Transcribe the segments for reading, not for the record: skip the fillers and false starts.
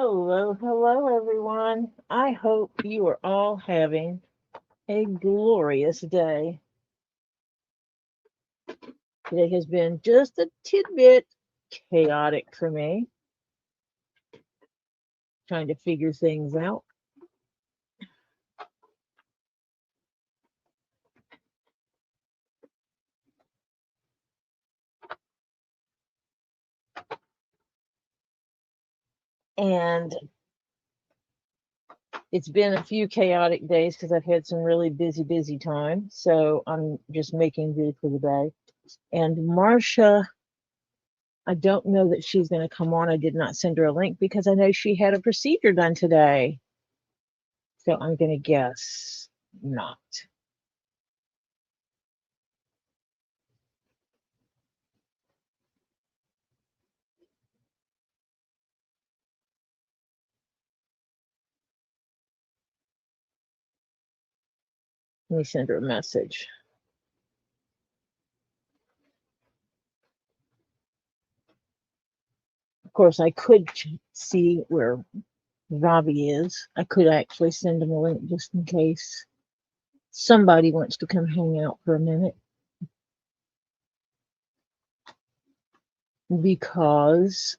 Hello, hello, everyone. I hope you are all having a glorious day. Today has been just a tidbit chaotic for me, trying to figure things out. And it's been a few chaotic days because I've had some really busy time. So I'm just making do for the day. And Marcia, I don't know that she's going to come on. I did not send her a link because I know she had a procedure done today. So I'm going to guess not. Let me send her a message. Of course, I could see where Robbie is. I could actually send him a link just in case somebody wants to come hang out for a minute. Because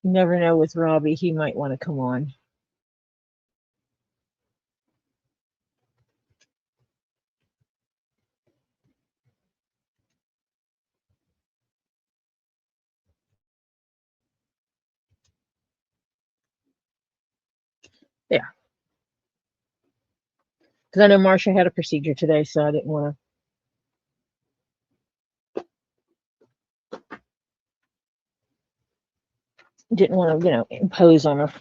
you never know with Robbie, he might want to come on. Yeah. Because I know Marcia had a procedure today, so I didn't want to, impose on her.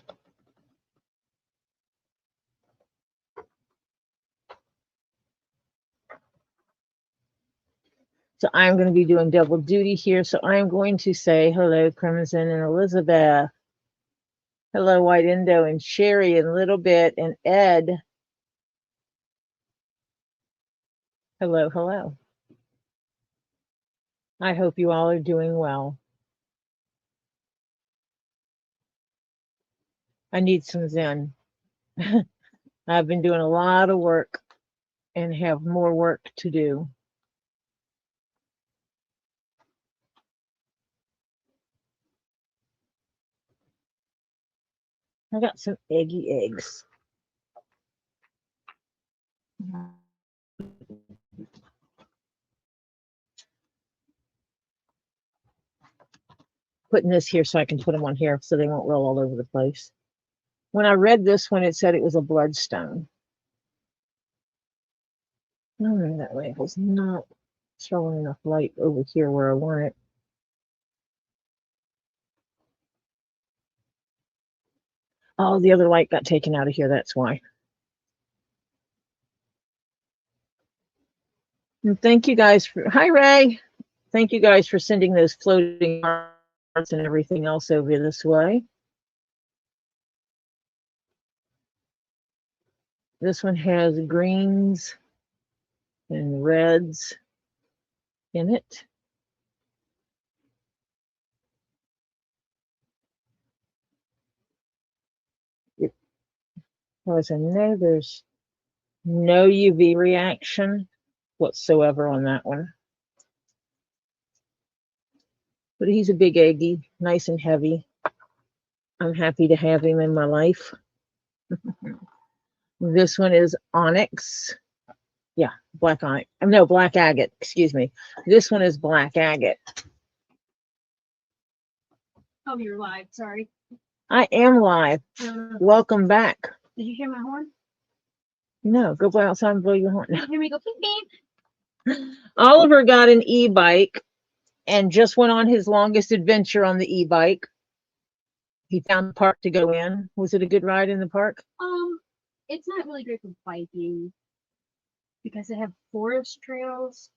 So I'm going to be doing double duty here. So I'm going to say hello, Crimson and Elizabeth. Hello, White Indo and Sherry and Little Bit and Ed. Hello, hello. I hope you all are doing well. I need some Zen. I've been doing a lot of work and have more work to do. I got some eggy eggs. Putting this here so I can put them on here so they won't roll all over the place. When I read this one, it said it was a bloodstone. No, that way it was not throwing enough light over here where I want it. Oh, the other light got taken out of here. That's why. And thank you guys for, hi, Ray. Thank you guys for sending those floating hearts and everything else over this way. This one has greens and reds in it. As I know, there's no UV reaction whatsoever on that one. But he's a big eggy, nice and heavy. I'm happy to have him in my life. This one is onyx. Yeah, black onyx. No, black agate. Excuse me. This one is black agate. Oh, you're live. Sorry. I am live. Welcome back. Did you hear my horn? No, go outside and blow your horn. Here we go. Beep, beep. Oliver got an e-bike and just went on his longest adventure on the e-bike. He found the park to go in. Was it a good ride in the park? It's not really great for biking because they have forest trails.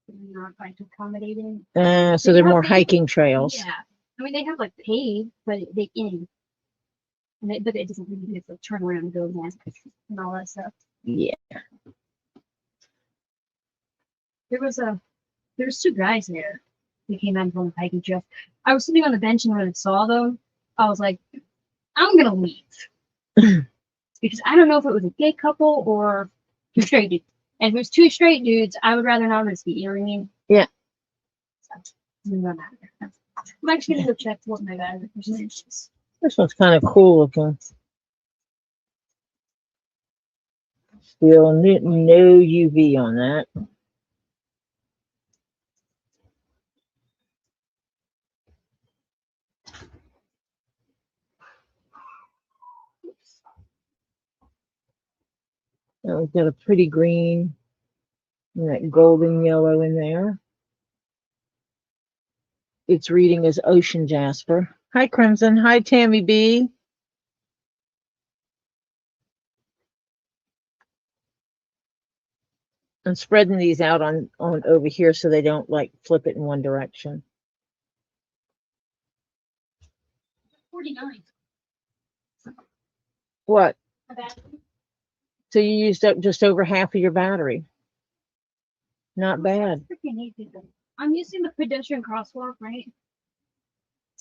They're not quite accommodating. So they're more hiking trails. Yeah. I mean, they have like paved, but they in. But it doesn't really have to turn around and go again and all that stuff. Yeah. There's two guys there who came in from the hiking trail. I was sitting on the bench, and when I saw them, I was like, I'm gonna leave. Because I don't know if it was a gay couple or two straight dudes. And if it was two straight dudes, I would rather not risk it, you know what I mean? Yeah. So, no matter. I'm actually gonna go check what my bag is. This one's kind of cool looking. Still no UV on that. Now we've got a pretty green and that golden yellow in there. Its reading is Ocean Jasper. Hi, Crimson. Hi, Tammy B. I'm spreading these out on over here so they don't like flip it in one direction. 49. What? A battery. So you used up just over half of your battery. Not bad. Freaking hate people. I'm using the pedestrian crosswalk, right?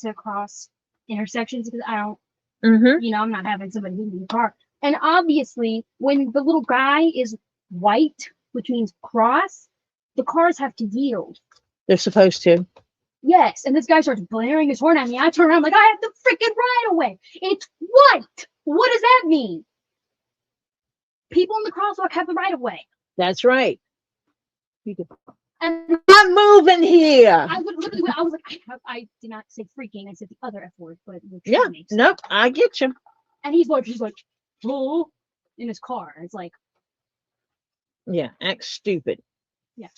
To cross intersections because I don't, Mm-hmm. I'm not having somebody hit me in the car. And obviously, when the little guy is white, which means cross, the cars have to yield. They're supposed to. Yes, and this guy starts blaring his horn at me. I turn around like, I have the freaking right of way. It's white. What does that mean? People in the crosswalk have the right of way. That's right. And I'm moving here. I was like, I did not say freaking. I said the other F word, but Yeah. Nope. I get you. And he's like, oh, in his car. It's like, yeah, act stupid. Yeah.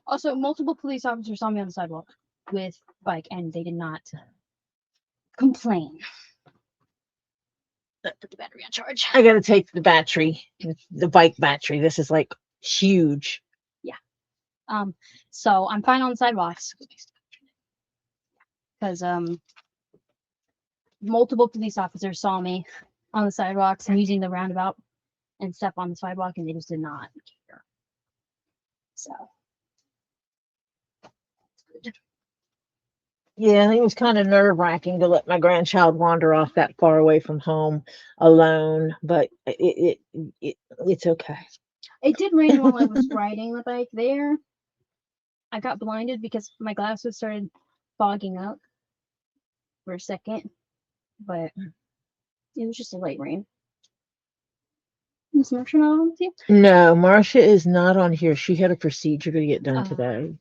Also, multiple police officers saw me on the sidewalk with bike, and they did not complain. Put the battery on charge. I gotta take the battery, the bike battery. This is like huge. Yeah. So I'm fine on the sidewalks because multiple police officers saw me on the sidewalks and using the roundabout and step on the sidewalk, and they just did not care. So. Yeah, it was kind of nerve-wracking to let my grandchild wander off that far away from home alone, but it's okay. It did rain while I was riding the bike there. I got blinded because my glasses started fogging up for a second, but it was just a light rain. Is Marsha not on with you? No, Marsha is not on here. She had a procedure to get done today.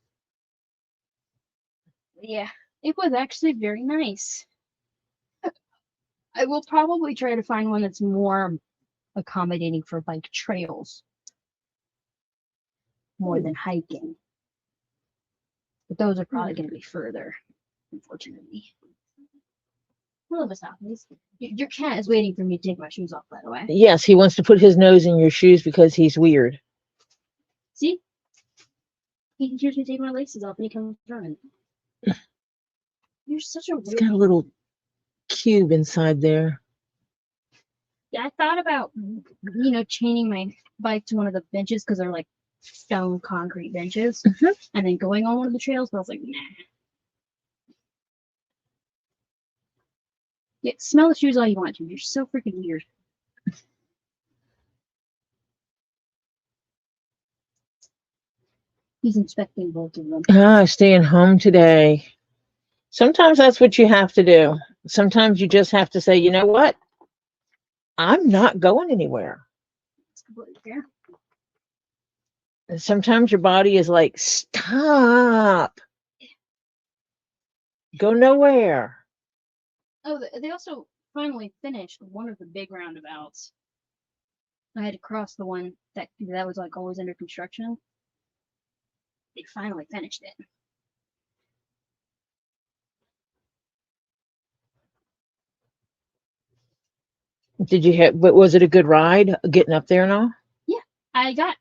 Yeah, it was actually very nice. I will probably try to find one that's more accommodating for bike trails more than hiking. But those are probably going to be further, unfortunately. Hello, Miss Hopkins. Your cat is waiting for me to take my shoes off, by the way. Yes, he wants to put his nose in your shoes because he's weird. See? He hears me take my laces off and he comes running. You're such a weird. It's got a little cube inside there. Yeah, I thought about, chaining my bike to one of the benches because they're like stone concrete benches and then going on one of the trails, but I was like, nah. Yeah, smell the shoes all you want to. You're so freaking weird. He's inspecting both of them. Staying home today. Sometimes that's what you have to do. Sometimes you just have to say, you know what? I'm not going anywhere. It's completely fair. And sometimes your body is like, stop. Go nowhere. Oh, they also finally finished one of the big roundabouts. I had to cross the one that was like always under construction. They finally finished it. But was it a good ride getting up there and all? Yeah, I got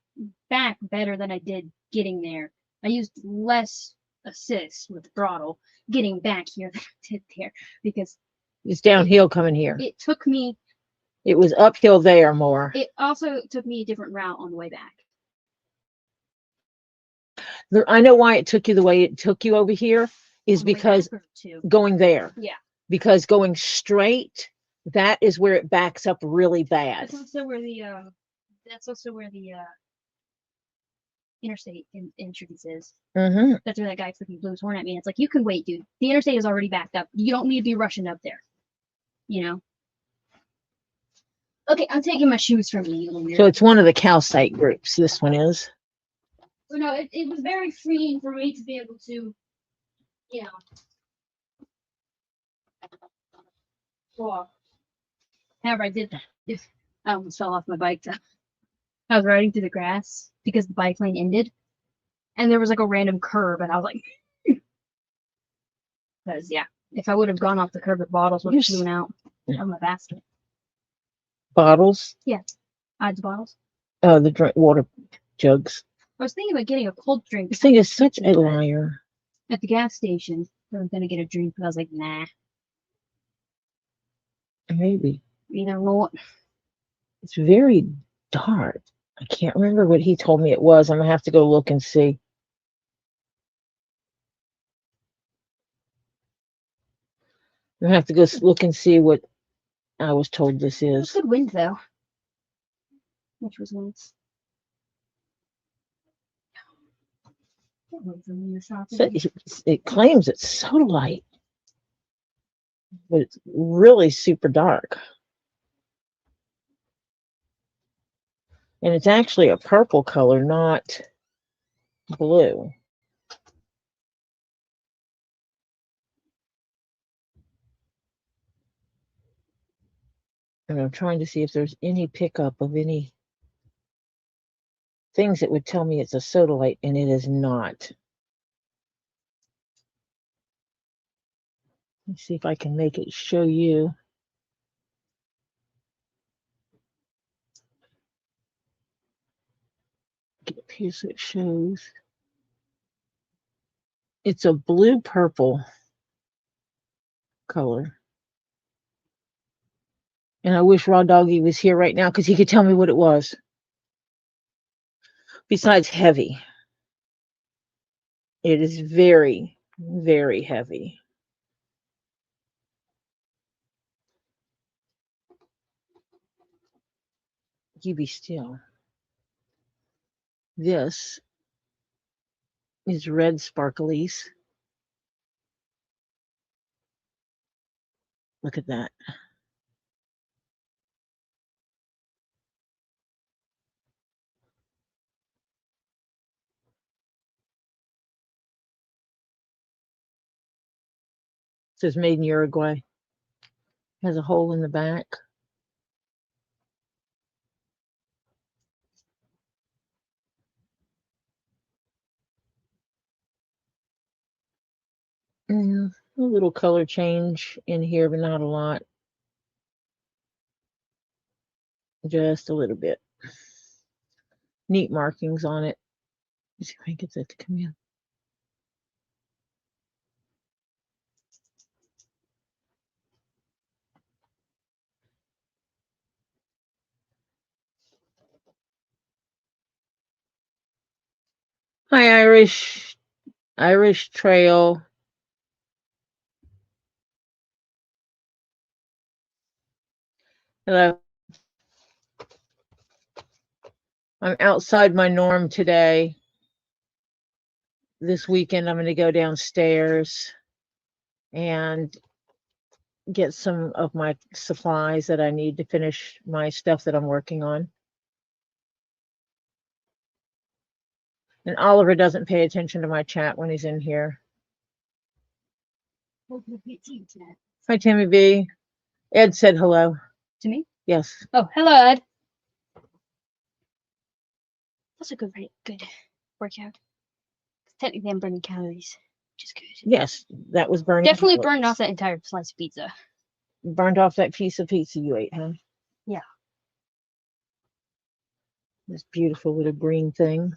back better than I did getting there. I used less assist with the throttle getting back here than I did there because It's downhill coming here. It took me. It was uphill there more. It also took me a different route on the way back. I know why it took you the way it took you over here is On the way because back or two. going there. Yeah. Because going straight, that is where it backs up really bad. That's also where the interstate entrance is. Mm-hmm. That's where that guy freaking blew his horn at me. And it's like, you can wait, dude. The interstate is already backed up. You don't need to be rushing up there. You know? Okay, I'm taking my shoes from you, you little weird. So it's one of the calcite groups. This one is. So no, it was very freeing for me to be able to, you know, walk. However, I did that. I almost fell off my bike. I was riding through the grass because the bike lane ended, and there was like a random curb, and I was like, because yeah, if I would have gone off the curb, the bottles would have flown out of my basket. Bottles? Yeah, I had the bottles. Oh, the drink water jugs. I was thinking about getting a cold drink. This thing is such a liar. At the gas station, I was gonna get a drink, but I was like, nah. Maybe. You know what? It's very dark. I can't remember what he told me it was. I'm gonna have to go look and see. I'm gonna have to go look and see what I was told this It was is. good wind though, which was nice. So it claims it's sodalite, but it's really super dark. And it's actually a purple color, not blue. And I'm trying to see if there's any pickup of any things that would tell me it's a sodalite, and it is not. Let's see if I can make it show you. Get up here so it shows. It's a blue purple color. And I wish Raw Doggy was here right now because he could tell me what it was. Besides heavy. It is very, very heavy. You be still. This is red sparklies. Look at that. It says made in Uruguay. Has a hole in the back. A little color change in here, but not a lot. Just a little bit. Neat markings on it. Let's see if I can get that to come in. Hi, Irish. Irish Trail. Hello. I'm outside my norm today. This weekend, I'm going to go downstairs and get some of my supplies that I need to finish my stuff that I'm working on. And Oliver doesn't pay attention to my chat when he's in here. Hi, Tammy B. Ed said hello. To me? Yes. Oh, hello, Ed. That's a good workout. Technically, I'm burning calories, which is good. Yes, that was burning. Definitely burned off that entire slice of pizza. Burned off that piece of pizza you ate, huh? Yeah. This beautiful little green thing.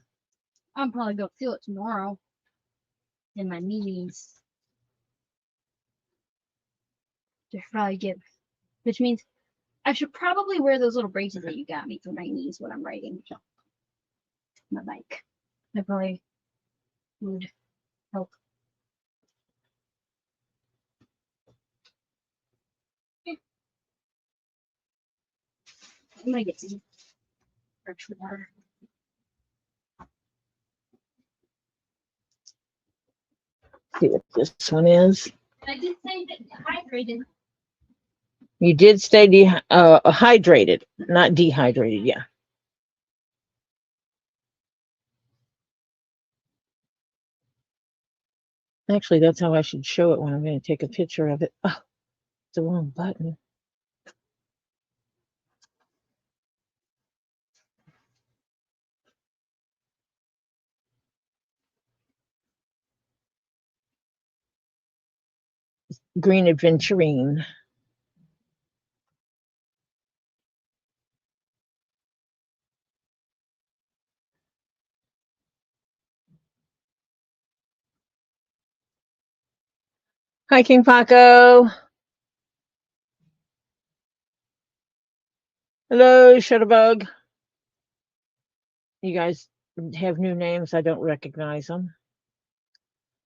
I'm probably gonna feel it tomorrow in my knees. To probably give, which means I should probably wear those little braces that you got me for my knees when I'm riding my bike. That probably would help. I'm gonna get some fresh water. See what this one is. I did say that hydrated. You did stay hydrated, not dehydrated. Yeah. Actually, that's how I should show it when I'm going to take a picture of it. Oh, it's the wrong button. Green Adventurine. Hi, King Paco. Hello, Shutterbug. You guys have new names. I don't recognize them.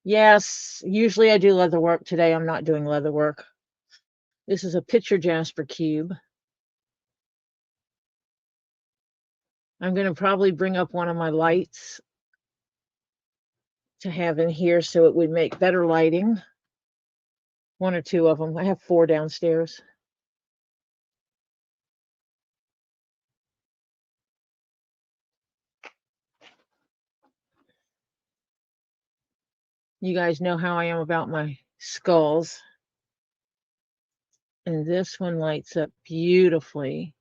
Yes, usually I do leather work. Today I'm not doing leather work. This is a picture Jasper cube. I'm going to probably bring up one of my lights to have in here so it would make better lighting. One or two of them. I have 4 downstairs. You guys know how I am about my skulls. And this one lights up beautifully.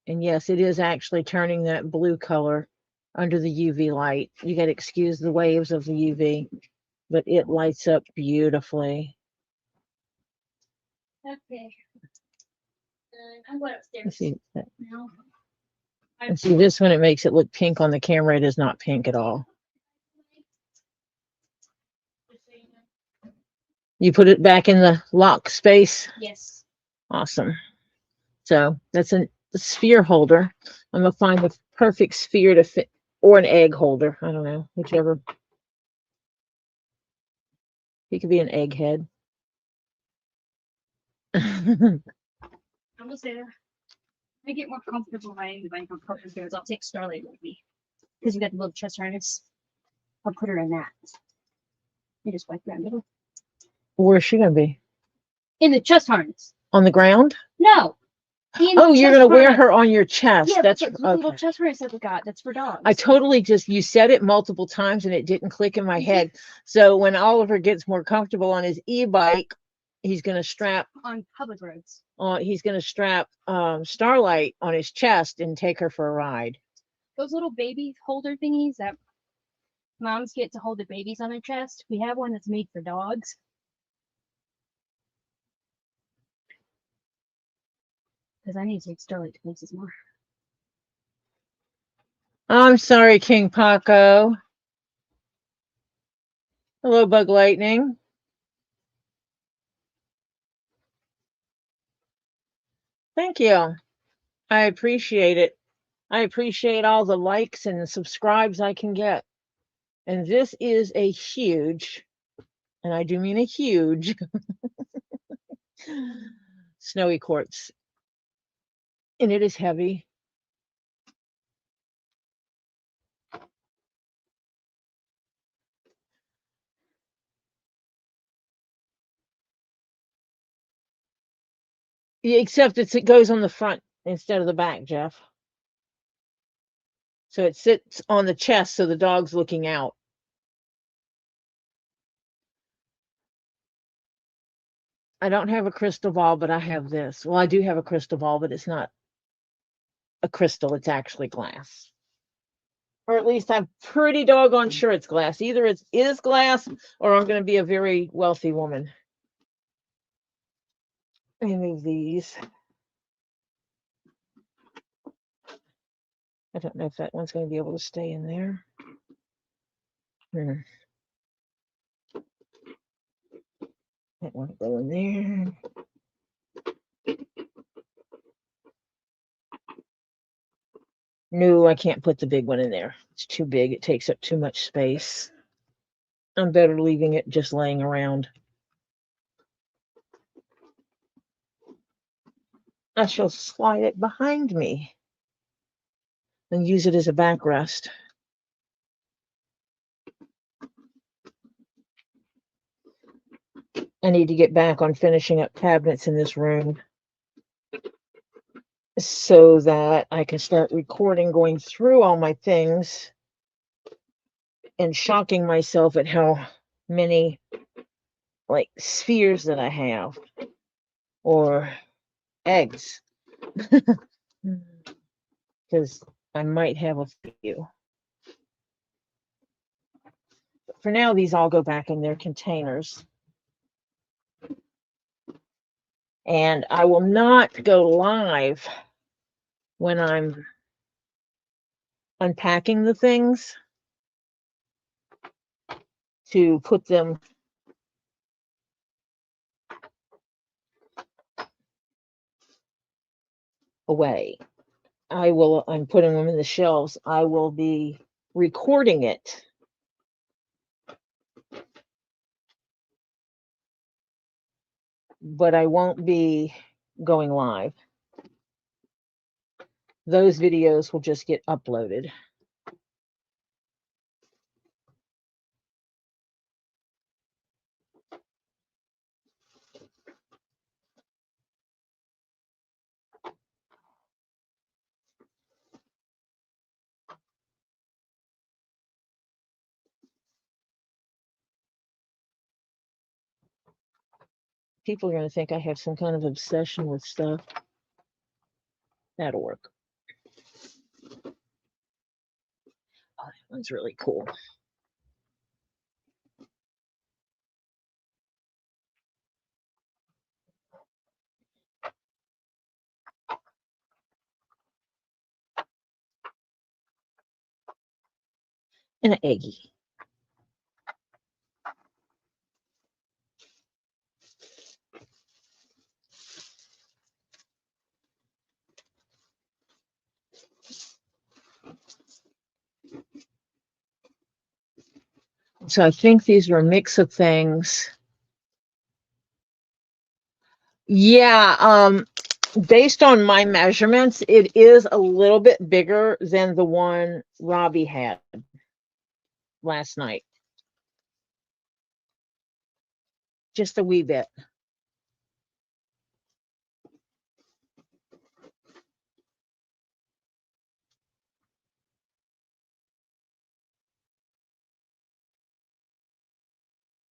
And yes, it is actually turning that blue color under the UV light. You got to excuse the waves of the UV, but it lights up beautifully. Okay. I'm going upstairs See that. now. And see this one, it makes it look pink on the camera. It is not pink at all. You put it back in the lock space? Yes. Awesome. So that's a sphere holder. I'm going to find the perfect sphere to fit, or an egg holder. I don't know, whichever. He could be an egghead. Almost there. I get more comfortable riding the bike on purpose because I'll take Starlight with me. Because you got the little chest harness. I'll put her in that. You just wipe around it. Where's she going to be? In the chest harness. On the ground? No. Oh, you're going to wear her on your chest. Yeah, that's the little chest harness that we got. That's for dogs. I totally you said it multiple times and it didn't click in my head. So when Oliver gets more comfortable on his e-bike, he's going to strap on public roads. He's going to strap Starlight on his chest and take her for a ride. Those little baby holder thingies that moms get to hold the babies on their chest. We have one that's made for dogs. Because I need to take Starlight to places more. I'm sorry, King Paco. Hello, Bug Lightning. Thank you. I appreciate it. I appreciate all the likes and subscribes I can get. And this is a huge, and I do mean a huge, snowy quartz. And it is heavy. Yeah, except it goes on the front instead of the back, Jeff. So it sits on the chest so the dog's looking out. I don't have a crystal ball, but I have this. Well, I do have a crystal ball, but it's not a crystal. It's actually glass. Or at least I'm pretty doggone sure it's glass. Either it is glass or I'm going to be a very wealthy woman. Let me move these. I don't know if that one's going to be able to stay in there. That won't go in there. No, I can't put the big one in there. It's too big. It takes up too much space. I'm better leaving it just laying around. I shall slide it behind me and use it as a backrest. I need to get back on finishing up cabinets in this room so that I can start recording, going through all my things and shocking myself at how many like spheres that I have or eggs, because I might have a few. But for now, these all go back in their containers. And I will not go live when I'm unpacking the things to put them away. I'm putting them in the shelves. I will be recording it. But I won't be going live. Those videos will just get uploaded. People are going to think I have some kind of obsession with stuff. That'll work. Oh, that one's really cool. And an eggie. So I think these are a mix of things. Yeah, based on my measurements, it is a little bit bigger than the one Robbie had last night. Just a wee bit.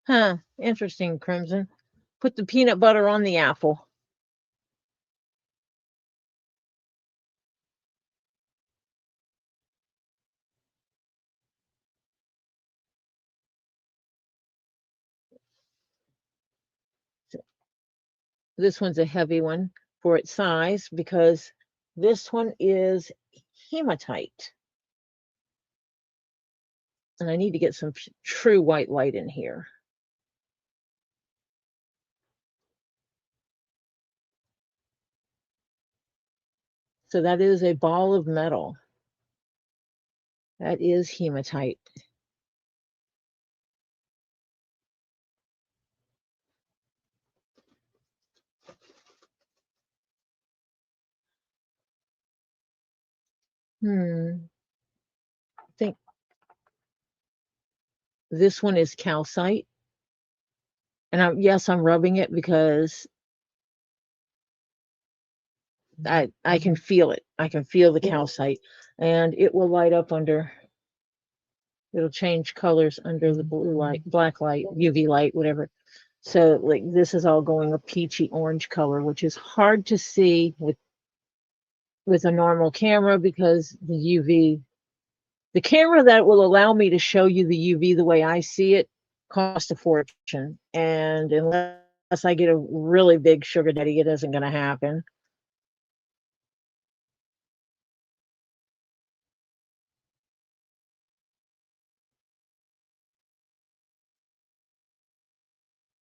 Huh, interesting, Crimson. Put the peanut butter on the apple. This one's a heavy one for its size because this one is hematite. And I need to get some true white light in here. So that is a ball of metal. That is hematite. I think this one is calcite. And yes, I'm rubbing it because I can feel it. I can feel the calcite, and it will light up under, it'll change colors under the blue light, black light, UV light, whatever. So like this is all going a peachy orange color, which is hard to see with a normal camera because the camera that will allow me to show you the UV the way I see it costs a fortune. And unless I get a really big sugar daddy, it isn't going to happen.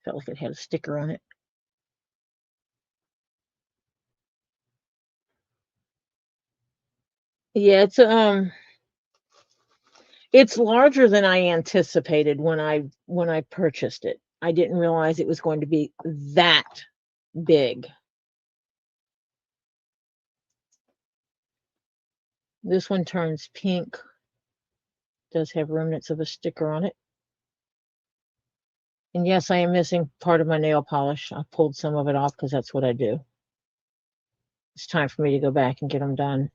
Felt like it had a sticker on it. Yeah, it's larger than I anticipated when I purchased it. I didn't realize it was going to be that big. This one turns pink. Does have remnants of a sticker on it. And yes, I am missing part of my nail polish. I pulled some of it off because that's what I do. It's time for me to go back and get them done.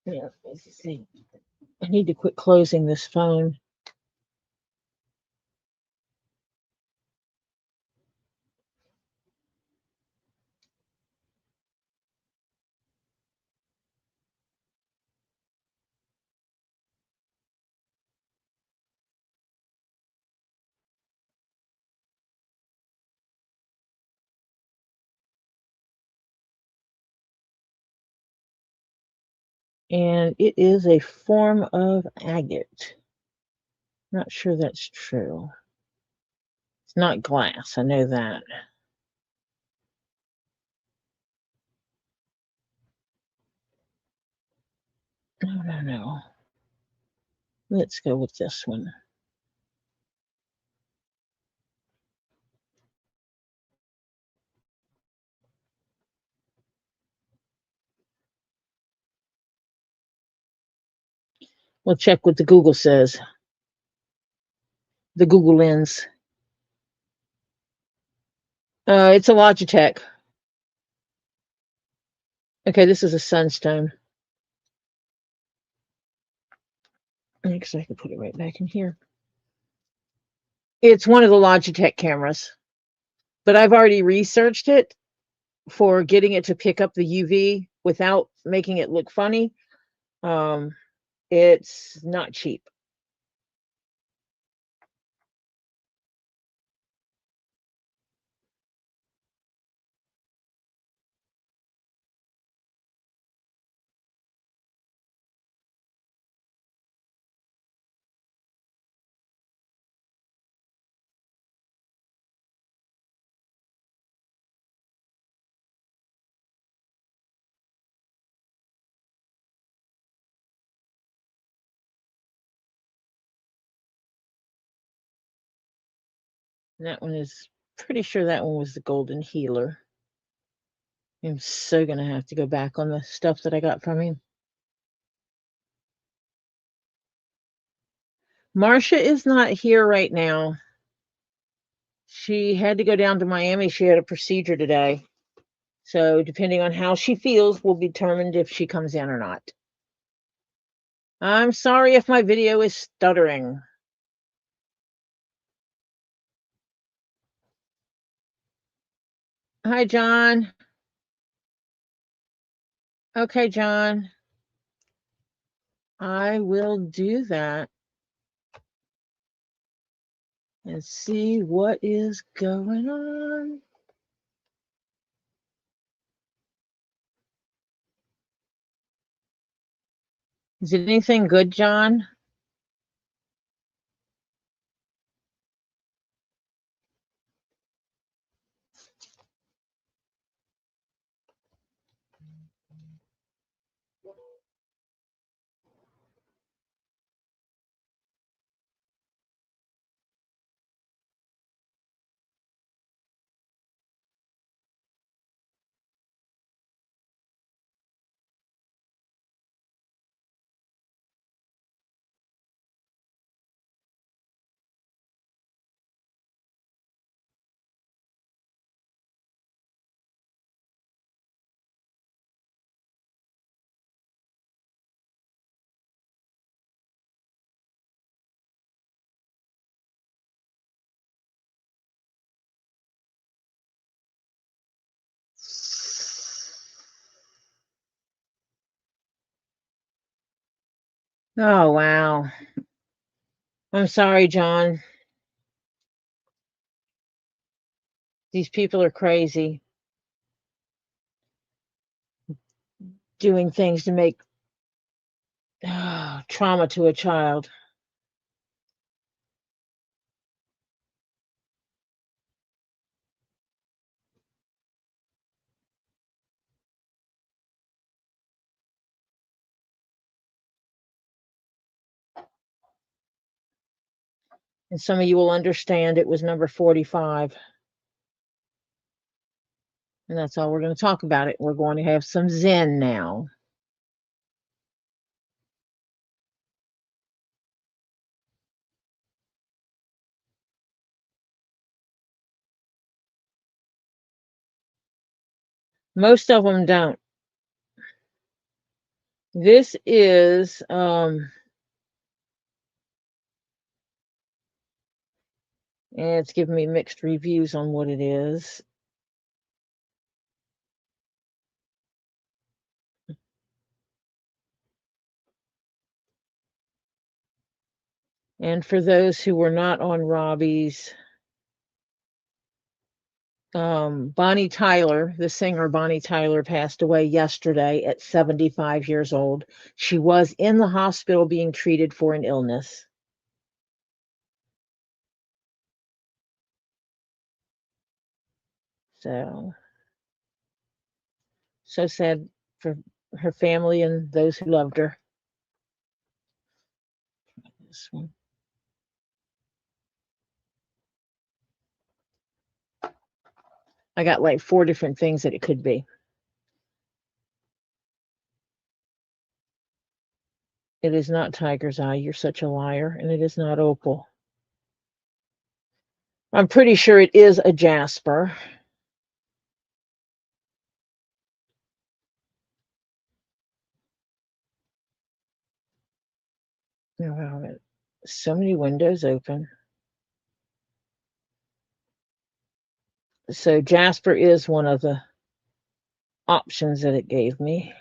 Yeah, let's see. I need to quit closing this phone. And it is a form of agate. Not sure that's true. It's not glass, I know that. No. Let's go with this one. We'll check what the Google says. The Google lens. It's a Logitech. Okay, this is a Sunstone. I guess I can put it right back in here. It's one of the Logitech cameras, but I've already researched it for getting it to pick up the UV without making it look funny. It's not cheap. And that one is pretty sure that one was the Golden Healer. I'm so gonna have to go back on the stuff that I got from him. Marcia is not here right now. She had to go down to Miami. She had a procedure today. So depending on how she feels will be determined if she comes in or not. I'm sorry if my video is stuttering. Hi, John. Okay, John. I will do that and see what is going on. Is it anything good, John? Oh, wow. I'm sorry, John. These people are crazy. doing things to make trauma to a child. And some of you will understand it was number 45. And that's all we're going to talk about it. We're going to have some Zen now. Most of them don't. This is it's giving me mixed reviews on what it is. And for those who were not on Robbie's, Bonnie Tyler, the singer Bonnie Tyler, passed away yesterday at 75 years old. She was in the hospital being treated for an illness. So sad for her family and those who loved her. This one. I got like 4 different things that it could be. It is not Tiger's Eye. You're such a liar. And it is not Opal. I'm pretty sure it is a Jasper. Wow, so many windows open. So Jasper is one of the options that it gave me.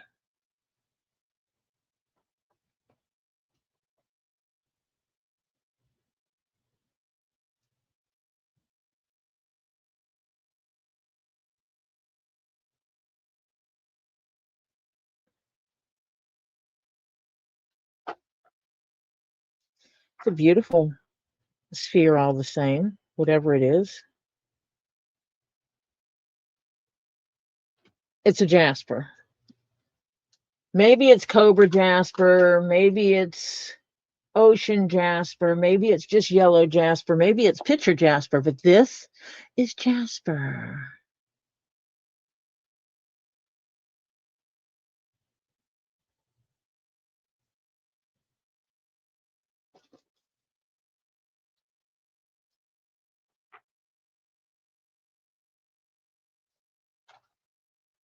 It's a beautiful sphere all the same, whatever it is. It's a Jasper. Maybe it's Cobra Jasper, maybe it's Ocean Jasper, maybe it's just Yellow Jasper, maybe it's Picture Jasper, but this is Jasper.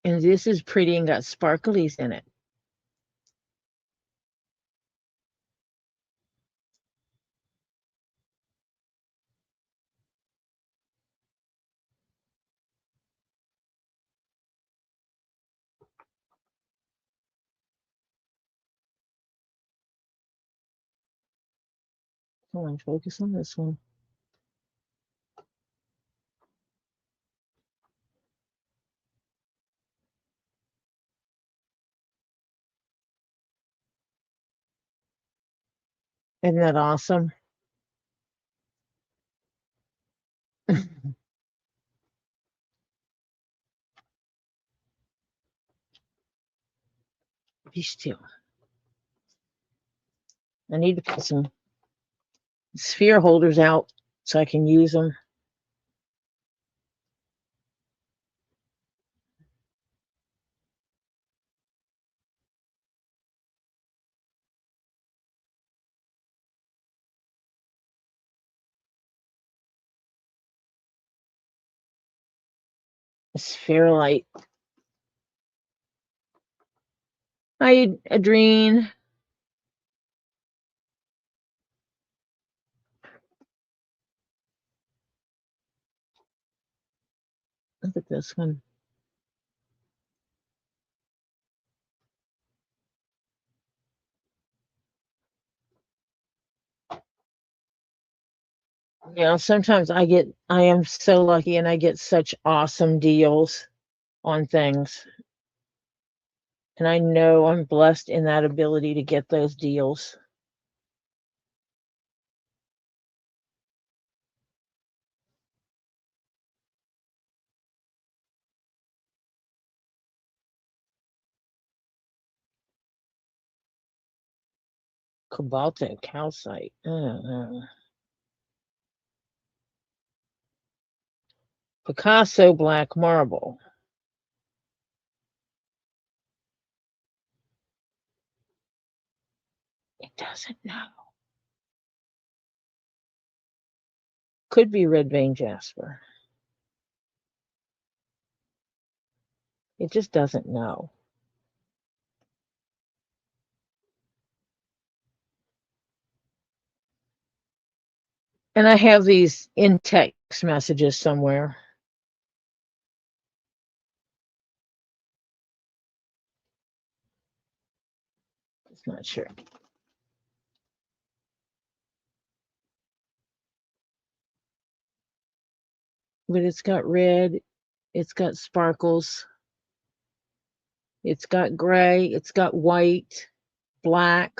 And this is pretty and got sparklies in it. Come on, focus on this one. Isn't that awesome? Be still. I need to put some sphere holders out so I can use them. Sphere light. Hi, Adrene. Look at this one. Yeah, sometimes I am so lucky and I get such awesome deals on things. And I know I'm blessed in that ability to get those deals. Cobalto calcite. Picasso black marble. It doesn't know. Could be red vein jasper. It just doesn't know. And I have these in text messages somewhere. Just not sure. But it's got red, it's got sparkles, it's got gray, it's got white, black.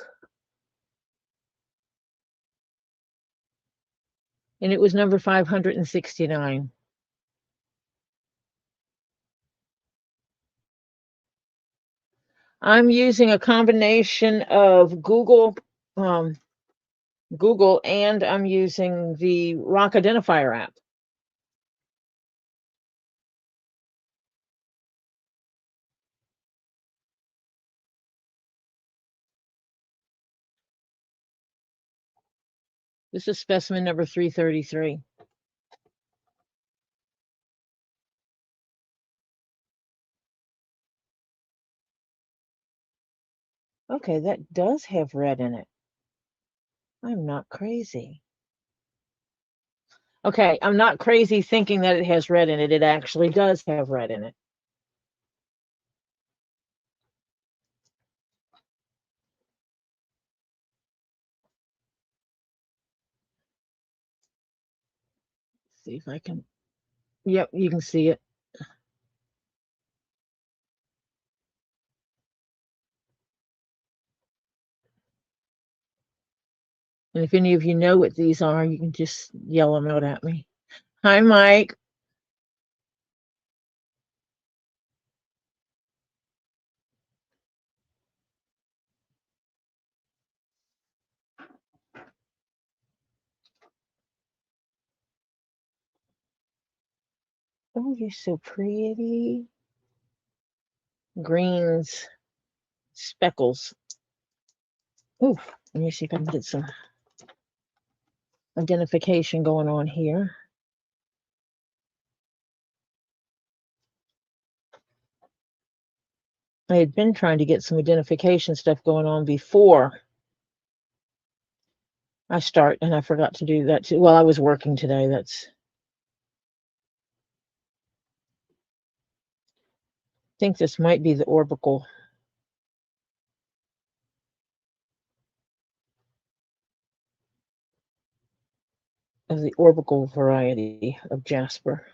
And it was number 569. I'm using a combination of Google and I'm using the Rock Identifier app. This is specimen number 333. Okay, that does have red in it. I'm not crazy. Okay, I'm not crazy thinking that it has red in it. It actually does have red in it. See if I can. Yep, you can see it. And if any of you know what these are, you can just yell them out at me. Hi, Mike. Oh, you're so pretty. Greens, speckles. Ooh, let me see if I can get some identification going on here. I had been trying to get some identification stuff going on before I start, and I forgot to do that too. Well, I was working today. I think this might be the orbital. Of the orbital variety of jasper.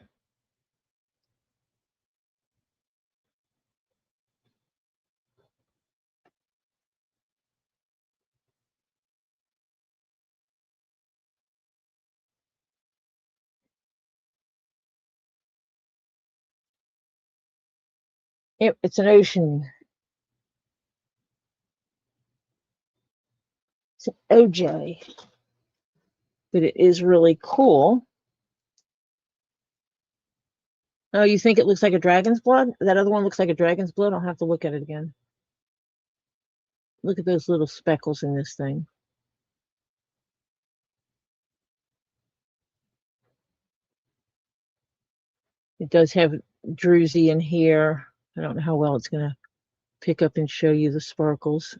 It's an ocean. It's an OJ. But it is really cool. Oh, you think it looks like a dragon's blood? That other one looks like a dragon's blood? I'll have to look at it again. Look at those little speckles in this thing. It does have druzy in here. I don't know how well it's going to pick up and show you the sparkles.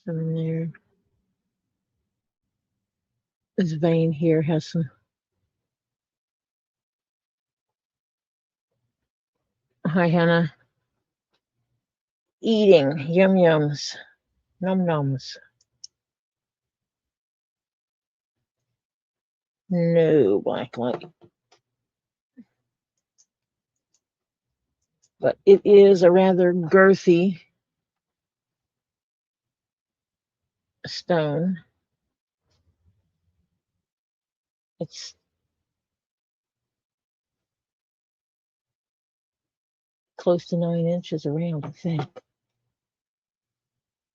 Some in there. This vein here has some. Hi, Hannah. Eating. Yum yums. Num nums. No black light. But it is a rather girthy stone. It's close to 9 inches around, I think.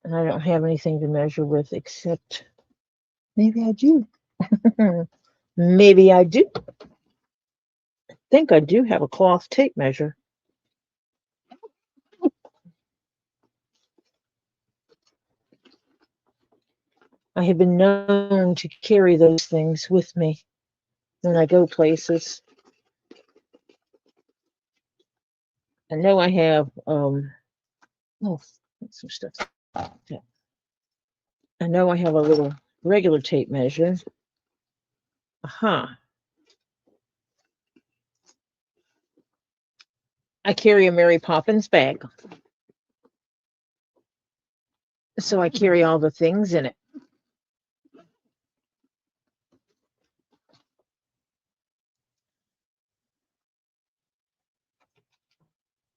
And I don't have anything to measure with except maybe I do. Maybe I do. I think I do have a cloth tape measure. I have been known to carry those things with me when I go places. I know I have some stuff. Yeah. I know I have a little regular tape measure. I carry a Mary Poppins bag. So I carry all the things in it.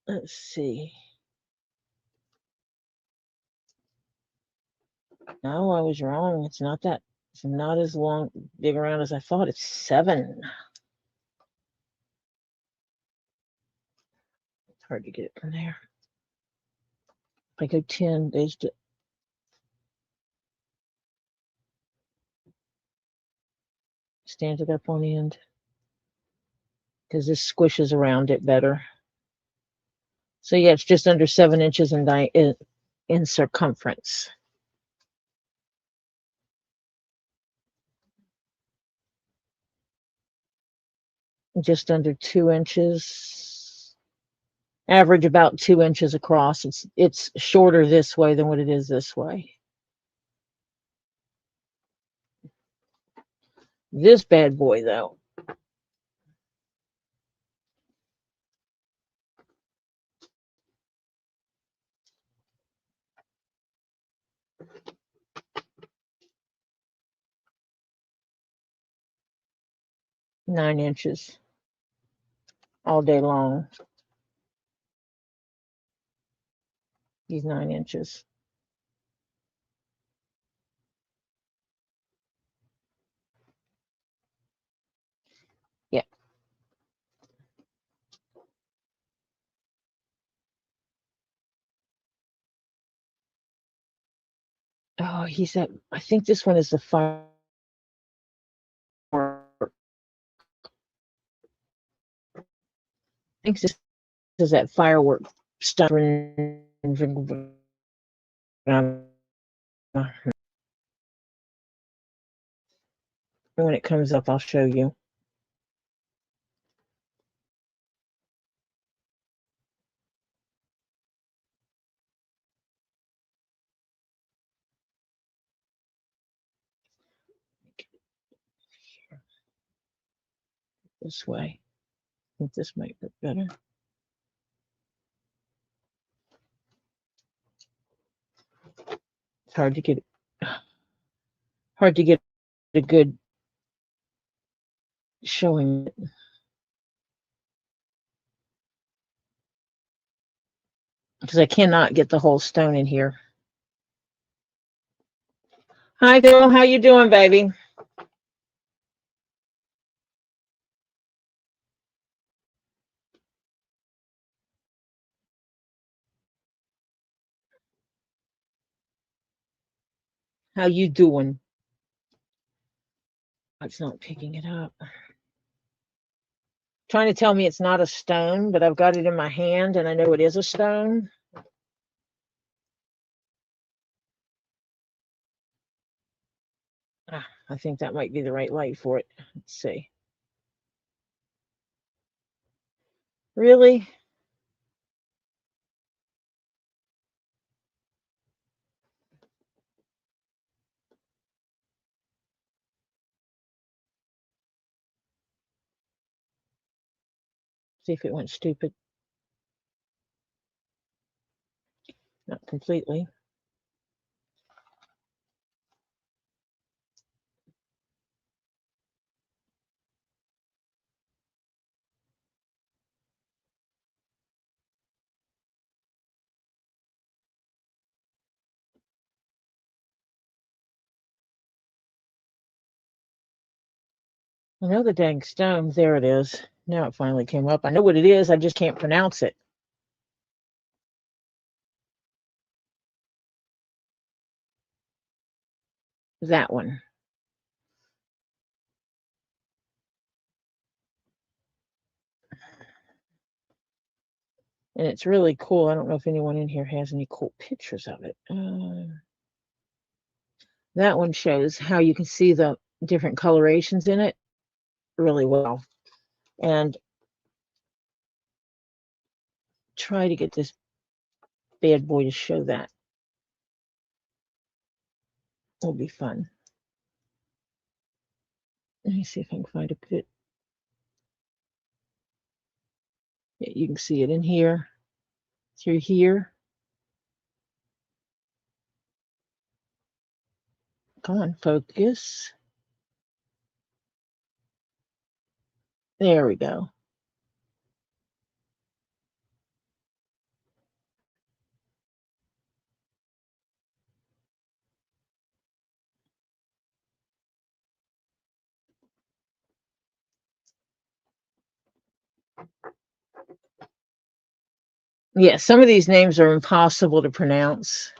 Let's see. No, I was wrong. It's not as big around as I thought. It's 7. It's hard to get it from there. If I go 10, there's stand it up on end because this squishes around it better. So yeah, it's just under 7 inches in circumference. Just under 2 inches. Average about 2 inches across. It's shorter this way than what it is this way. This bad boy though. Nine inches all day long. These 9 inches. Yeah. Oh, I think this one is the fire. I think this is that firework stuff. When it comes up, I'll show you. This way. I think this might look better. It's hard to get a good showing. Because I cannot get the whole stone in here. Hi, Bill. How you doing, baby? How you doing? It's not picking it up. Trying to tell me it's not a stone, but I've got it in my hand and I know it is a stone. I think that might be the right light for it. Let's see. Really? See if it went stupid. Not completely. I know the dang stone. There it is. Now it finally came up. I know what it is. I just can't pronounce it. That one. And it's really cool. I don't know if anyone in here has any cool pictures of it. That one shows how you can see the different colorations in it really well. And try to get this bad boy to show that. It'll be fun. Let me see if I can find a good. Yeah, you can see it in here. Through here. Come on, focus. There we go. Yeah, some of these names are impossible to pronounce.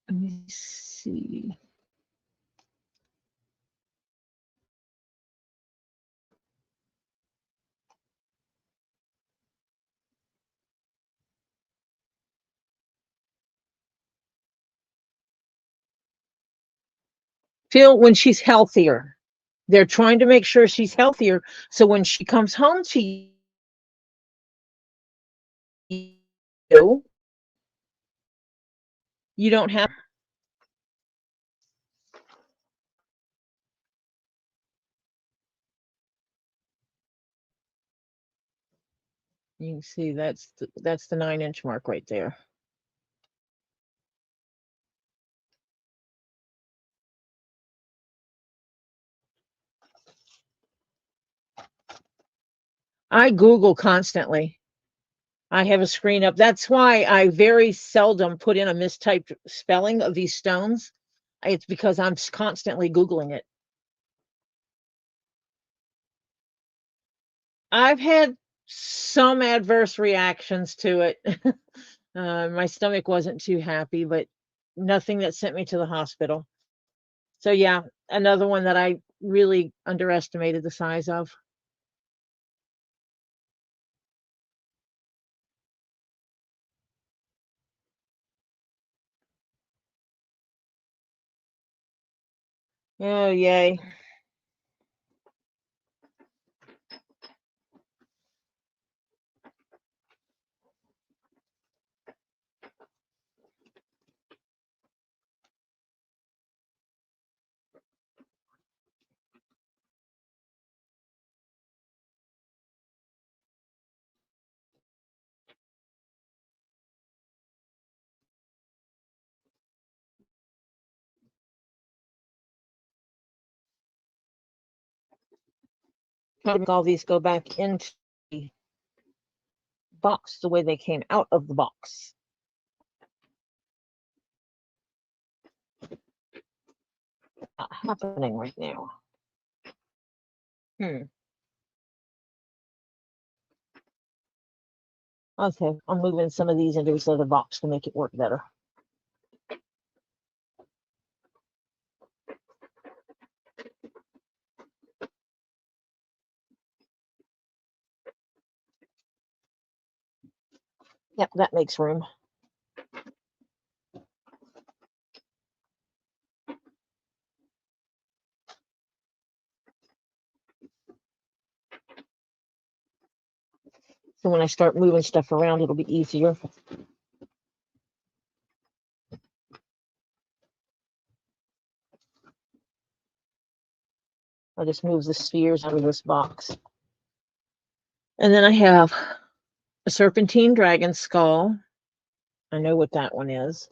Let me see. Feel when she's healthier. They're trying to make sure she's healthier. So when she comes home to you, you don't have. You can see that's the 9-inch mark right there. I Google constantly. I have a screen up. That's why I very seldom put in a mistyped spelling of these stones. It's because I'm constantly Googling it. I've had some adverse reactions to it. My stomach wasn't too happy, but nothing that sent me to the hospital. So yeah, another one that I really underestimated the size of. Oh, yay. Try to make all these go back into the box the way they came out of the box. Not happening right now. Okay, I'm moving some of these into this other box to make it work better. Yep, that makes room. So when I start moving stuff around, it'll be easier. I'll just move the spheres out of this box. And then I have a serpentine dragon skull. I know what that one is,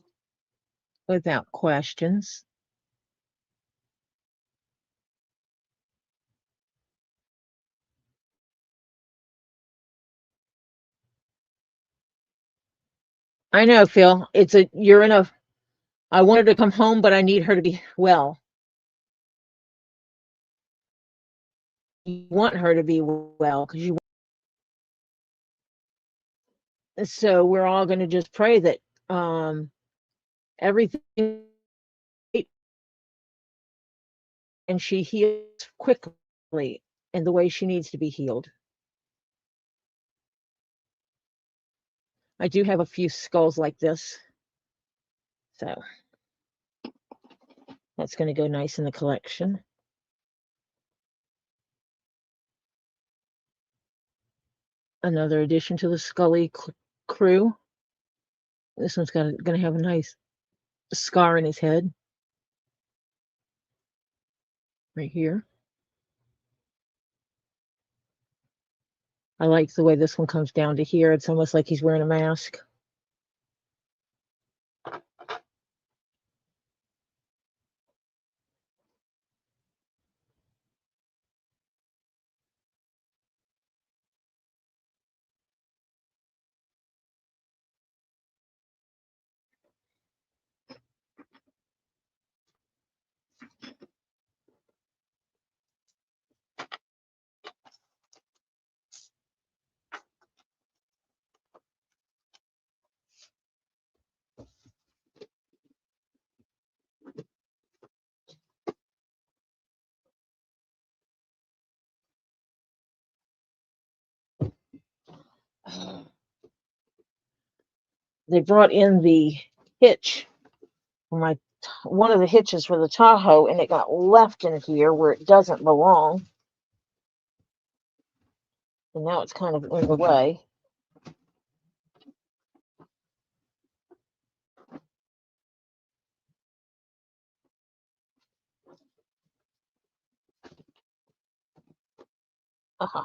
without questions. I know, Phil. You're in a, I want her to come home, but I need her to be well. You want her to be well because so we're all going to just pray that everything and she heals quickly in the way she needs to be healed. I do have a few skulls like this, so that's going to go nice in the collection. Another addition to the Scully crew. This one's going to have a nice scar in his head right here. I like the way this one comes down to here. It's almost like he's wearing a mask. They brought in the hitch for one of the hitches for the Tahoe, and it got left in here where it doesn't belong. And now it's kind of in the way. Uh-huh.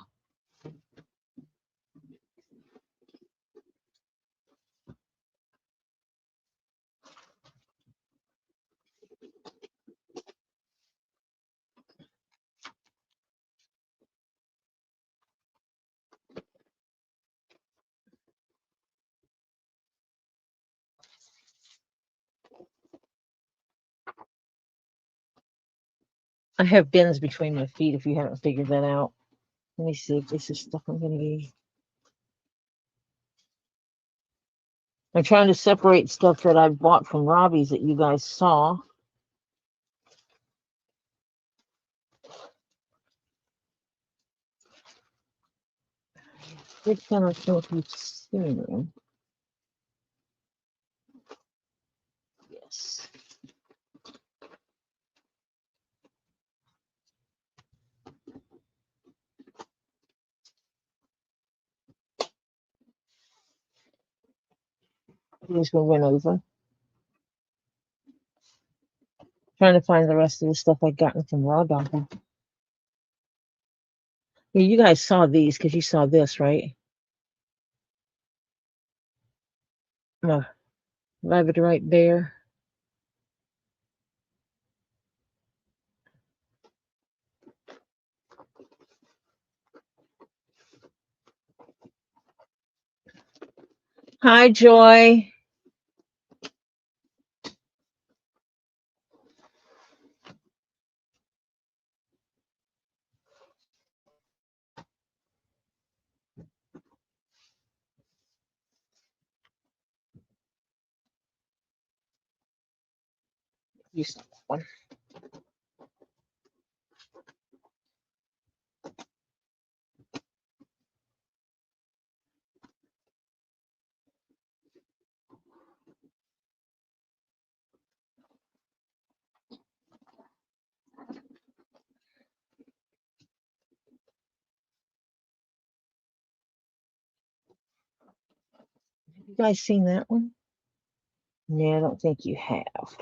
I have bins between my feet if you haven't figured that out. Let me see if this is stuff I'm going to be. I'm trying to separate stuff that I bought from Robbie's that you guys saw. Which one I think you've seen. Yes. These we went over. Trying to find the rest of the stuff I gotten from Raw Dog. Yeah, you guys saw these because you saw this, right? Labradorite bear. Hi, Joy. You saw that one. You guys seen that one? No, I don't think you have.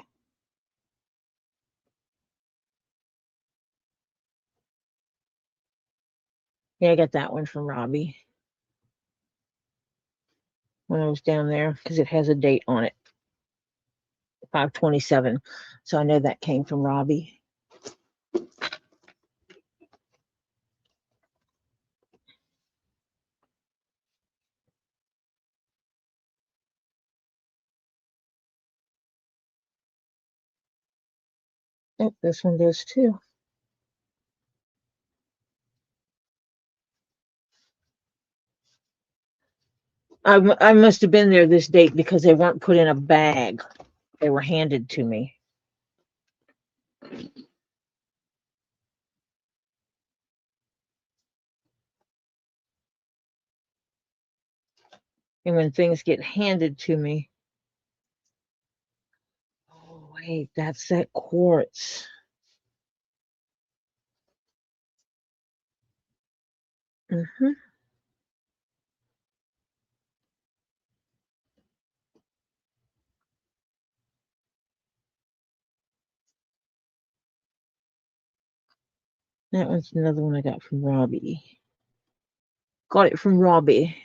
Yeah, I got that one from Robbie when I was down there because it has a date on it, 5/27. So I know that came from Robbie. Oh, this one does too. I must have been there this date because they weren't put in a bag. They were handed to me. And when things get handed to me, oh wait, that's that quartz. Mm-hmm. That one's another one I got from Robbie. Got it from Robbie.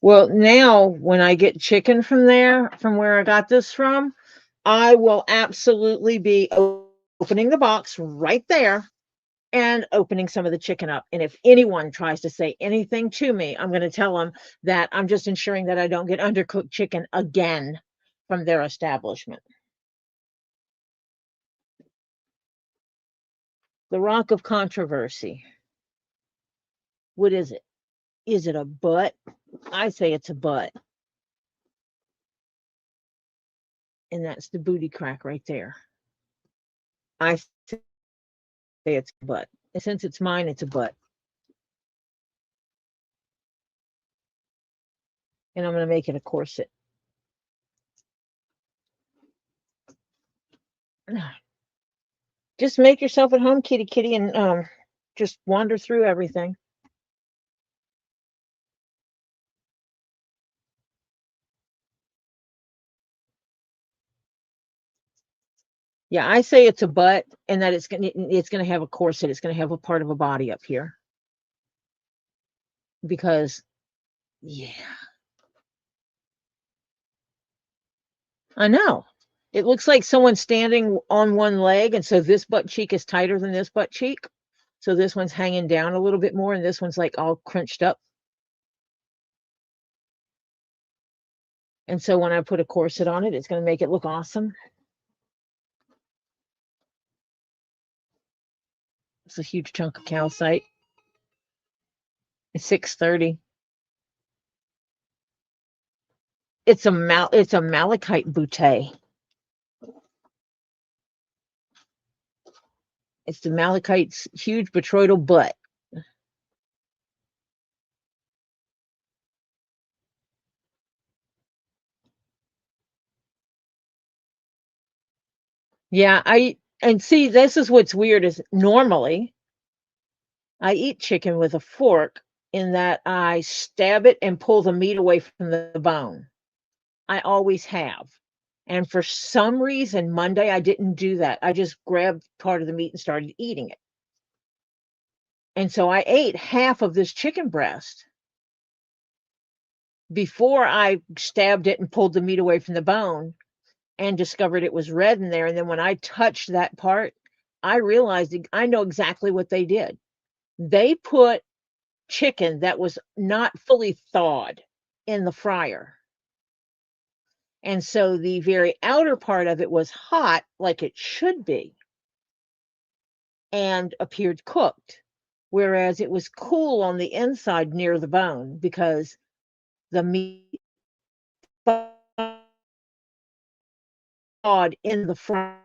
Well, now when I get chicken from there, from where I got this from, I will absolutely be opening the box right there and opening some of the chicken up. And if anyone tries to say anything to me, I'm going to tell them that I'm just ensuring that I don't get undercooked chicken again from their establishment. The rock of controversy. What is it? Is it a butt? I say it's a butt. And that's the booty crack right there. I say it's a butt. And since it's mine, it's a butt. And I'm going to make it a corset. Just make yourself at home, kitty kitty, and just wander through everything. Yeah, I say it's a butt, and that it's gonna have a corset. It's gonna have a part of a body up here because, yeah, I know. It looks like someone's standing on one leg, and so this butt cheek is tighter than this butt cheek. So this one's hanging down a little bit more, and this one's like all crunched up. And so when I put a corset on it, it's going to make it look awesome. It's a huge chunk of calcite. It's 630. It's a malachite bootay. It's the malachite's huge botryoidal butt. Yeah, and see, this is what's weird is normally I eat chicken with a fork in that I stab it and pull the meat away from the bone. I always have. And for some reason, Monday I didn't do that. I just grabbed part of the meat and started eating it. And so I ate half of this chicken breast before I stabbed it and pulled the meat away from the bone and discovered it was red in there. And then when I touched that part, I realized I know exactly what they did. They put chicken that was not fully thawed in the fryer. And so the very outer part of it was hot, like it should be, and appeared cooked, whereas it was cool on the inside near the bone because the meat thawed in the fryer.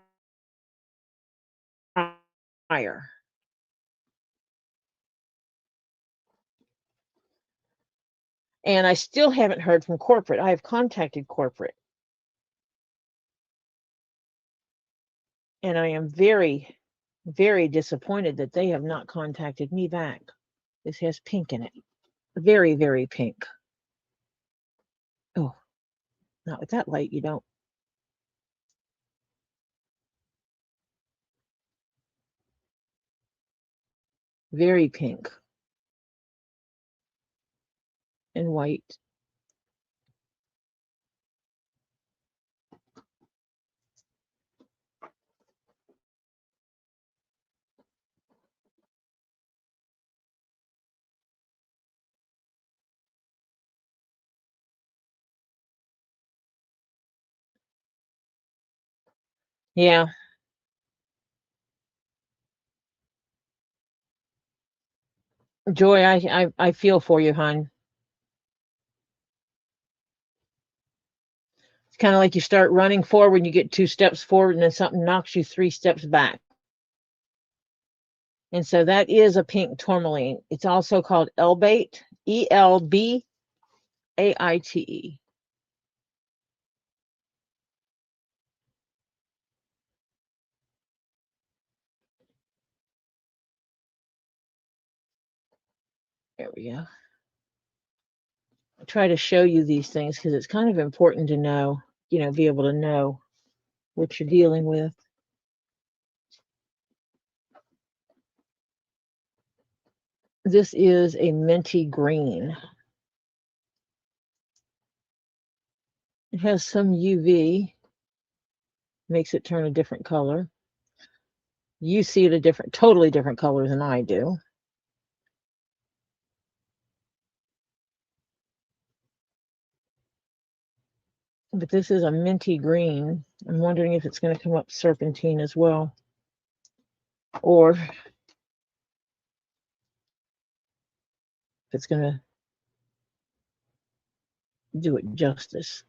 And I still haven't heard from corporate. I have contacted corporate. And I am very, very disappointed that they have not contacted me back. This has pink in it. Very, very pink. Oh, not with that light, you don't. Very pink and white. Yeah. Joy, I feel for you, hon. It's kind of like you start running forward and you get 2 steps forward and then something knocks you 3 steps back. And so that is a pink tourmaline. It's also called Elbate, Elbaite. There we go. I try to show you these things because it's kind of important to know, be able to know what you're dealing with. This is a minty green. It has some UV, makes it turn a different color. You see it a totally different color than I do. But this is a minty green. I'm wondering if it's going to come up serpentine as well. Or if it's going to do it justice.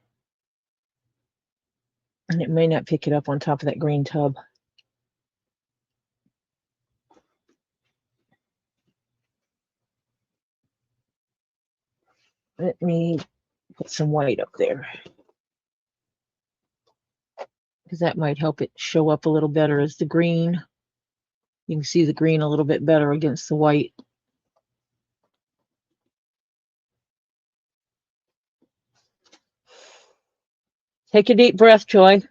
And it may not pick it up on top of that green tub. Let me put some white up there, because that might help it show up a little better as the green. You can see the green a little bit better against the white. Take a deep breath, Joy.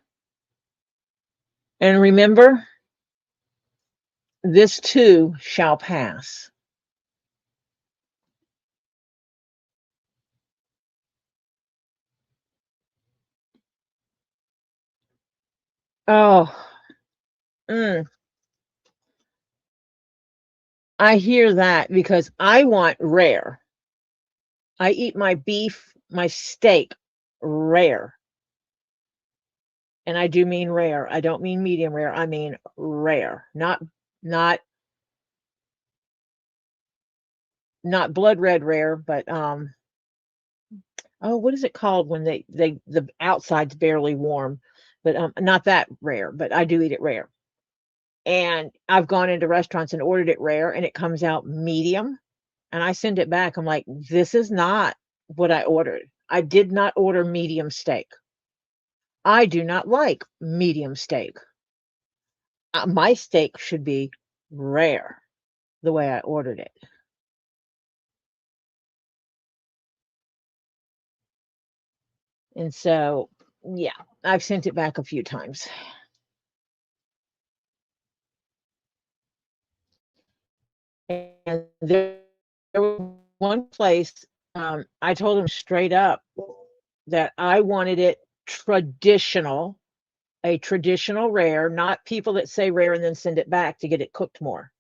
And remember, this too shall pass. Oh, I hear that because I want rare. I eat my beef, my steak rare. And I do mean rare. I don't mean medium rare. I mean rare. Not blood red rare, but oh, what is it called when the outside's barely warm, but not that rare, but I do eat it rare. And I've gone into restaurants and ordered it rare and it comes out medium and I send it back. I'm like, this is not what I ordered. I did not order medium steak. I do not like medium steak. My steak should be rare the way I ordered it. And so, yeah, I've sent it back a few times. And there was one place, I told them straight up that I wanted it traditional, a traditional rare, not people that say rare and then send it back to get it cooked more.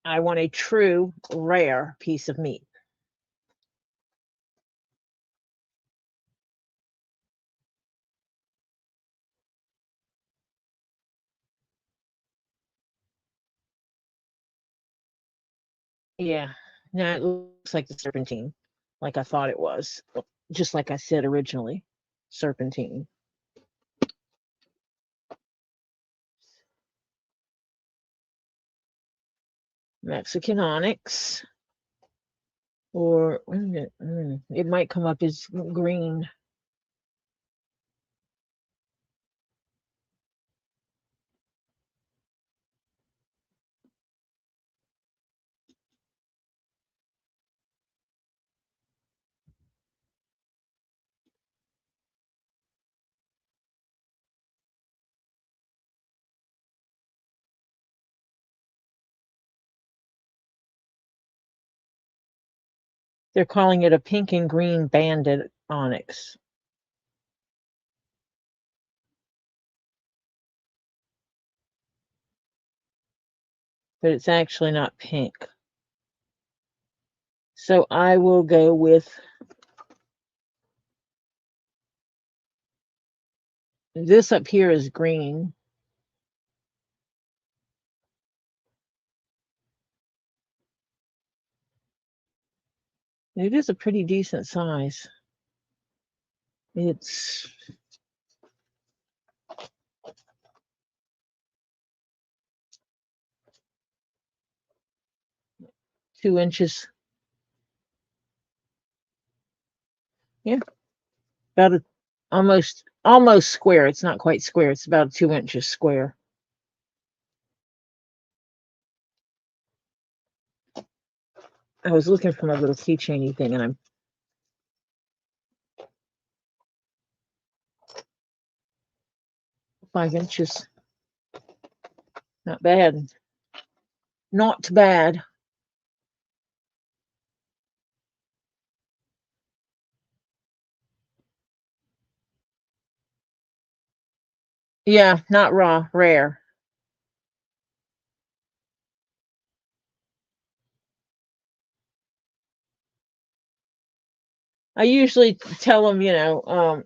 I want a true rare piece of meat. Yeah, now it looks like the serpentine, like I thought it was, just like I said originally, serpentine. Mexican onyx, or it might come up as green. They're calling it a pink and green banded onyx. But it's actually not pink. So I will go with This up here is green. It is a pretty decent size. It's two inches. Yeah, about a almost square. It's not quite square. It's about 2 inches square. I was looking for my little keychainy thing, and I'm 5 inches. Not bad. Not bad. Yeah, not raw, rare. I usually tell them,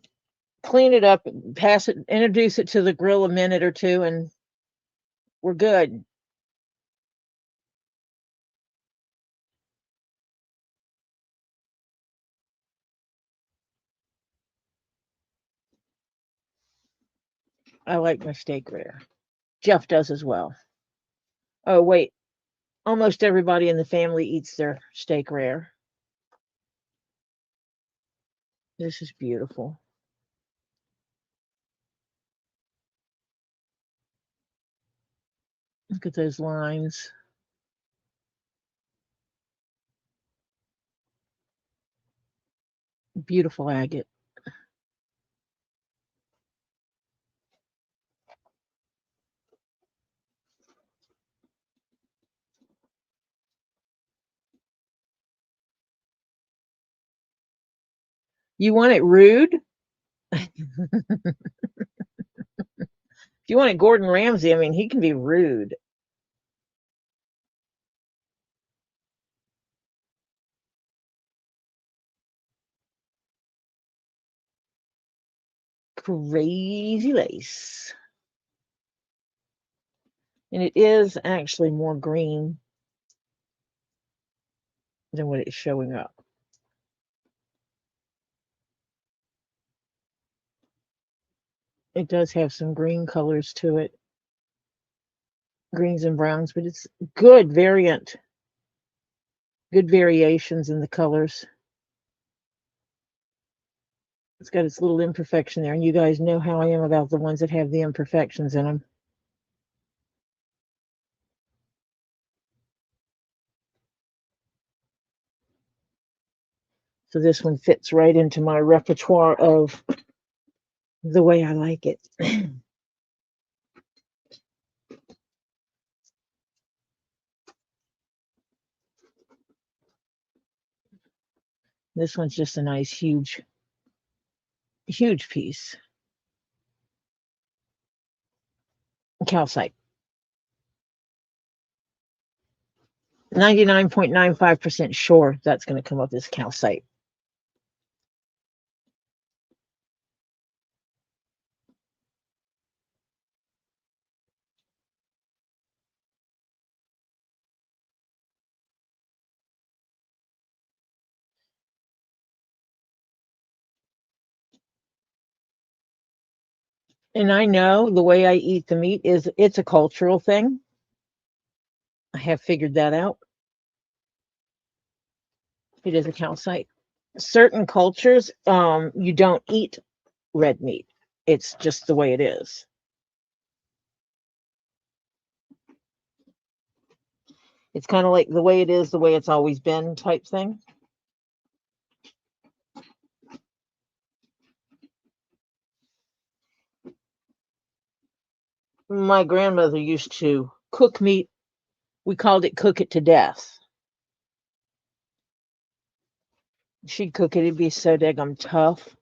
clean it up, pass it, introduce it to the grill a minute or two, and we're good. I like my steak rare. Jeff does as well. Oh, wait. Almost everybody in the family eats their steak rare. This is beautiful. Look at those lines. Beautiful agate. You want it rude? If you want it Gordon Ramsay, I mean, he can be rude. Crazy lace. And it is actually more green than what it's showing up. It does have some green colors to it. Greens and browns, but it's good variant. Good variations in the colors. It's got its little imperfection there, and you guys know how I am about the ones that have the imperfections in them. So this one fits right into my repertoire of the way I like it. This one's just a nice, huge piece. Calcite. 99.95% sure that's going to come up as calcite. And I know the way I eat the meat is it's a cultural thing. I have figured that out. It is a calcite. Certain cultures, you don't eat red meat. It's just the way it is. It's kind of like the way it is, the way it's always been type thing. My grandmother used to cook meat. We called it cook it to death. She'd cook it, it'd be so daggum tough.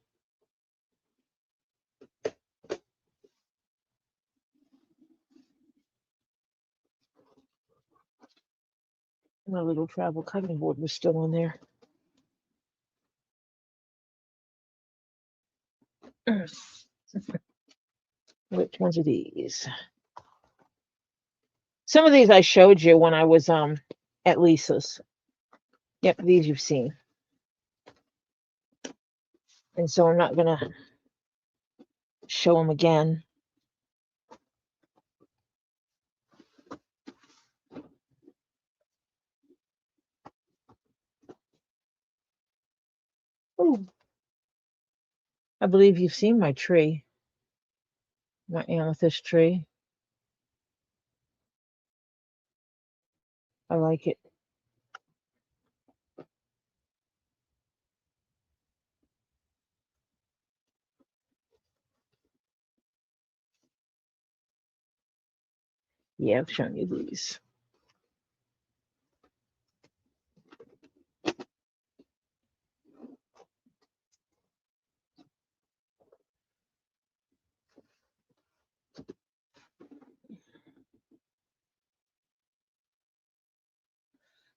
My little travel cutting board was still on there. Which ones are these? Some of these I showed you when I was at Lisa's. Yep, these you've seen. And so I'm not gonna show them again. Ooh. I believe you've seen my tree, my amethyst tree. I like it. Yeah, I've shown you these.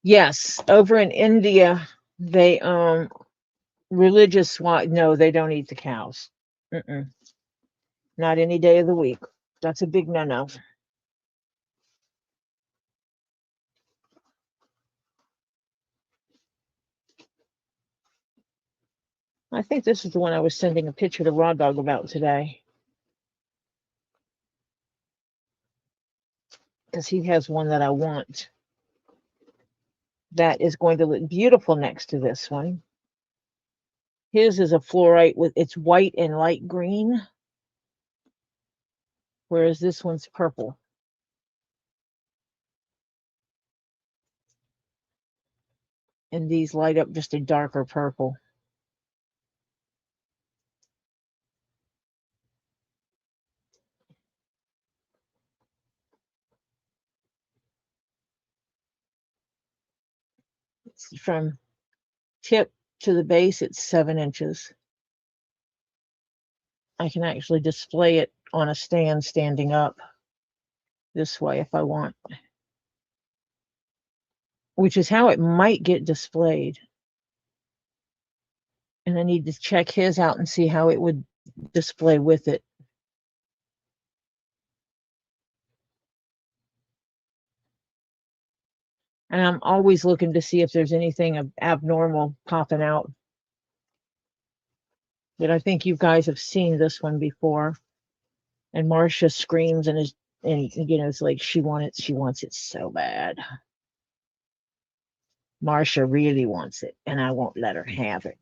Yes, over in India, they religious no, they don't eat the cows. Mm-mm. Not any day of the week. That's a big no-no. I think this is the one I was sending a picture to Raw Dog about today. Because he has one that I want. That is going to look beautiful next to this one. His is a fluorite with it's white and light green. Whereas this one's purple. And these light up just a darker purple. It's from tip to the base, it's 7 inches. I can actually display it on a stand standing up this way if I want, which is how it might get displayed. And I need to check his out and see how it would display with it. And I'm always looking to see if there's anything abnormal popping out. But I think you guys have seen this one before. And Marcia screams and you know, it's like she wants it so bad. Marcia really wants it, and I won't let her have it.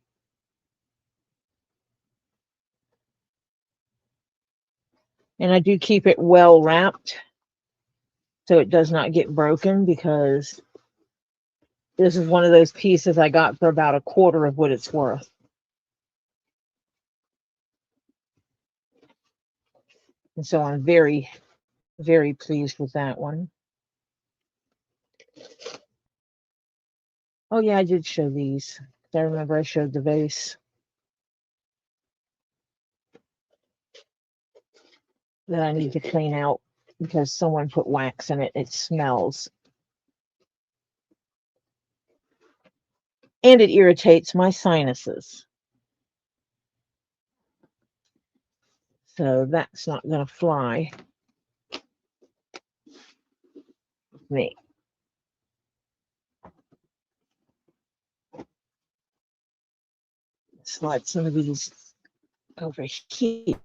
And I do keep it well wrapped so it does not get broken, because this is one of those pieces I got for about a quarter of what it's worth. And so I'm very, very pleased with that one. Oh yeah, I did show these. I remember I showed the vase that I need to clean out because someone put wax in it. It smells. And it irritates my sinuses. So that's not going to fly with me. Slide some of these over here.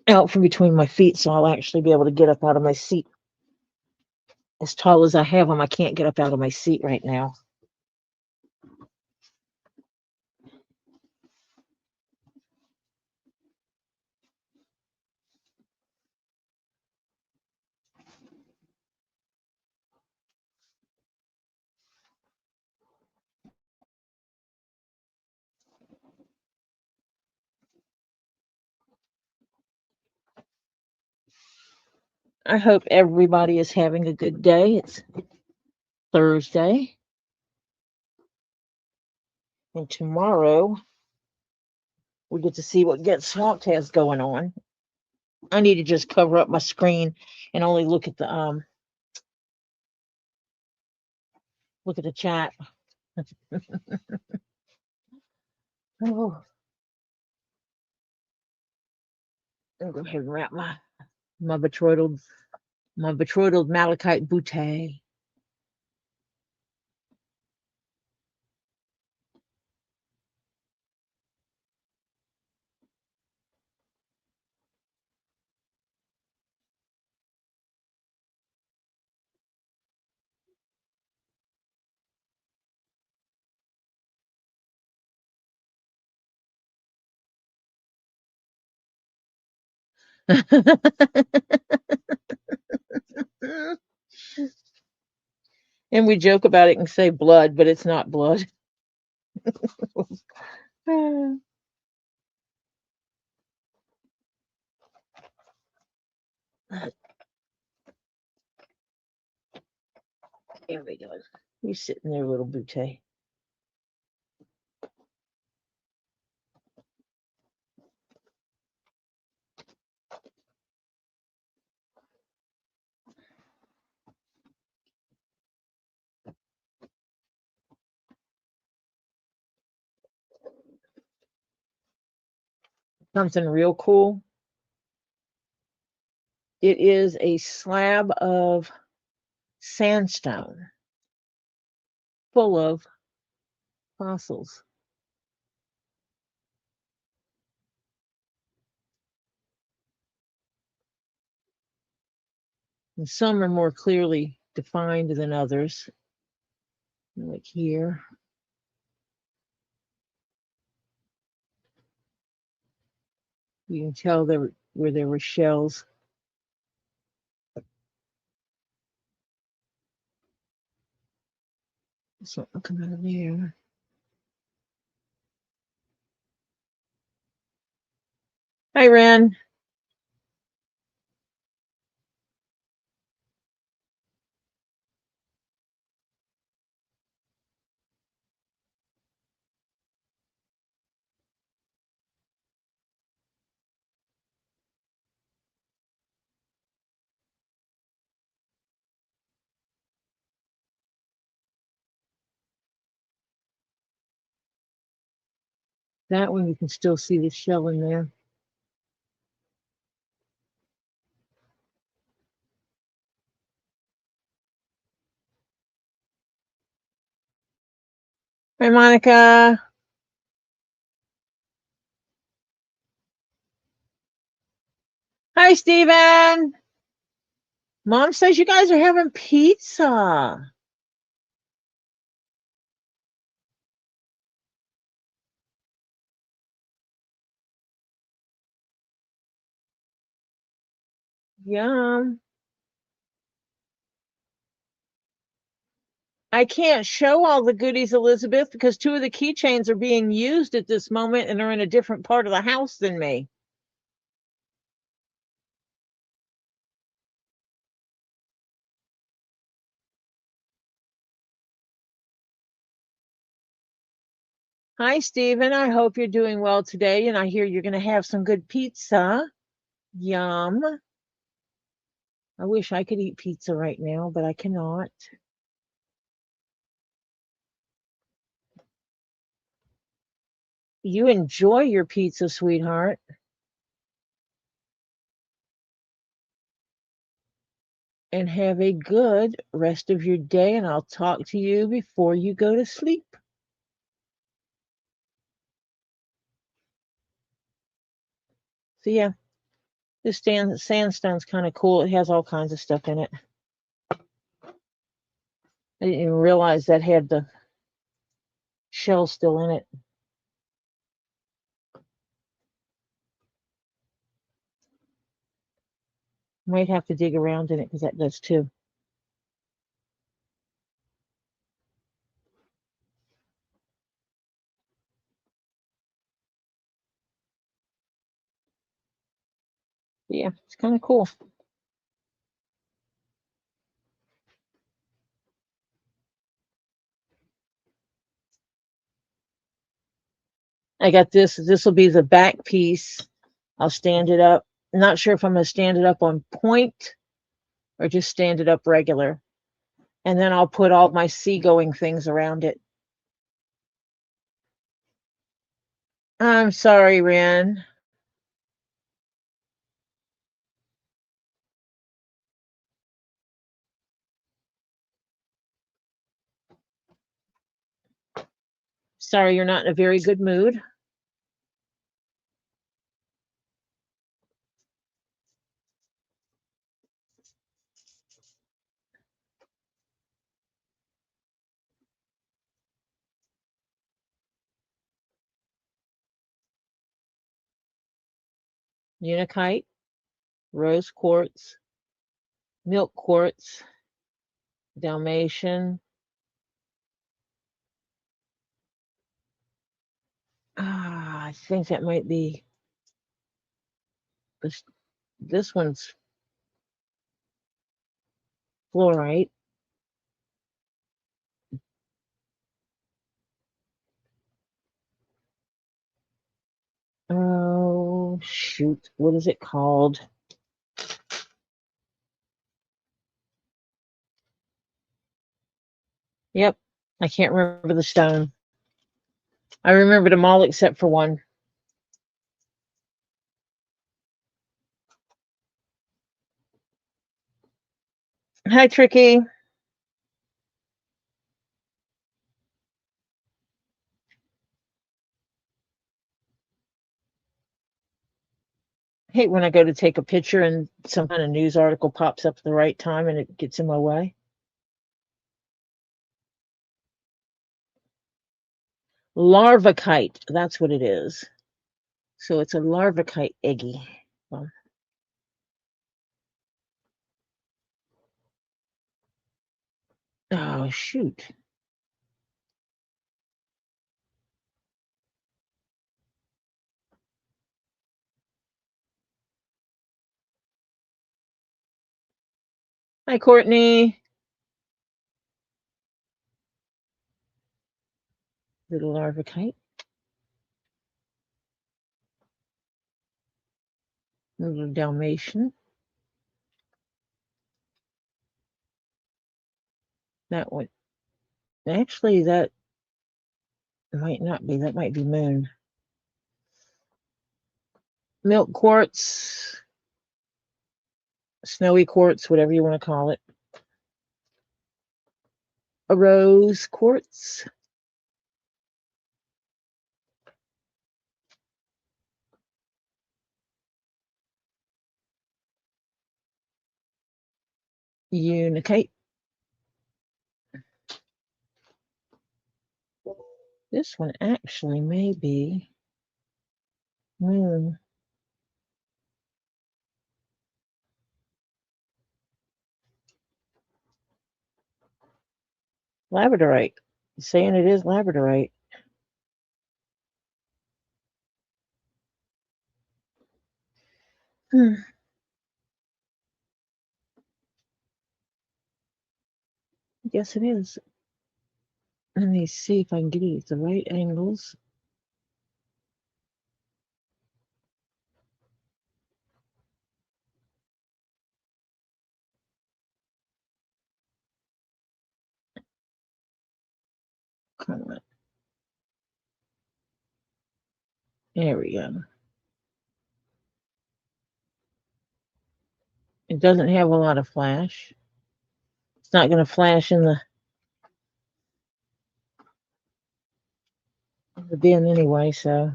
Out from between my feet so I'll actually be able to get up out of my seat. As tall as I have them, I can't get up out of my seat right now. I hope everybody is having a good day. It's Thursday. And tomorrow we get to see what Get Swamped has going on. I need to just cover up my screen and only look at the chat. Oh, I'll go ahead and wrap my betrothal malachite bouquet. And we joke about it and say blood, but it's not blood. There we go. You sitting there, little bouquet. Something real cool. It is a slab of sandstone full of fossils. And some are more clearly defined than others. Like here. You can tell where there were shells. Something come out of there. Hi, Ren. That one you can still see the shell in there. Hi, Monica. Hi, Steven. Mom says you guys are having pizza. Yum. I can't show all the goodies, Elizabeth, because 2 of the keychains are being used at this moment and are in a different part of the house than me. Hi, Stephen. I hope you're doing well today, and I hear you're going to have some good pizza. Yum. I wish I could eat pizza right now, but I cannot. You enjoy your pizza, sweetheart. And have a good rest of your day, and I'll talk to you before you go to sleep. So yeah, this sandstone's kind of cool. It has all kinds of stuff in it. I didn't even realize that had the shell still in it. Might have to dig around in it because that does too. But yeah, it's kind of cool. I got this. This will be the back piece. I'll stand it up. I'm not sure if I'm going to stand it up on point or just stand it up regular. And then I'll put all my seagoing things around it. I'm sorry, Ren. Sorry, you're not in a very good mood. Unakite, rose quartz, milk quartz, Dalmatian. I think that might be this one's fluorite. Oh, shoot. What is it called? Yep. I can't remember the stone. I remembered them all except for one. Hi, Tricky. I hate when I go to take a picture and some kind of news article pops up at the right time and it gets in my way. Larvacite, that's what it is. So it's a larvacite eggy. Well, oh, shoot. Hi, Courtney. Little larvacite. Little Dalmatian. That one. Actually, that might not be. That might be moon. Milk quartz. Snowy quartz, whatever you want to call it. A rose quartz. Unakite. This one actually may be moon. Labradorite. Saying it is labradorite. Yes, it is. Let me see if I can get it at the right angles. Come on. There we go. It doesn't have a lot of flash. It's not going to flash in the bin anyway, so.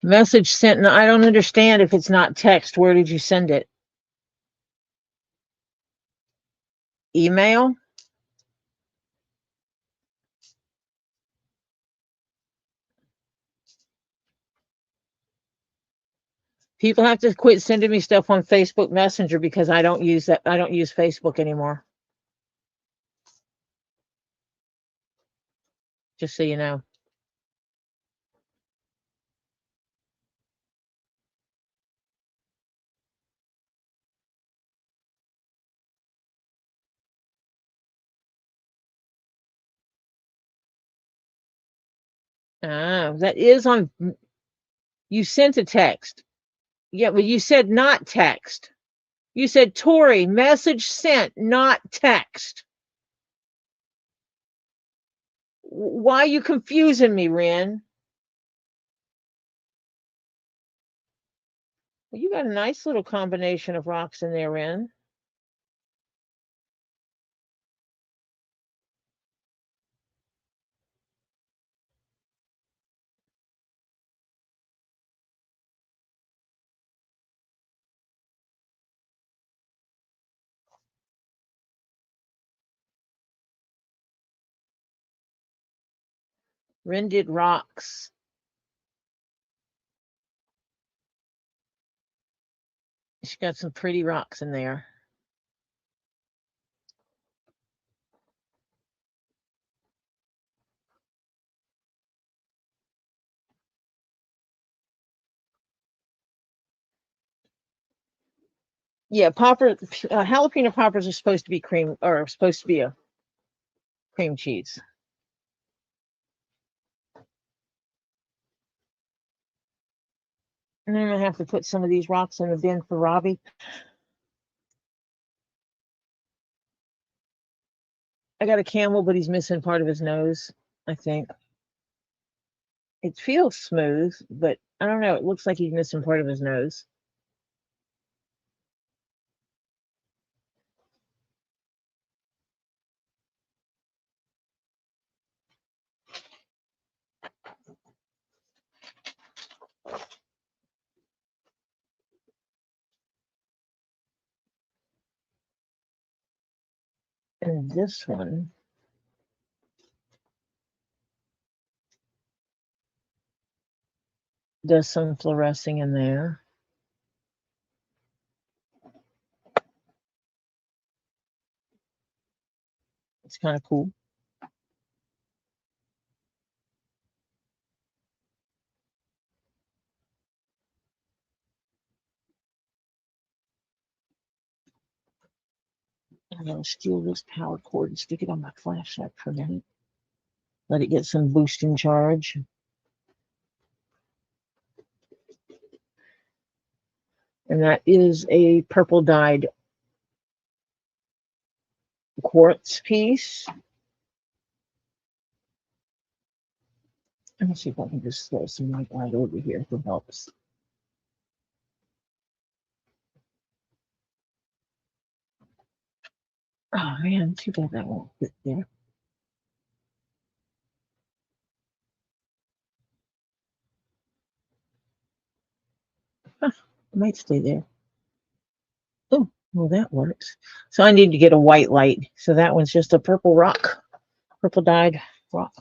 Message sent. No, I don't understand if it's not text. Where did you send it? Email? People have to quit sending me stuff on Facebook Messenger because I don't use that. I don't use Facebook anymore. Just so you know. That is on. You sent a text. Yeah, but you said not text. You said, Tori, message sent, not text. Why are you confusing me, Ren? Well, you got a nice little combination of rocks in there, Ren. Ren did rocks. She got some pretty rocks in there. Yeah, jalapeno poppers are supposed to be cream, or supposed to be a cream cheese. And then I'm gonna have to put some of these rocks in the bin for Robbie. I got a camel, but he's missing part of his nose, I think. It feels smooth, but I don't know. It looks like he's missing part of his nose. And this one does some fluorescing in there. It's kind of cool. I'm going to steal this power cord and stick it on my flashlight for a minute. Let it get some boost in charge. And that is a purple dyed quartz piece. Let me see if I can just throw some light right over here for helps. Oh man, too bad that won't fit there. Huh, it might stay there. Oh, well, that works. So I need to get a white light. So that one's just a purple rock, purple dyed rock.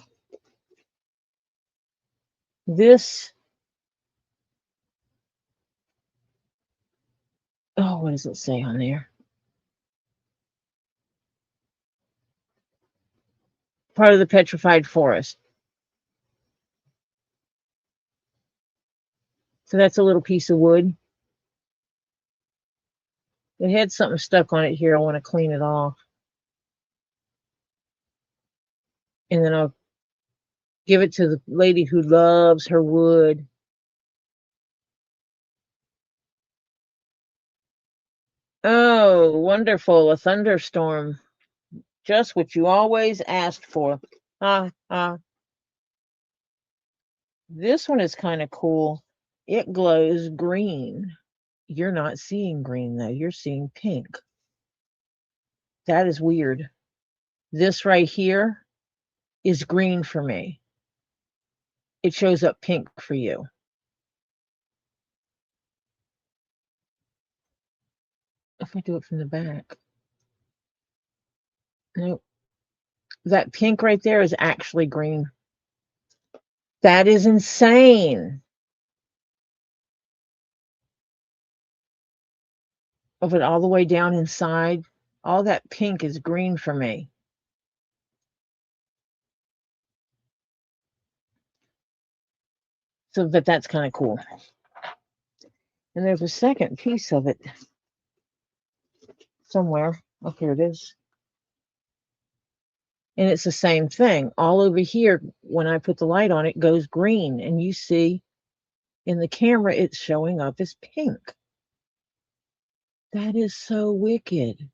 This, oh, what does it say on there? Part of the petrified forest. So that's a little piece of wood. It had something stuck on it here. I want to clean it off. And then I'll give it to the lady who loves her wood. Oh, wonderful. A thunderstorm. Just what you always asked for. This one is kind of cool. It glows green. You're not seeing green though. You're seeing pink. That is weird. This right here is green for me. It shows up pink for you. If I do it from the back. Nope. That pink right there is actually green. That is insane. Of it all the way down inside, all that pink is green for me. So, but that's kind of cool. And there's a second piece of it somewhere. Oh, here it is. And it's the same thing. All over here, when I put the light on, it goes green. And you see in the camera, it's showing up as pink. That is so wicked.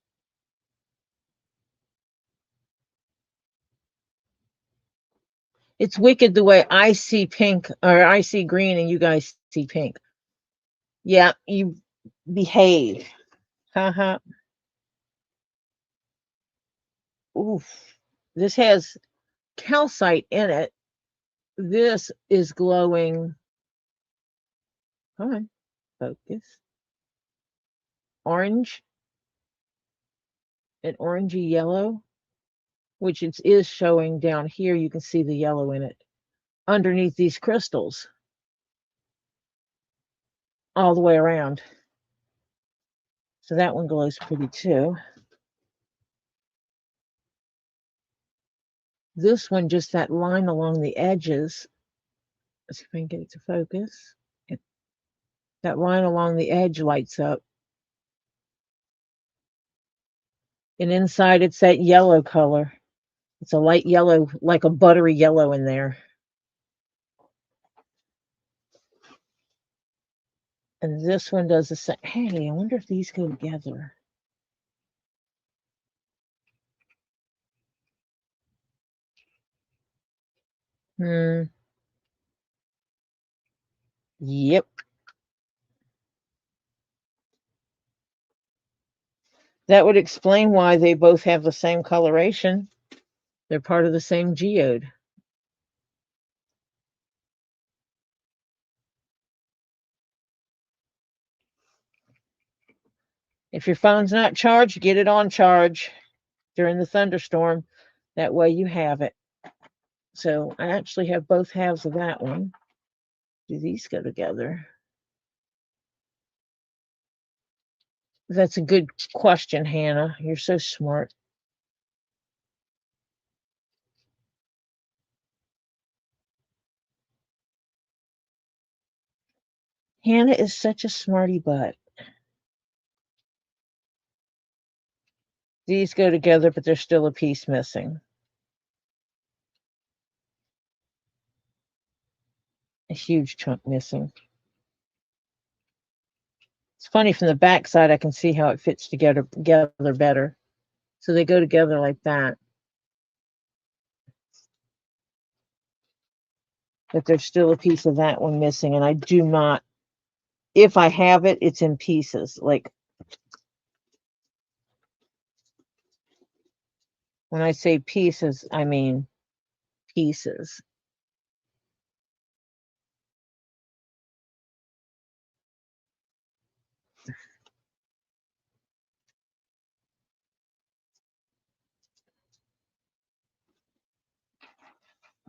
It's wicked the way I see pink or I see green and you guys see pink. Yeah, you behave. Haha. Oof. This has calcite in it. This is glowing. Come on, focus. Orange, an orangey yellow, which it is showing down here. You can see the yellow in it underneath these crystals all the way around. So that one glows pretty too. This one, just that line along the edges. Let's see if I can get it to focus. That line along the edge lights up. And inside it's that yellow color. It's a light yellow, like a buttery yellow in there. And this one does the same. Hey, I wonder if these go together. Yep. That would explain why they both have the same coloration. They're part of the same geode. If your phone's not charged, get it on charge during the thunderstorm. That way you have it. So I actually have both halves of that one. Do these go together? That's a good question, Hannah. You're so smart. Hannah is such a smarty butt. These go together, but there's still a piece missing. A huge chunk missing. It's funny, from the back side, I can see how it fits together better. So they go together like that. But there's still a piece of that one missing, and I do not, if I have it, it's in pieces. Like, when I say pieces, I mean pieces.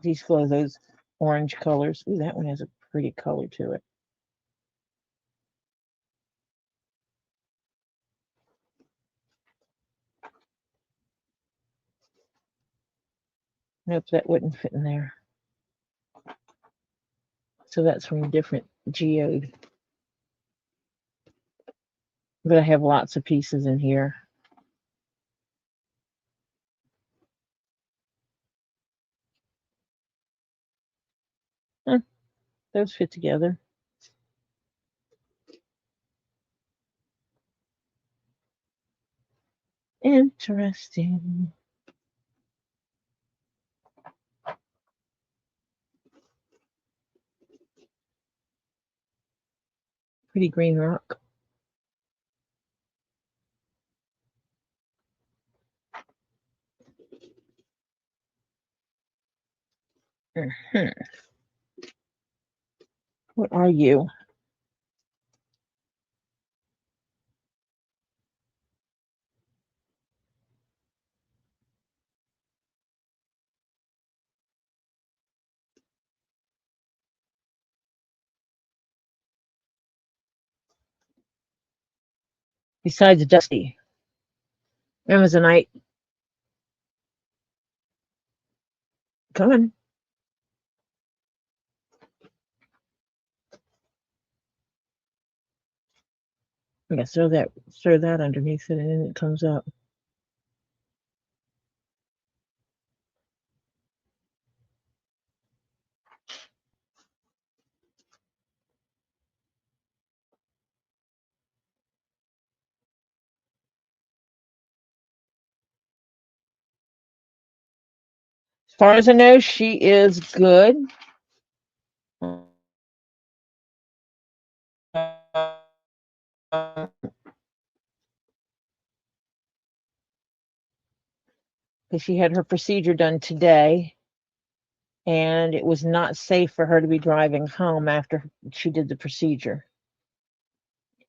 These glow those orange colors. Ooh, that one has a pretty color to it. Nope, that wouldn't fit in there. So that's from a different geode. But I have lots of pieces in here. Huh, those fit together. Interesting. Pretty green rock. Mhm. What are you? Besides Dusty. Amazonite. Come on. I guess throw that underneath it and then it comes up. far as I know, she is good. Because she had her procedure done today, and it was not safe for her to be driving home after she did the procedure.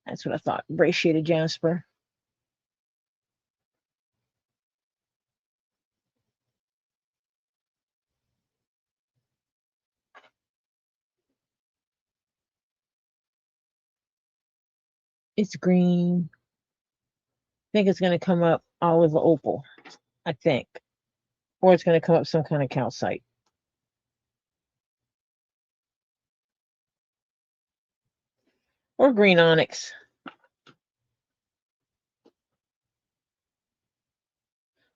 That's what I thought. Appreciate it, Jasper. It's green. I think it's going to come up olive opal. I think. Or it's going to come up some kind of calcite. Or green onyx.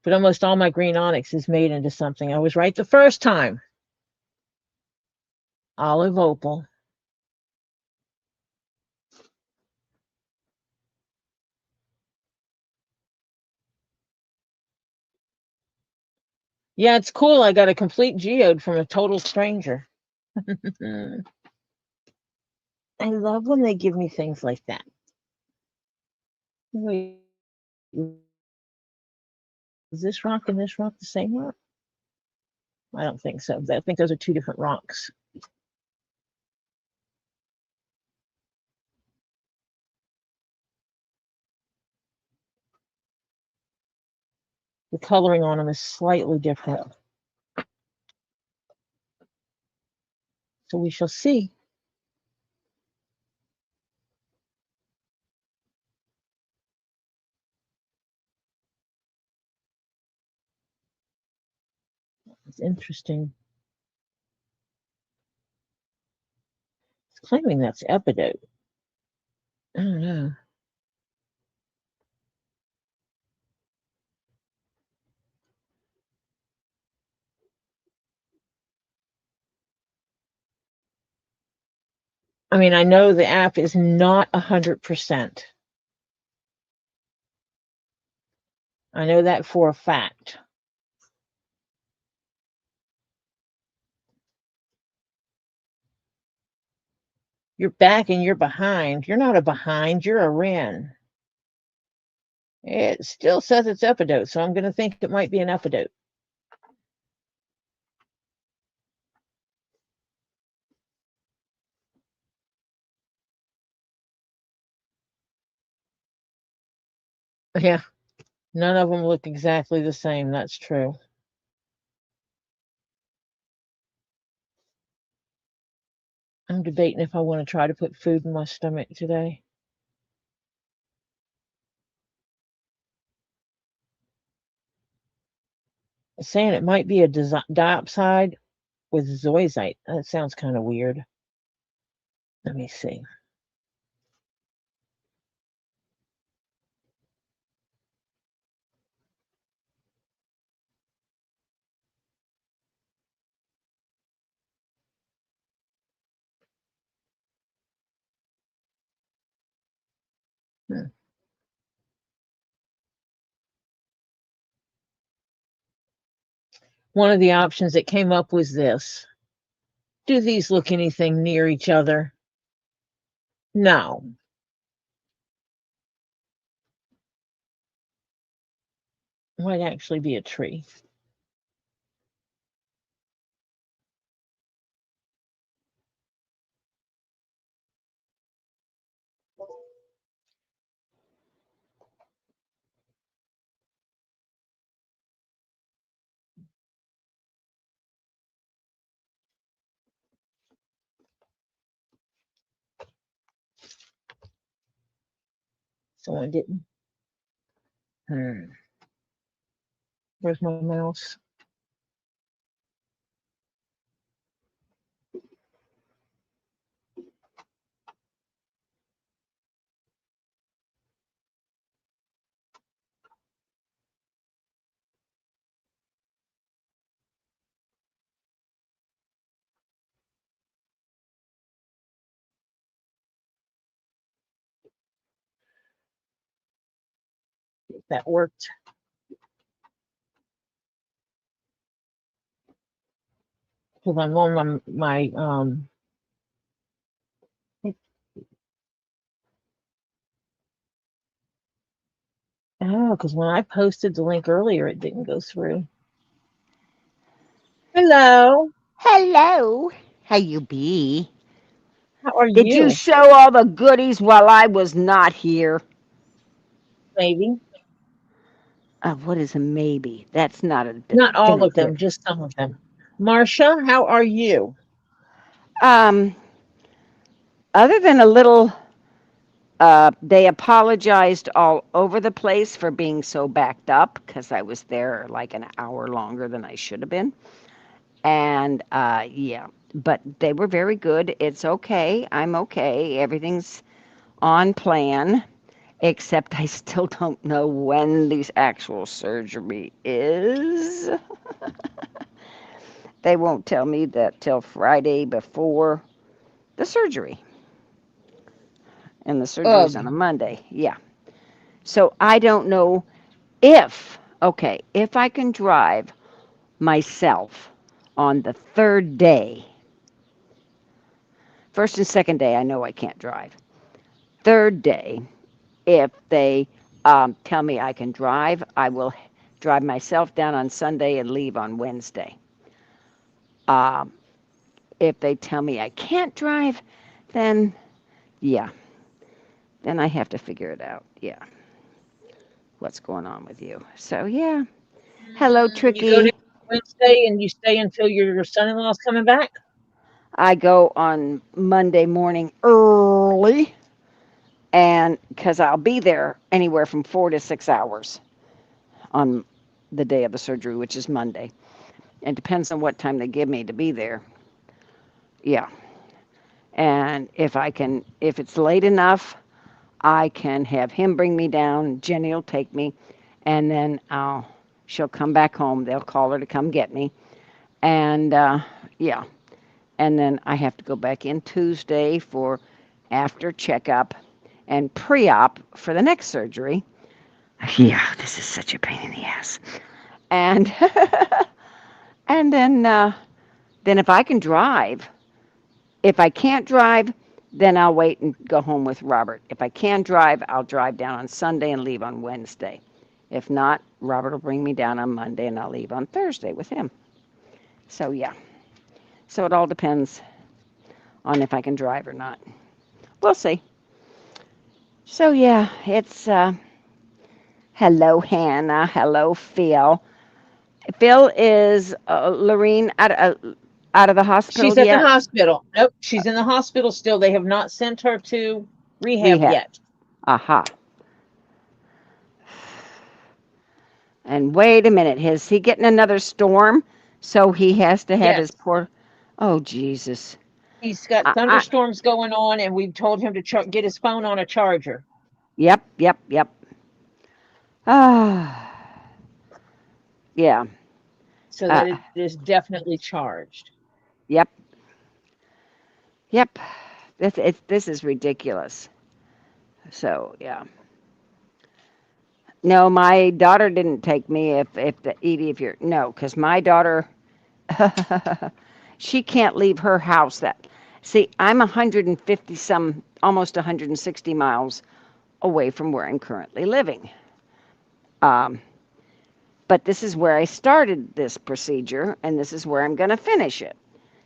But almost all my green onyx is made into something. I was right the first time. Olive opal. Yeah, it's cool. I got a complete geode from a total stranger. I love when they give me things like that. Wait, is this rock and this rock the same rock? I don't think so. I think those are two different rocks. The coloring on them is slightly different. So we shall see. It's interesting. It's claiming that's epidote. I don't know. I mean, I know the app is not 100%. I know that for a fact. You're back and you're behind. You're not a behind, you're a Ren. It still says it's epidote, so I'm going to think it might be an epidote. Yeah, none of them look exactly the same. That's true. I'm debating if I want to try to put food in my stomach today. It's saying it might be a diopside with zoisite. That sounds kind of weird. Let me see. One of the options that came up was this. Do these look anything near each other? No. Might actually be a tree. Someone didn't. Where's my mouse? If that worked. because I'm on my oh, because when I posted the link earlier, it didn't go through. Hello, Hello. How you be? how are Did you you? show all the goodies while I was not here? Maybe What is a maybe? That's not a not all of definitive. them, just some of them. Marcia, how are you? Um, Other than a little, they apologized all over the place for being so backed up because I was there like an hour longer than I should have been. And yeah, but they were very good. It's okay. I'm okay. Everything's on plan. Except I still don't know when the actual surgery is. They won't tell me that till Friday before the surgery. And the surgery's Ugh. on a Monday. Yeah. So I don't know if I can drive myself on the third day. First and second day, I know I can't drive. Third day, if they tell me I can drive, I will drive myself down on Sunday and leave on Wednesday. Um, if they tell me I can't drive, then yeah, then I have to figure it out. Yeah, what's going on with you? So yeah, hello, You go to Tricky. Wednesday and you stay until your son-in-law's coming back? I go on Monday morning early, and because I'll be there anywhere from 4 to 6 hours on the day of the surgery, which is Monday. It depends on what time they give me to be there. Yeah, and if it's late enough, I can have him bring me down. Jenny will take me, and then she'll come back home. They'll call her to come get me, and yeah, and then I have to go back in Tuesday for after checkup and pre-op for the next surgery. Yeah, this is such a pain in the ass. And and then if I can drive, if I can't drive, then I'll wait and go home with Robert. If I can drive, I'll drive down on Sunday and leave on Wednesday. If not, Robert will bring me down on Monday and I'll leave on Thursday with him. So, yeah. So it all depends on if I can drive or not. We'll see. So, yeah, it's hello, Hannah. Hello, Phil. Phil is Lorene out of the hospital She's at the yet? hospital. Nope, she's in the hospital still. They have not sent her to rehab Rehab. yet. Aha. And wait a minute, is he getting another storm? So he has to have his Yes. poor. Oh Jesus. He's got I thunderstorms going on, and we've told him to get his phone on a charger Yep, yep, yep. Ah, yeah. so Uh, that it is definitely charged. yep, yep. This is ridiculous. So yeah. No, my daughter didn't take me. If the Edie, if you're no, because my daughter, she can't leave her house. That see, I'm 150 some, almost 160 miles away from where I'm currently living. Um, but this is where I started this procedure, and this is where I'm going to finish it.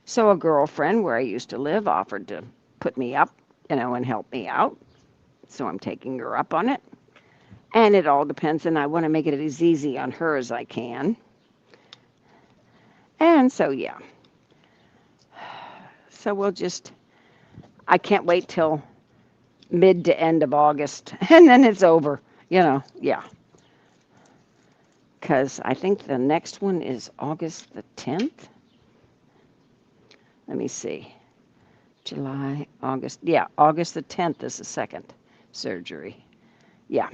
So a girlfriend where I used to live offered to put me up, and help me out. So I'm taking her up on it. And it all depends, and I want to make it as easy on her as I can. And so, yeah. So I can't wait till mid to end of August, and then it's over, yeah. Because I think the next one is August the 10th. Let me see. July, August. Yeah, August the 10th is the second surgery. Yeah.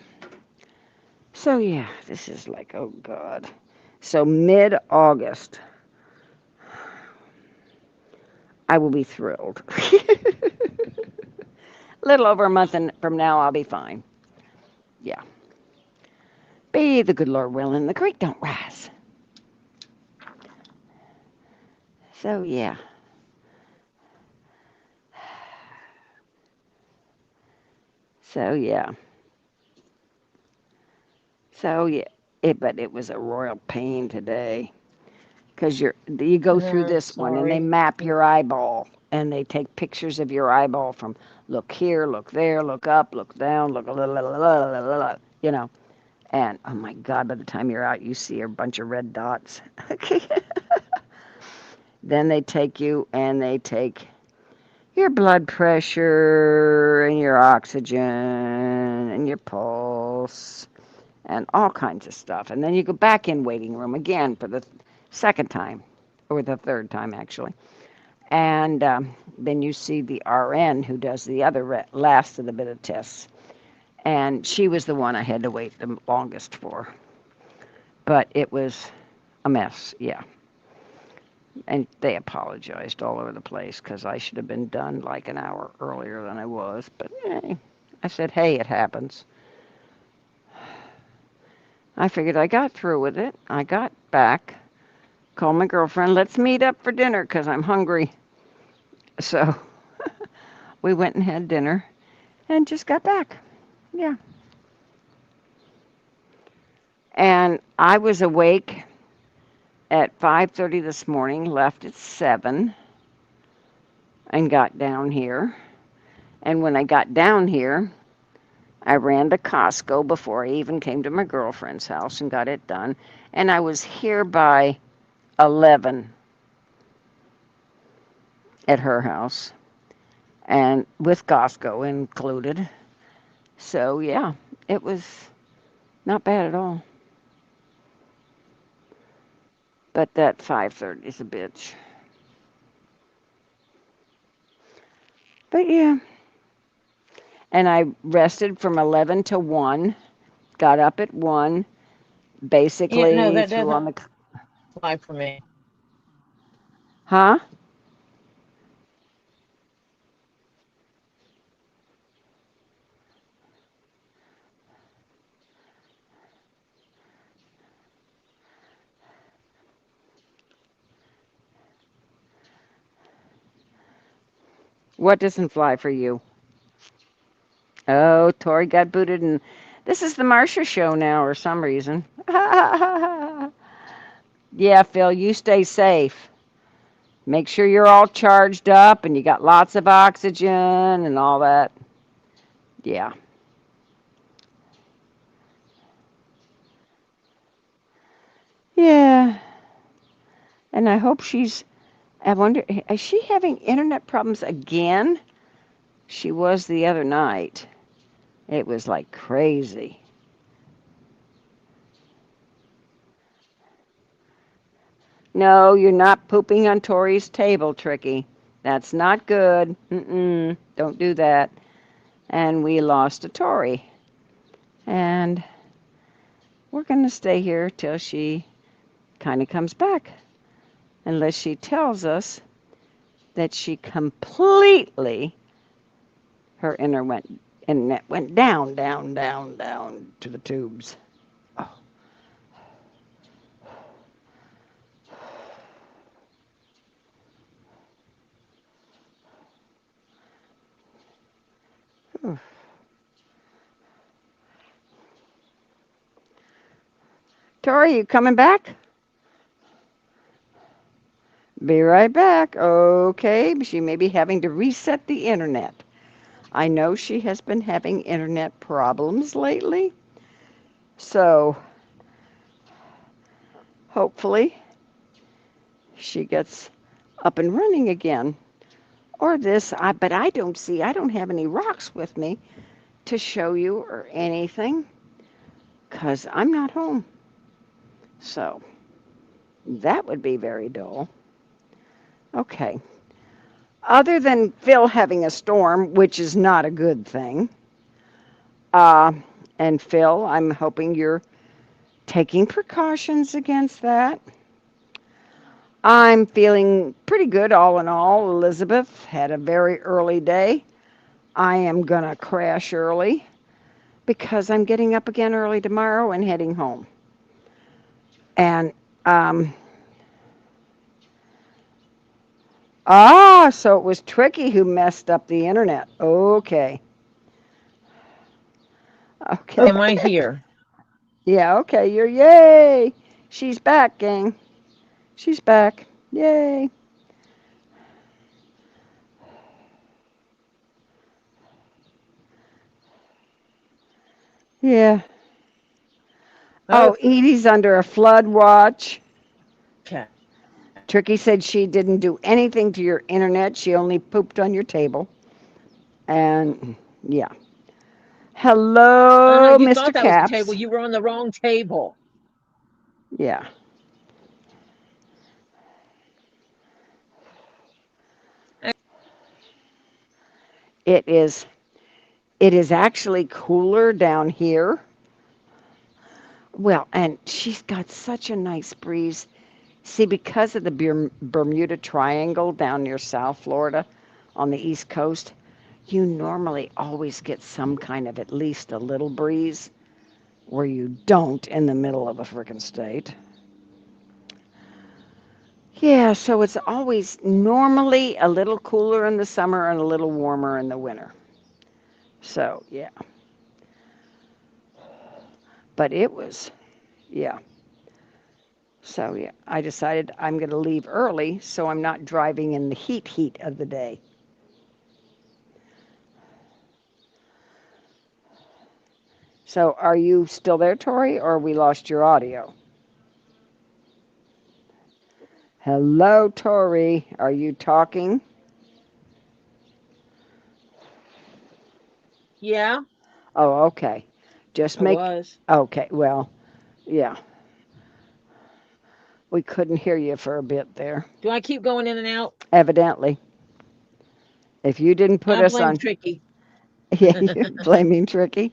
So, yeah, this is like, oh, God. So, mid August, I will be thrilled. A little over a month from now, I'll be fine. Yeah. Be the good Lord willing, the creek don't rise. So yeah. So yeah. So yeah. But it was a royal pain today because you go through I'm this one and they sorry. map your eyeball and they take pictures of your eyeball from look here, look there, look up, look down, look la la la la la la la, you know. And oh my God, by the time you're out, you see a bunch of red dots. Then they take you and they take your blood pressure and your oxygen and your pulse and all kinds of stuff. And then you go back in waiting room again for the second time, or the third time actually. And then you see the RN who does the other last of the bit of tests. And she was the one I had to wait the longest for. But it was a mess, yeah. And they apologized all over the place because I should have been done like an hour earlier than I was. But I said, hey, it happens. I figured I got through with it. I got back, called my girlfriend, let's meet up for dinner because I'm hungry. So we went and had dinner and just got back. Yeah. And I was awake at 5:30 this morning, left at 7 and got down here. And when I got down here, I ran to Costco before I even came to my girlfriend's house and got it done. And I was here by 11 at her house, and with Costco included. So, yeah, it was not bad at all. But that 5:30 is a bitch. But, yeah. And I rested from 11 to 1, got up at 1, Yeah, no, basically that threw doesn't on the. apply for me. Huh? What doesn't fly for you? Oh, Tori got booted, and this is the Marsha show now, or some reason. Yeah, Phil, you stay safe. Make sure you're all charged up and you got lots of oxygen and all that. Yeah. Yeah. And I hope I wonder, is she having internet problems again? She was the other night. It was like crazy. No, you're not pooping on Tori's table, Tricky. That's not good. Don't do that. And we lost a Tori. And we're going to stay here till she kind of comes back. Unless she tells us that she completely, her internet went down, down, down, down to the tubes. Oh. Tori, you coming back? Be right back. Okay, she may be having to reset the internet. I know she has been having internet problems lately. So hopefully she gets up and running again. Or this, but I don't have any rocks with me to show you or anything because I'm not home. So that would be very dull. Okay. Other than Phil having a storm, which is not a good thing, uh, and Phil, I'm hoping you're taking precautions against that. I'm feeling pretty good all in all. Elizabeth had a very early day. I am going to crash early because I'm getting up again early tomorrow and heading home. And Ah, so it was Tricky who messed up the internet. Okay. Okay. Am I here? Yeah, okay. You're yay. She's back, gang. She's back. Yay. Yeah. Oh, Edie's under a flood watch. Okay. Tricky said she didn't do anything to your internet. She only pooped on your table. And yeah. Hello, You Mr. thought that was the table. Caps. You were on the wrong table. Yeah. It is actually cooler down here. Well, and she's got such a nice breeze. See, because of the Bermuda Triangle down near South Florida on the East Coast, you normally always get some kind of at least a little breeze where you don't in the middle of a frickin' state. Yeah, so it's always normally a little cooler in the summer and a little warmer in the winter. So, yeah. But it was, yeah. So, yeah, I decided I'm going to leave early so I'm not driving in the heat of the day. So, are you still there, Tori, or we lost your audio? Hello, Tori. Are you talking? Yeah, Oh, okay. Just I make, was. okay, well, yeah. We couldn't hear you for a bit there, Do I keep going in and out? evidently. If you didn't put I us blame on, Tricky. yeah, you're blaming Tricky.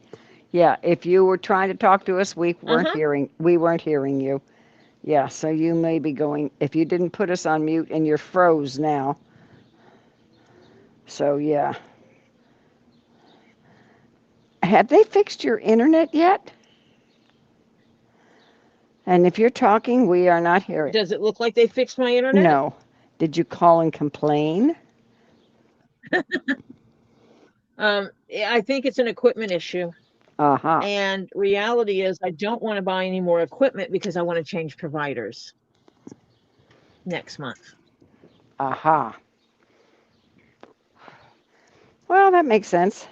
Yeah, if you were trying to talk to us, we weren't Uh-huh. hearing you. Yeah, so you may be going, if you didn't put us on mute and you're froze now. So, yeah. Have they fixed your internet yet? And if you're talking, we are not hearing. Does it look like they fixed my internet? No. Did you call and complain? I think it's an equipment issue. Uh-huh. And reality is I don't want to buy any more equipment because I want to change providers next month. Aha. Well, that makes sense.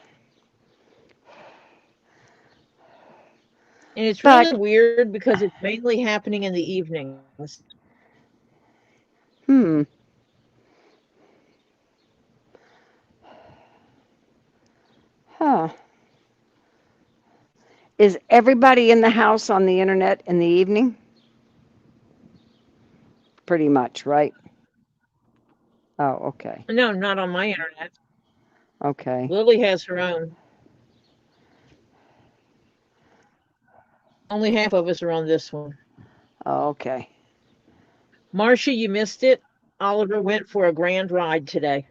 And it's But, really weird because it's mainly happening in the evenings. hmm. Huh. Is everybody in the house on the internet in the evening? Pretty much, right? Oh, okay. No, not on my internet. Okay. Lily has her own. Only half of us are on this one. Oh, okay. Marcia, you missed it. Oliver went for a grand ride today.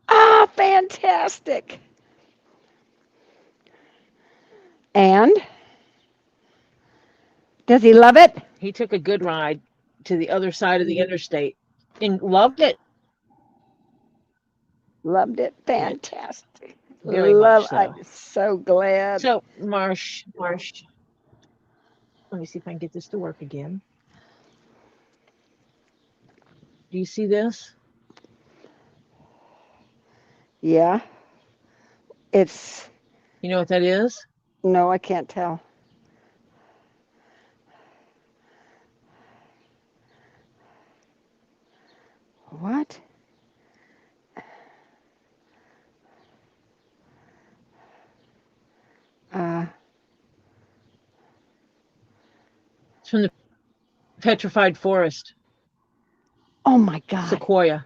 Ah, fantastic. And does he love it? He took a good ride to the other side of the interstate and loved it. Loved it. Fantastic. Very much I'm so. so glad. So, Marsh, let me see if I can get this to work again. Do you see this? Yeah. It's, You know what that is? no, I can't tell. What? Uh, It's from the petrified forest, oh my God. sequoia.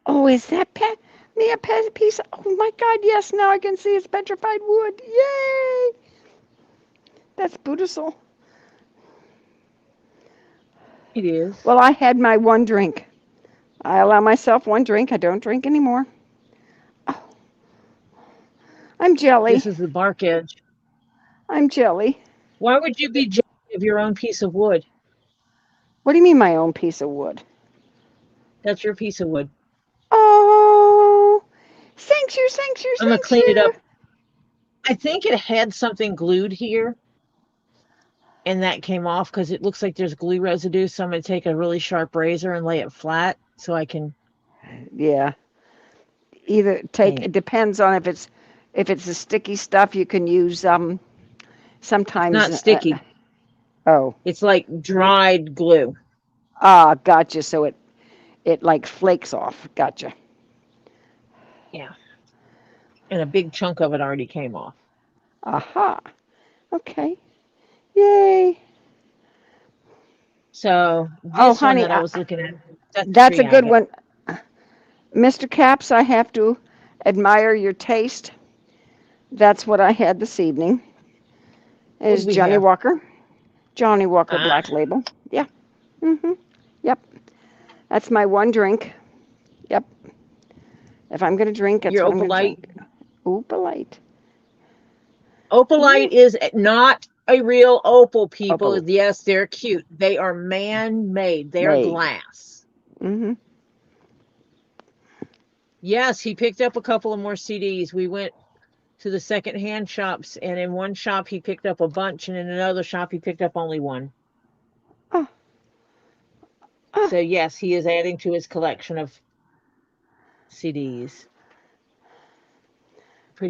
Oh, is that me a piece? Oh my God, yes, now I can see it's petrified wood. Yay! That's beautiful. It is. Well, I had my one drink. I allow myself one drink. I don't drink anymore. Oh, I'm jelly. This is the bark edge. I'm jelly. Why would you be jealous of your own piece of wood? What do you mean, my own piece of wood? That's your piece of wood. Oh, thank you, I'm gonna thank clean it you. up. I think it had something glued here, and that came off because it looks like there's glue residue. So I'm gonna take a really sharp razor and lay it flat so I can Yeah. Either hang take, it. it depends on if it's a sticky stuff, you can use It's sometimes not sticky. oh, It's like dried glue. gotcha. So it like flakes off. Gotcha. Yeah. And a big chunk of it already came off. Aha. Okay. Yay. So Oh, this one honey, that I was looking at, that's that's tree a good agate. one. Mr. Caps, I have to admire your taste. That's what I had this evening. What do Is we Johnny have? Walker. Johnny Walker Ah, Black Label. Yeah. Mm-hmm. Yep. That's my one drink. Yep. If I'm gonna drink, that's your what I'm gonna opalite. drink. Opalite. Opalite Ooh. is not a real opal, people. Opal Yes, they're cute. They are man-made. They are made. glass. Mm-hmm. Yes, he picked up a couple of more CDs. We went to the secondhand shops, and in one shop he picked up a bunch, and in another shop he picked up only one. Oh. Oh. So yes, he is adding to his collection of CDs.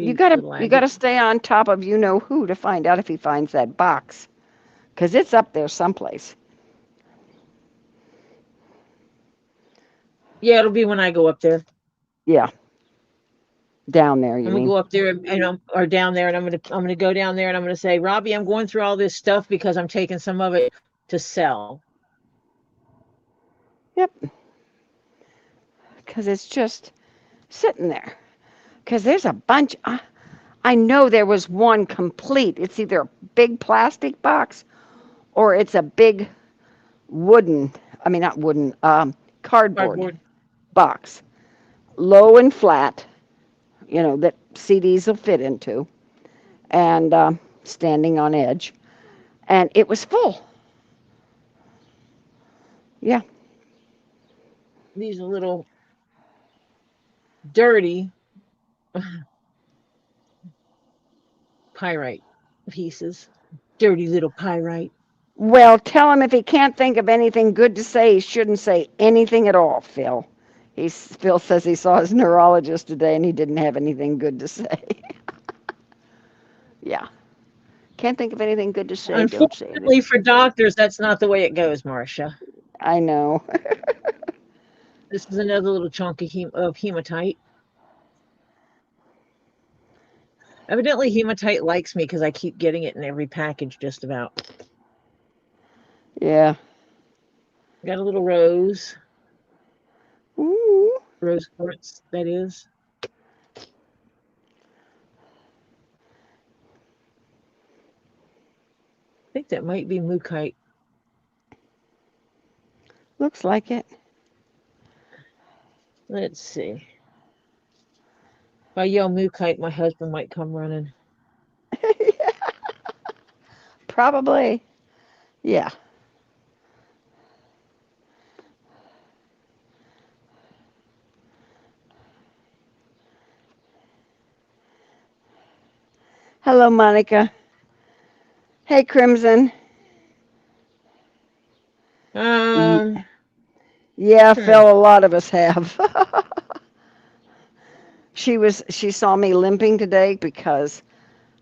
You Pretty gotta little you gotta agate. stay on top of you know who to find out if he finds that box, 'cause it's up there someplace. Yeah, it'll be when I go up there. Yeah. Down there, you I'm gonna mean? go up there and or down there, and I'm gonna go down there and I'm gonna say, Robbie, I'm going through all this stuff because I'm taking some of it to sell. Yep. 'Cause it's just sitting there. 'Cause there's a bunch. I know there was one complete. It's either a big plastic box or it's a big wooden. I mean, not wooden. Cardboard Cardboard. box, low and flat. You know that CDs will fit into, and standing on edge, and it was full. Yeah. These are little dirty pyrite pieces. Dirty little pyrite. Well, tell him if he can't think of anything good to say, he shouldn't say anything at all, Phil. Phil says he saw his neurologist today and he didn't have anything good to say. Yeah. Can't think of anything good to say, don't say Unfortunately anything. for doctors, that's not the way it goes, Marcia. I know. This is another little chunk of hematite. Evidently, hematite likes me because I keep getting it in every package, just about. Yeah. Got a little rose Ooh. quartz, that is. I think that might be mookaite. Looks like it. Let's see. If I yell mookaite, my husband might come running. Probably. Yeah. Hello, Monica. Hey, Crimson. Um, Yeah, hmm. Phil, a lot of us have. She saw me limping today because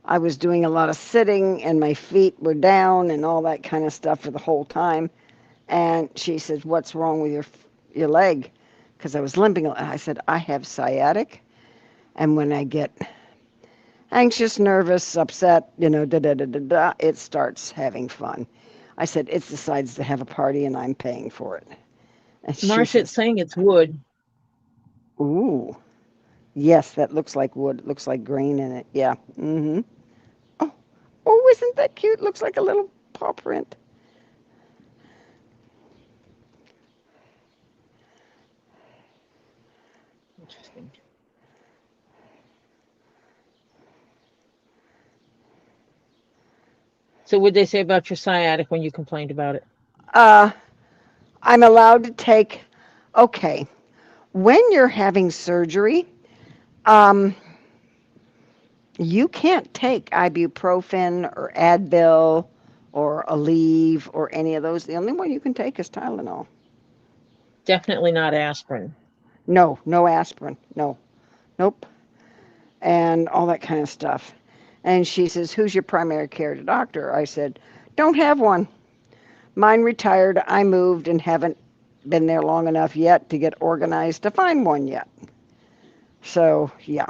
I was doing a lot of sitting and my feet were down and all that kind of stuff for the whole time. And she said, "What's wrong with your leg?" Because I was limping. I said, "I have sciatic, and when I get anxious, nervous, upset, da da da da da, it starts having fun." I said, "It decides to have a party, and I'm paying for it." And she Marcia, it's says, saying it's wood. "Ooh, yes, that looks like wood. It looks like grain in it. Yeah. Mm-hmm. Oh, oh, isn't that cute? Looks like a little paw print." Interesting. So, what'd they say about your sciatic when you complained about it? Uh, I'm allowed to take Okay, when you're having surgery, um, you can't take ibuprofen or Advil or Aleve or any of those. The only one you can take is Tylenol. Definitely not aspirin. No, no aspirin. No, nope. And all that kind of stuff. And she says, "Who's your primary care doctor?" I said, "Don't have one. Mine retired. I moved and haven't been there long enough yet to get organized to find one yet." So, yeah.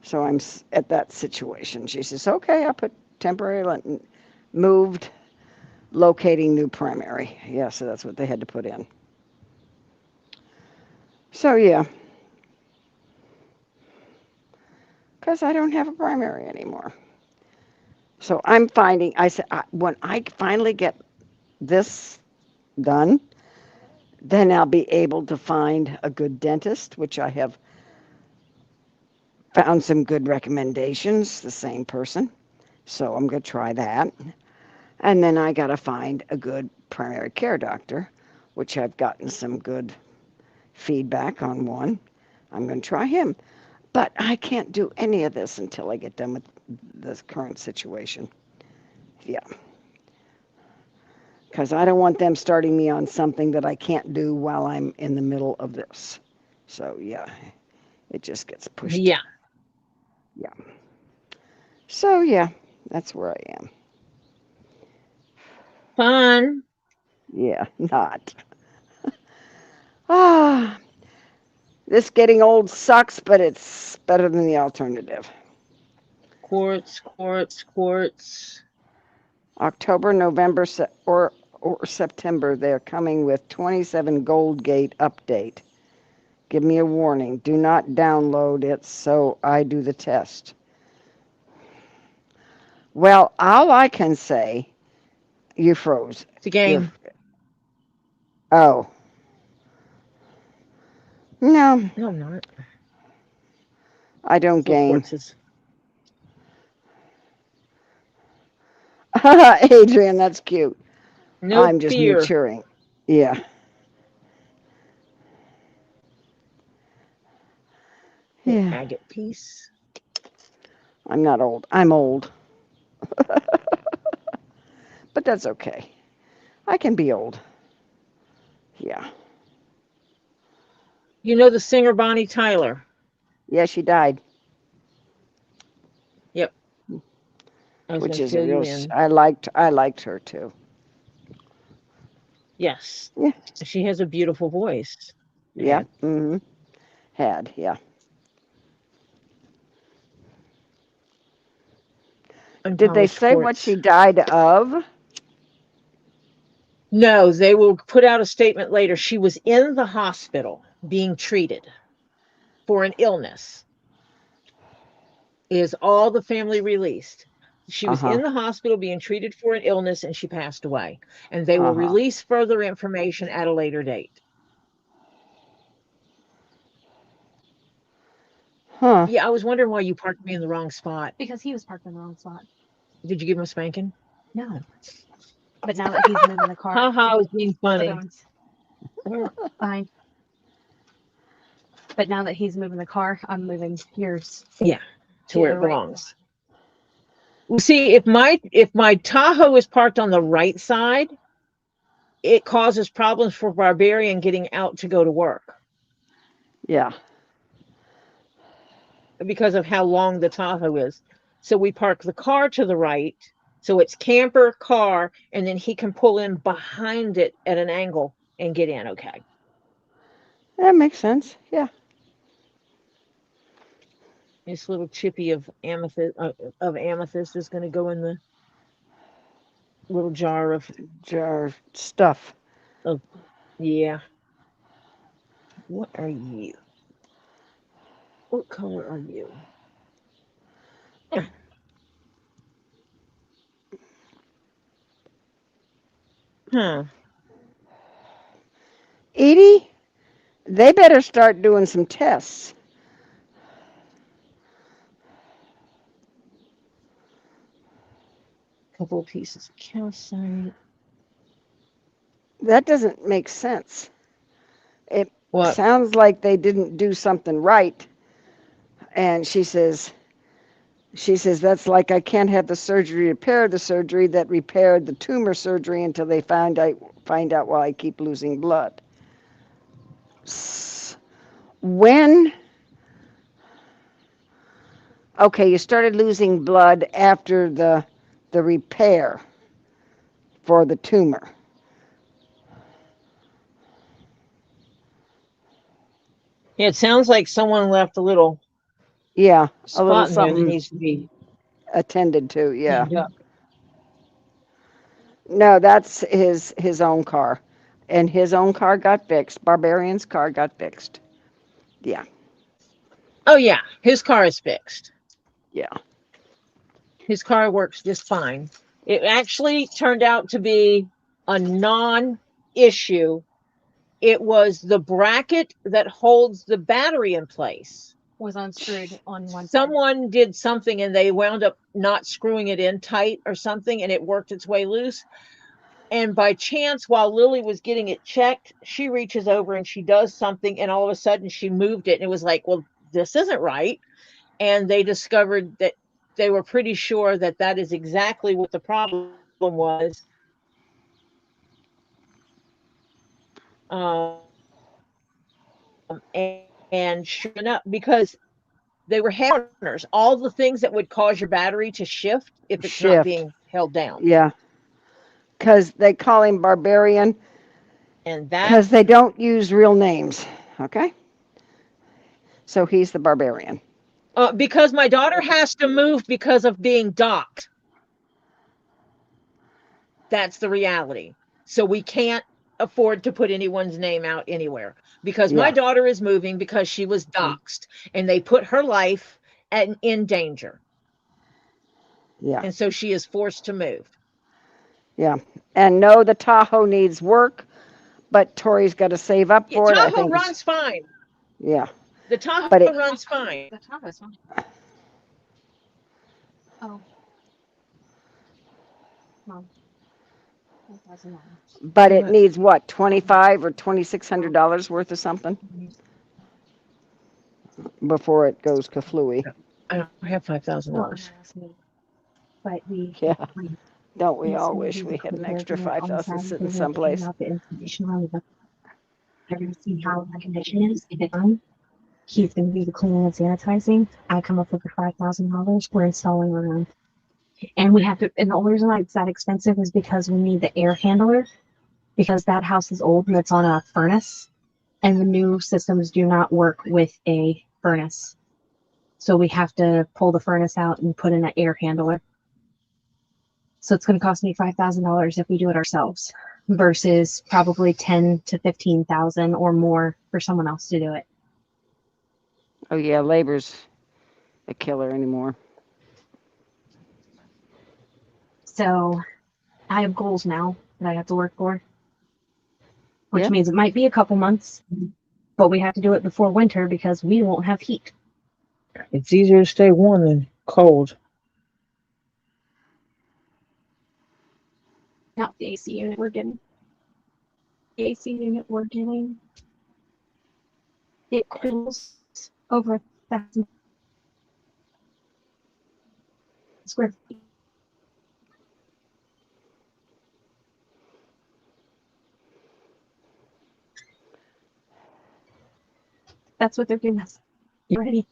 So I'm at that situation. She says, "Okay, I'll put temporary, moved, locating new primary." Yeah, so that's what they had to put in. So, yeah. Because I don't have a primary anymore. So I'm finding, I said, when I finally get this done, then I'll be able to find a good dentist, which I have found some good recommendations, the same person. So I'm going to try that. And then I got to find a good primary care doctor, which I've gotten some good feedback on one. I'm going to try him. But I can't do any of this until I get done with this current situation. Yeah. Because I don't want them starting me on something that I can't do while I'm in the middle of this. So, yeah, it just gets pushed. Yeah. Yeah. So, yeah, that's where I am. Fun. Yeah, not. Ah, this getting old sucks, but it's better than the alternative. Quartz, quartz, quartz. October, November, or September, they're coming with 27 Gold Gate update. Give me a warning. Do not download it so I do the test. Well, all I can say, you froze. It's a game. Oh. No, No, I'm not. I don't Full game. quartzes. Adrian, that's cute. No I'm just fear. maturing. Yeah. An Yeah. agate piece. I'm not old. I'm old. But that's okay. I can be old. Yeah. You know the singer Bonnie Tyler? Yeah, she died, Yep. I was which going to is a fill you real. in. I liked her too. Yes. Yeah. She has a beautiful voice. Yeah. Had. Had. Yeah. Did they Unpolished say what she quartz. died of? No, they will put out a statement later. She was in the hospital being treated for an illness. Is all the family released? She Uh was huh. in the hospital being treated for an illness and she passed away. And they Uh will huh. release further information at a later date. Huh. Yeah, I was wondering why you parked me in the wrong spot. Because he was parked in the wrong spot. Did you give him a spanking? No. But now that he's moving the car, Ha ha, I was being funny. we're fine. But now that he's moving the car, I'm moving yours Yeah, to where the it right. belongs. Well, see, if my Tahoe is parked on the right side, it causes problems for Barbarian getting out to go to work Yeah. because of how long the Tahoe is. So we park the car to the right, so it's camper, car, and then he can pull in behind it at an angle and get in okay. That makes sense. Yeah. This little chippy of amethyst is going to go in the little jar of Jar stuff. yeah. What are you? What color are you? Huh. Edie, they better start doing some tests. Couple of pieces of calcite. That doesn't make sense. What? Sounds like they didn't do something right. And she says, that's like I can't have the surgery repair the surgery that repaired the tumor surgery until they find out why I keep losing blood. When? Okay, you started losing blood after the repair for the tumor. Yeah, it sounds like someone left a little Yeah, a little spot in there that something needs to be attended to. Yeah. cleaned up. No, that's his own car, and his own car got fixed. Barbarian's car got fixed. Yeah, Oh yeah, his car is fixed. yeah. His car works just fine. It actually turned out to be a non-issue. It was the bracket that holds the battery in place. Was unscrewed on one side. Someone did something and they wound up not screwing it in tight or something, and it worked its way loose. And by chance, while Lily was getting it checked, she reaches over and she does something, and all of a sudden she moved it, and it was like, well, this isn't right. And they discovered that they were pretty sure that that is exactly what the problem was. And sure enough, because they were counters, all the things that would cause your battery to shift if it's not Shift. being held down. Yeah, because they call him Barbarian And that, because they don't use real names. Okay, so he's the Barbarian. because my daughter has to move because of being docked. That's the reality. So we can't afford to put anyone's name out anywhere because my Yeah. daughter is moving because she was doxxed and they put her life in danger. Yeah, And so she is forced to move. yeah. And no, the Tahoe needs work, but Tori's got to save up for it. I Tahoe think. runs fine. Yeah, The Tahoe But it- runs fine. The top is fine. Oh. Mom. $1,000. but it needs what, $2,500 or $2,600 worth of something before it goes kaflooey. I don't have $5,000. Well, but we Yeah. Don't we all wish we had an extra 5,000 sitting someplace? The information on the they're going to see how the condition is. If it's on, he's going to do the cleaning and sanitizing. I come up with the $5,000. We're installing our own. And we have to, and the only reason why it's that expensive is because we need the air handler because that house is old and it's on a furnace and the new systems do not work with a furnace. So we have to pull the furnace out and put in an air handler. So it's going to cost me $5,000 if we do it ourselves versus probably 10 to 15,000 or more for someone else to do it. Oh yeah, labor's a killer anymore. So I have goals now that I have to work for, which Yeah. means it might be a couple months, but we have to do it before winter because we won't have heat. It's easier to stay warm than cold. Not the AC unit we're getting. The AC unit we're getting, it cools over 1,000 square feet. That's what they're giving us already.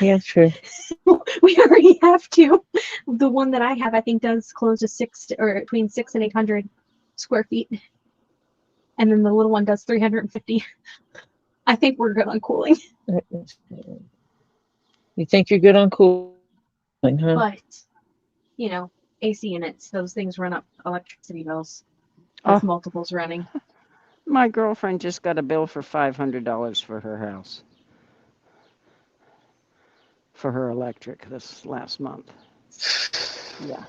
Yeah, true. We already have to. The one that I have, I think, does close to between 600 and 800 square feet, and then the little one does 350. I think we're good on cooling, You think you're good on cooling, huh? but AC units, those things run up electricity bills. Oh. With multiples running. My girlfriend just got a bill for $500 for her house. For her electric this last month. Yeah.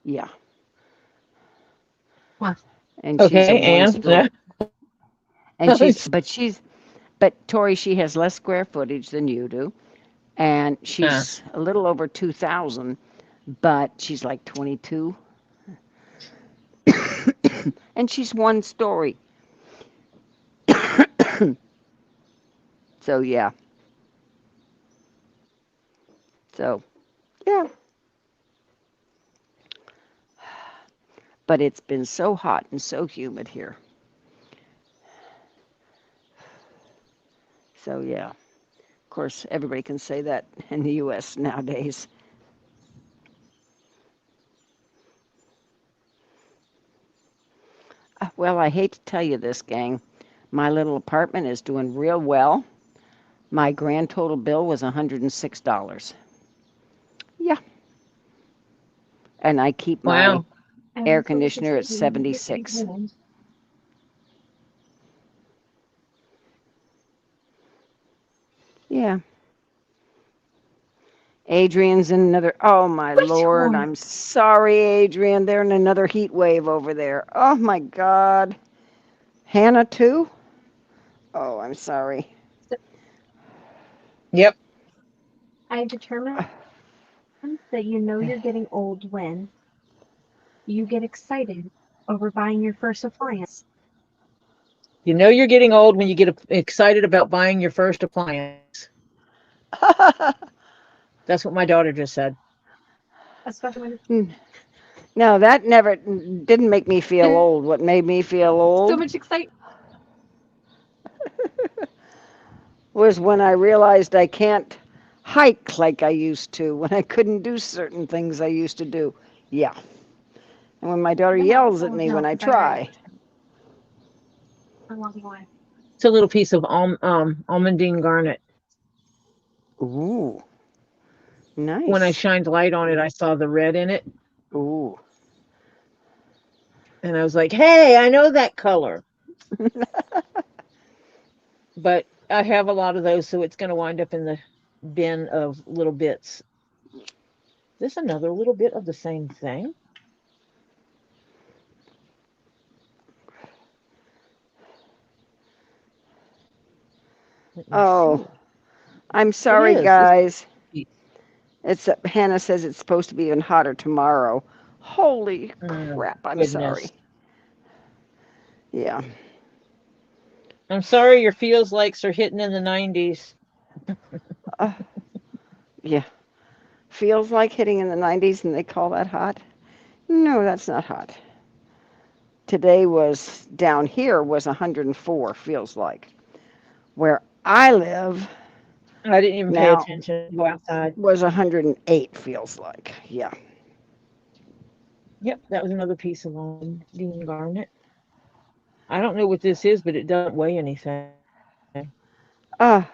Yeah. Wow. And she's Okay, a and one-story. And but Tori, she has less square footage than you do. And she's a little over 2,000, but she's like 22. And she's one story. So yeah. So yeah. But it's been so hot and so humid here. So yeah. Of course, everybody can say that in the US nowadays. Well, I hate to tell you this, gang. My little apartment is doing real well. My grand total bill was $106. Yeah. And I keep my Wow. air conditioner at 76. Yeah. Adrian's in another. Oh, my Which Lord. one? I'm sorry, Adrian. They're in another heat wave over there. Oh, my God. Hannah, too? Oh, I'm sorry. Yep. I determined that you know you're getting old when you get excited over buying your first appliance. You know you're getting old when you get excited about buying your first appliance. That's what my daughter just said. Especially when it's No, that never didn't make me feel old. What made me feel so old much excitement. was when I realized I can't hike like I used to, when I couldn't do certain things I used to do. Yeah. And when my daughter yells at me when I try. Along the way. It's a little piece of almondine garnet. Ooh, When I nice. shined light on it, I saw the red in it, Ooh. and I was like, "Hey, I know that color." But I have a lot of those, so it's going to wind up in the bin of little bits. Is this another little bit of the same thing? Let me Oh, see. I'm It sorry, is. This guys. piece. It's Hannah says it's supposed to be even hotter tomorrow. Holy crap, I'm Goodness. sorry. Yeah. I'm sorry your feels likes are hitting in the 90s. Uh, yeah. Feels like hitting in the 90s and they call that hot? No, that's not hot. Today was down here was 104, feels like. Where I live I didn't even pay now attention. Go outside. was 108, feels like. Yeah. Yep, that was another piece of almondine garnet. I don't know what this is, but it doesn't weigh anything. Ah,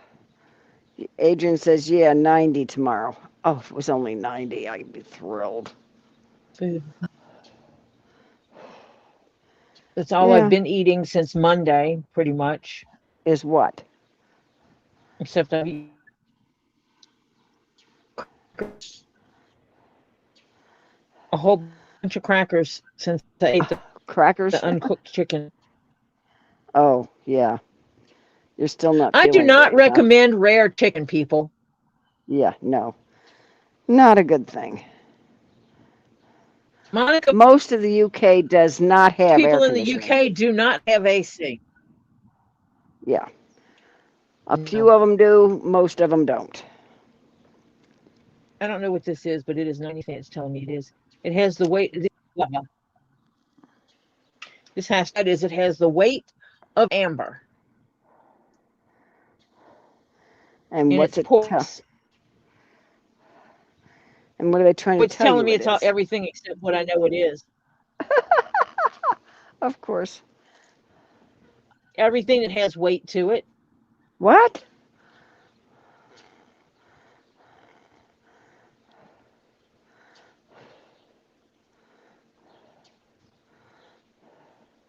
Adrian says, yeah, 90 tomorrow. Oh, if it was only 90, I'd be thrilled. That's all I've Yeah. been eating since Monday, pretty much. Is what? Except I've eaten a whole bunch of crackers since I ate Crackers? the uncooked chicken. Oh, yeah. You're still not I do feeling not great, huh? recommend rare chicken, people. Yeah, no. Not a good thing. Monica, Most of the UK does not have air people in the conditioning. UK do not have AC. Yeah. A few No. of them do, most of them don't. I don't know what this is, but it is 90. It's telling me it is. It has the weight. This hashtag is it has the weight of amber, And and what's it's it tell? porous. And what are they trying to It's tell telling you me it it's all, is? everything except what I know it is. Of course. Everything that has weight to it. What?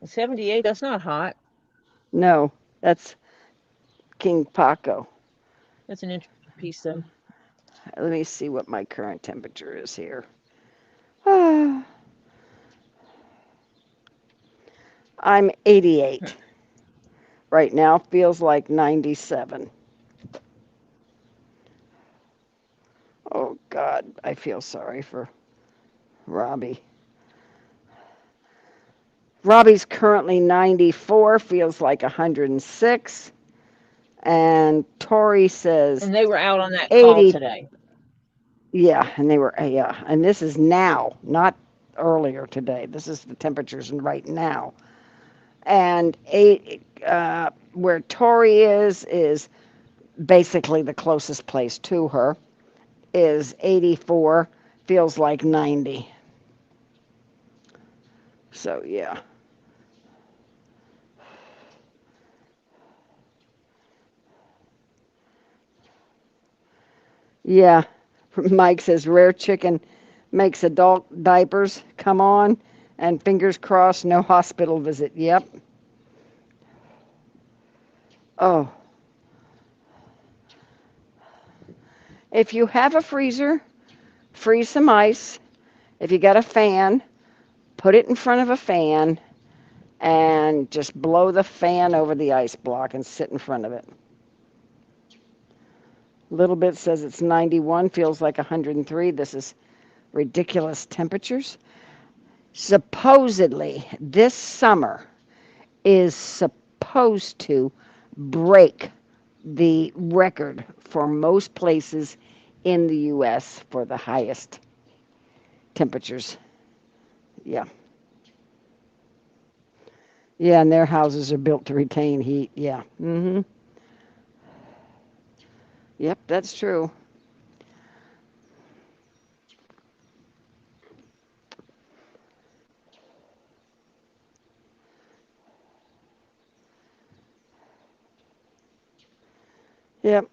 A 78, that's not hot. No, that's King Paco. That's an interesting piece, though. Let me see what my current temperature is here. I'm 88. Right now feels like 97. Oh God, I feel sorry for Robbie. Robbie's currently 94, feels like 106. And Tori says And they were out on that call 80. today. Yeah, and they were, yeah. And this is now, not earlier today. This is the temperatures right now. And where Tori is basically the closest place to her, is 84, feels like 90. So, yeah. Yeah. Mike says rare chicken makes adult diapers come on, and fingers crossed, no hospital visit. Yep. Oh. If you have a freezer, freeze some ice. If you got a fan, put it in front of a fan and just blow the fan over the ice block and sit in front of it. Little Bit says it's 91, feels like 103. This is ridiculous temperatures. Supposedly, this summer is supposed to break the record for most places in the U.S. for the highest temperatures. Yeah. Yeah, and their houses are built to retain heat. Yeah. Mm-hmm. Yep, that's true. Yep.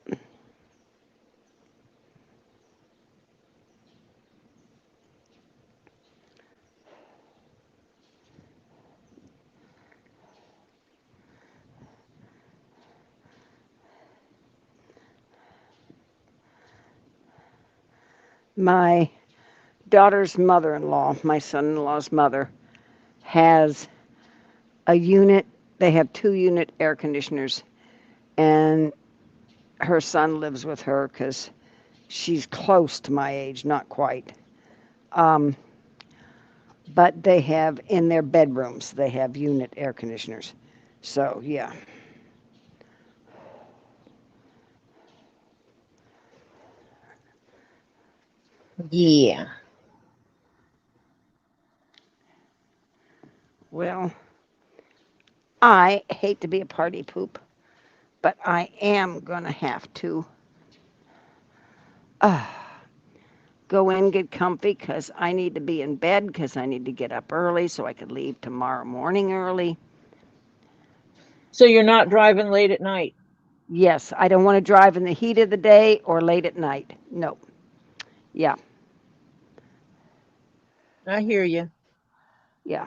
My daughter's mother-in-law, my son-in-law's mother, has a unit. They have 2-unit air conditioners, and her son lives with her because she's close to my age, not quite. Um, but they have in their bedrooms, they have unit air conditioners. So, yeah. Yeah. Well, I hate to be a party poop, but I am going to have to go in, get comfy, because I need to be in bed, because I need to get up early so I could leave tomorrow morning early. So you're not driving late at night? Yes, I don't want to drive in the heat of the day or late at night. No. Yeah, I hear you. yeah.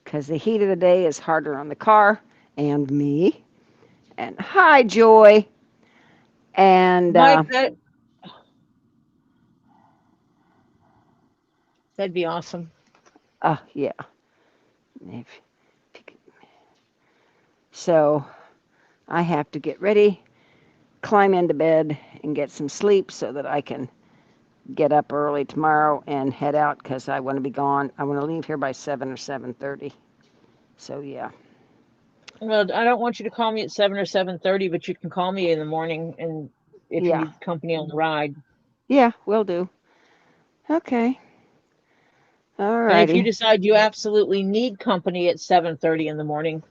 Because the heat of the day is harder on the car and me. And hi, Joy. And Mike, that'd be awesome. yeah. If you could- So I have to get ready, climb into bed, and get some sleep so that I can get up early tomorrow and head out because I want to be gone. I want to leave here by 7 or 7:30. So yeah. Well, I don't want you to call me at 7 or 7:30, but you can call me in the morning, and if you Yeah. need company on the ride. Yeah, will do. Okay. All And if you righty. decide you absolutely need company at 7:30 in the morning,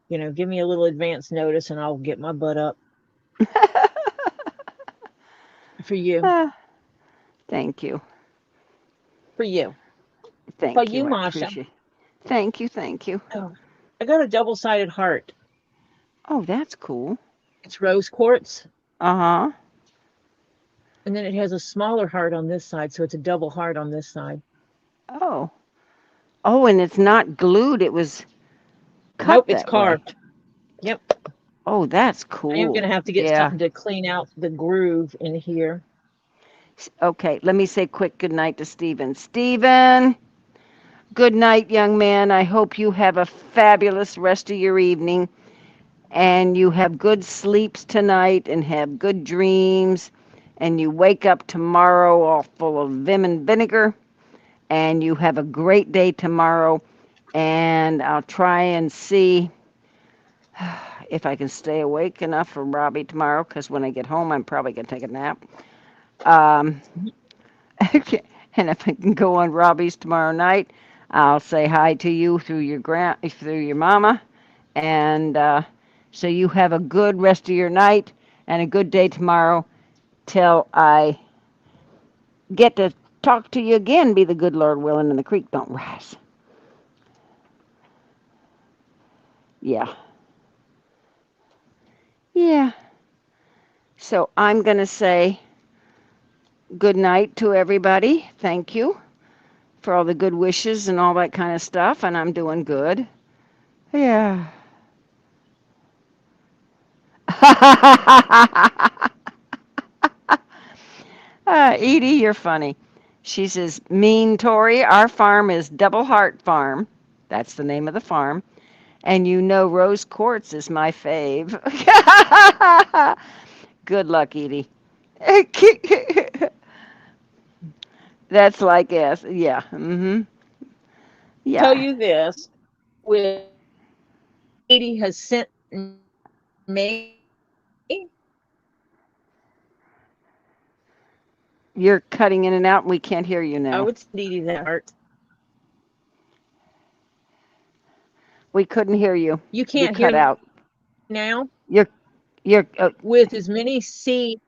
give me a little advance notice, and I'll get my butt up for you. Thank you. For you. Thank For you. you, I Masha. appreciate it. Thank you. Thank you. Oh, I got a double-sided heart. Oh, that's cool. It's rose quartz, Uh-huh. and then it has a smaller heart on this side, so it's a double heart on this side. Oh. Oh, and it's not glued. It was cut Nope, it's that way. carved. Yep. Oh, that's I am going cool. to have to get Yeah. something to clean out the groove in here. Okay, let me say quick good night to Stephen. Stephen, good night, young man. I hope you have a fabulous rest of your evening and you have good sleeps tonight and have good dreams and you wake up tomorrow all full of vim and vinegar and you have a great day tomorrow and I'll try and see if I can stay awake enough for Robbie tomorrow, because when I get home, I'm probably going to take a nap. Um, and if I can go on Robbie's tomorrow night, I'll say hi to you through your mama, and so you have a good rest of your night and a good day tomorrow till I get to talk to you again, be the good Lord willing, and the creek don't rise. Yeah. Yeah. So I'm going to say good night to everybody. Thank you for all the good wishes and all that kind of stuff, and I'm doing good. Yeah. Edie, you're funny. She says, Mean Tori, our farm is Double Heart Farm. That's the name of the farm. And you know Rose Quartz is my fave. Good luck, Edie. That's like yes. Yeah. Mm-hmm. Tell Yeah. you this, with Katie has sent me, You're cutting in and out and we can't hear you I now. would send Edie that heart. We couldn't hear you. You You can't cut hear me out. now. You're With as many seeds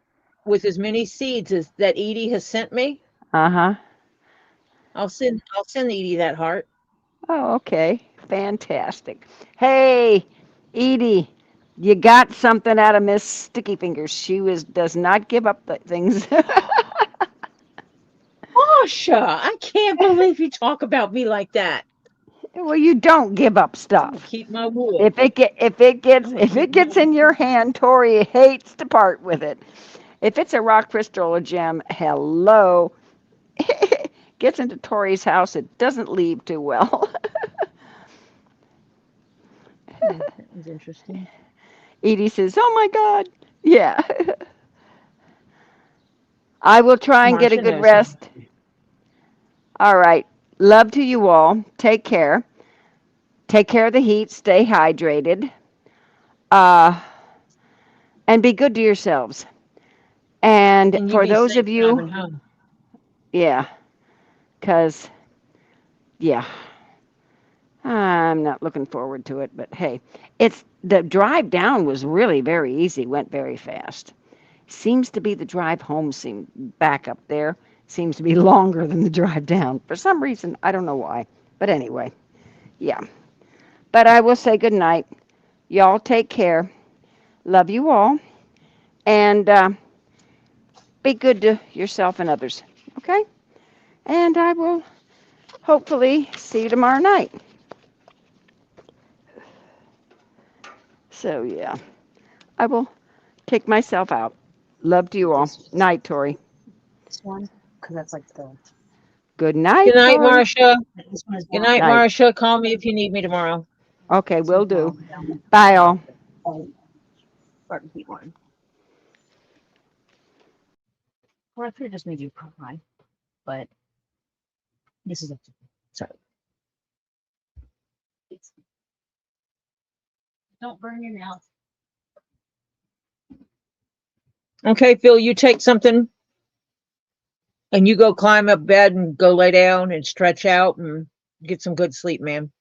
as that Edie has sent me, uh-huh. I'll send Edie that heart. Oh, okay. Fantastic. Hey, Edie, you got something out of Miss Sticky Fingers. She does not give up the things. Masha, I can't believe you talk about me like that. Well, you don't give up I'm gonna stuff. keep my wood. If it I'm gonna keep gets in your hand, Tori hates to part with it. If it's a rock crystal or gem, hello, gets into Tori's house, it doesn't leave too well. that was interesting. Edie says, "Oh my God, yeah." I will try and get a Marcia good knows something. rest. All right. Love to you all. Take care. Take care of the heat. Stay hydrated. Uh, and be good to yourselves. And And you for be those safe of you, driving home. yeah, because, yeah, I'm not looking forward to it. But hey, the drive down was really very easy, went very fast. Seems to be the drive home back up there seems to be longer than the drive down. For some reason, I don't know why. But anyway, yeah. But I will say good night. Y'all take care. Love you all. And be good to yourself and others. Okay? And I will hopefully see you tomorrow night. So, yeah, I will take myself out. Love to you all. Night, Tori. This one, because that's like the Good night, Good night, Tori. Marcia. this one is Good brown. night, Night. Marcia. Call me if you need me tomorrow. Okay, This will one's do. brown. Bye, all. Oh, start with one. Or I could have just made you cry, but this is a sorry. Don't burn your mouth. Okay, Phil, you take something and you go climb up bed and go lay down and stretch out and get some good sleep, man.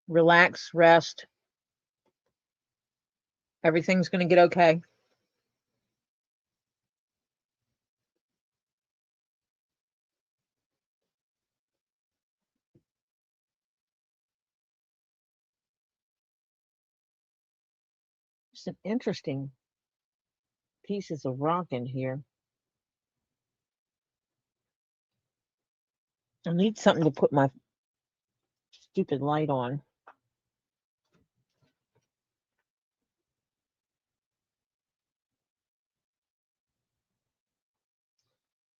Relax, rest. Everything's going to get okay. Some interesting pieces of rock in here. I need something to put my stupid light on.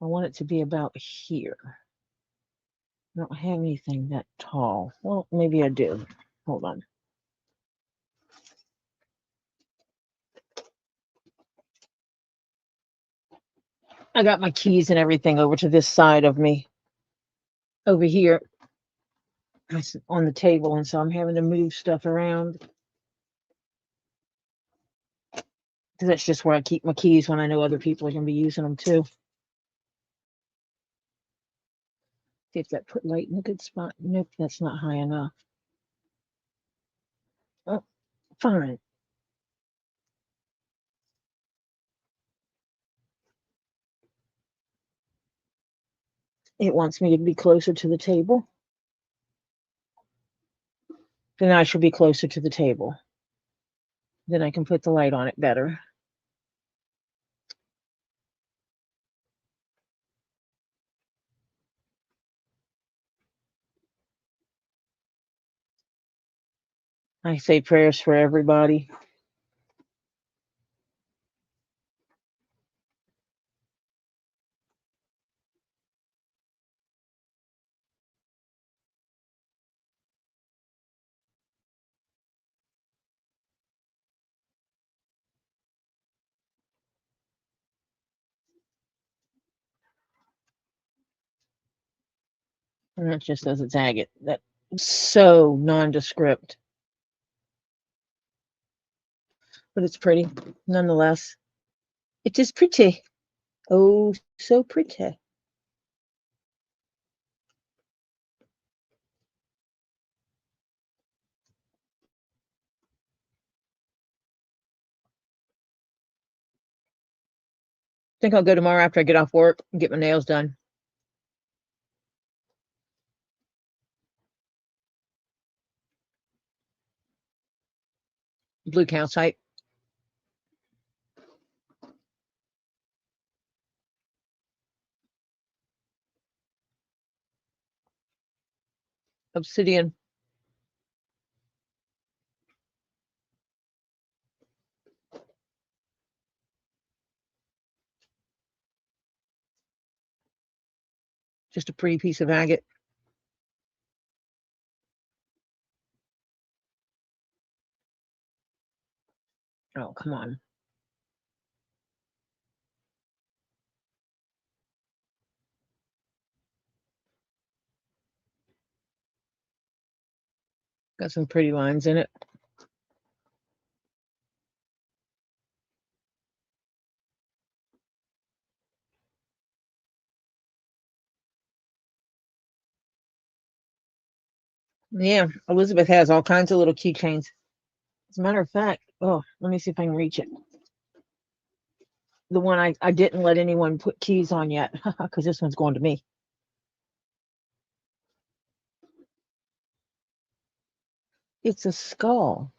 I want it to be about here. I don't have anything that tall. Well, maybe I do. Hold on. I got my keys and everything over to this side of me. Over here. It's on the table, and so I'm having to move stuff around. Because that's just where I keep my keys when I know other people are going to be using them too. See if that put light in a good spot. Nope, that's not high enough. Oh, fine. It wants me to be closer to the table. Then I should be closer to the table. Then I can put the light on it better. I say prayers for everybody. And that just doesn't tag it. That's so nondescript. But it's pretty, nonetheless. It is pretty. Oh, so pretty. Think I'll go tomorrow after I get off work and get my nails done. Blue calcite. Obsidian. Just a pretty piece of agate. Oh, come on. Got some pretty lines in it. Yeah, Elizabeth has all kinds of little keychains. As a matter of fact, oh, let me see if I can reach it. The one I didn't let anyone put keys on yet, because this one's going to me. It's a skull.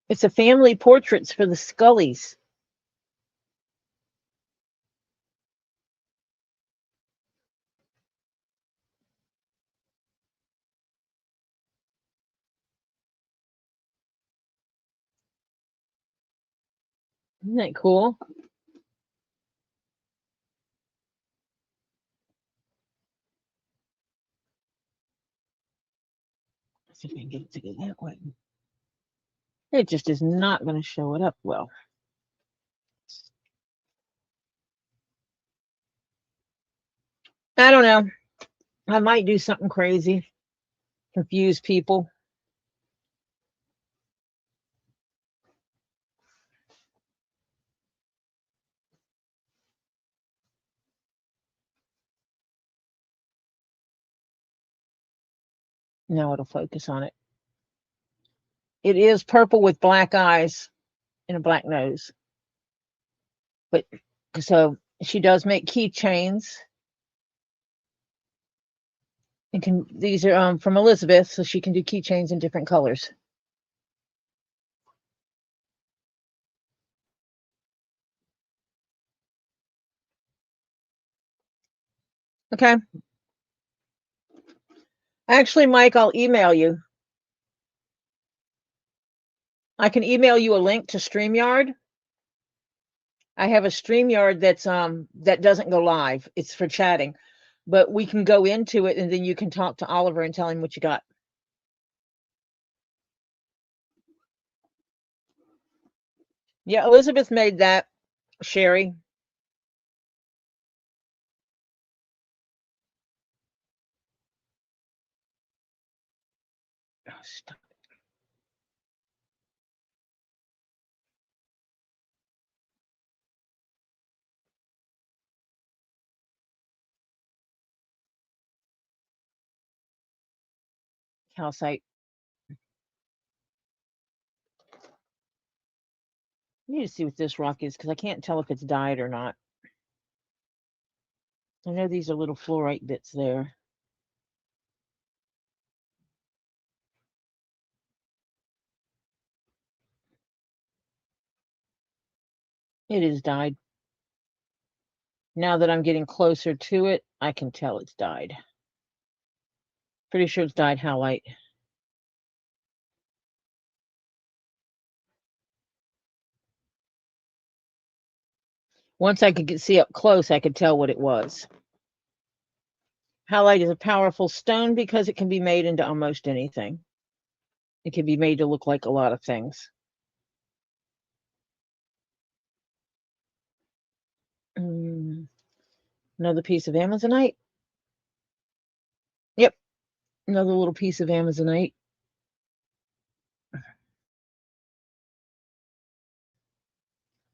It's a family portraits for the Scullys. Isn't that cool? Let's see if I can get it to go that way. It just is not going to show it up well. I don't know. I might do something crazy, confuse people. Now it'll focus on it. It is purple with black eyes and a black nose. But so she does make keychains. And these are from Elizabeth, so she can do keychains in different colors. Okay. Actually, Mike, I'll email you. I can email you a link to StreamYard. I have a StreamYard that's that doesn't go live. It's for chatting. But we can go into it and then you can talk to Oliver and tell him what you got. Yeah, Elizabeth made that, Sherry. Oh, stop. Calcite. I need to see what this rock is because I can't tell if it's dyed or not. I know these are little fluorite bits there. It is dyed. Now that I'm getting closer to it, I can tell it's dyed. Pretty sure it's dyed halite. Once I could see up close, I could tell what it was. Halite is a powerful stone because it can be made into almost anything. It can be made to look like a lot of things. Another piece of Amazonite. Yep, another little piece of Amazonite.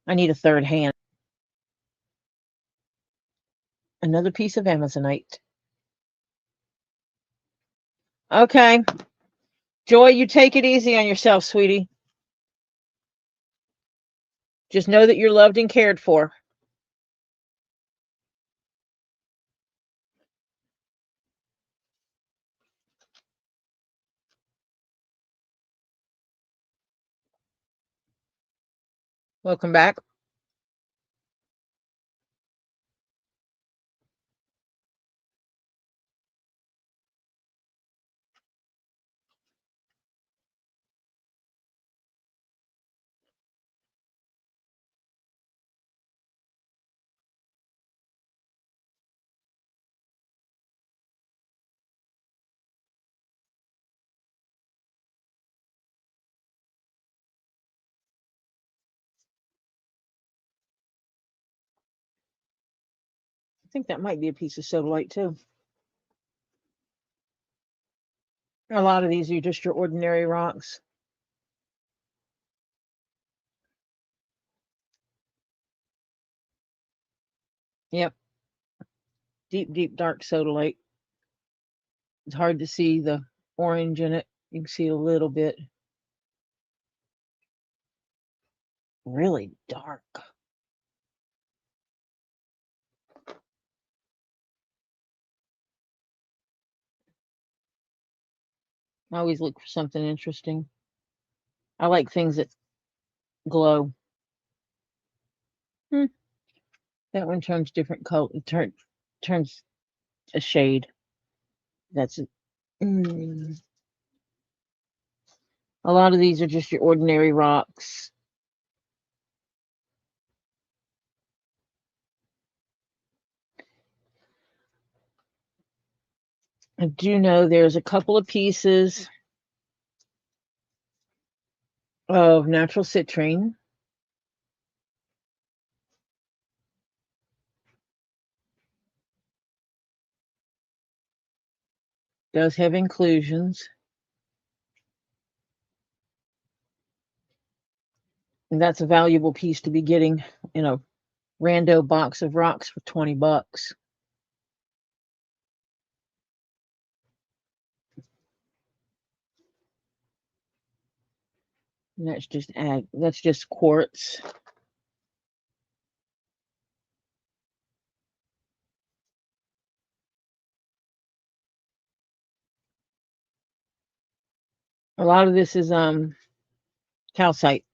I need a third hand. Another piece of Amazonite. Okay. Joy, you take it easy on yourself, sweetie. Just know that you're loved and cared for. Welcome back. I think that might be a piece of sodalite too. A lot of these are just your ordinary rocks. Yep. Deep, deep, dark sodalite. It's hard to see the orange in it. You can see a little bit. Really dark. I always look for something interesting. I like things that glow. That one turns different color. Turns a shade. That's it. A lot of these are just your ordinary rocks. I do know there's a couple of pieces of natural citrine. Does have inclusions. And that's a valuable piece to be getting in a rando box of rocks for $20. And that's just quartz. A lot of this is calcite.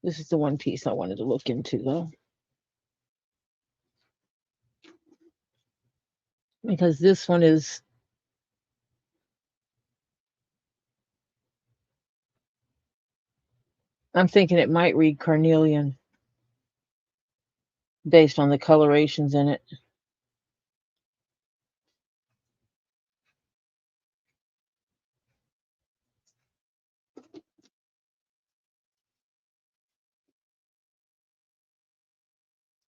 This is the one piece I wanted to look into though. Because this one is I'm thinking it might read carnelian based on the colorations in it.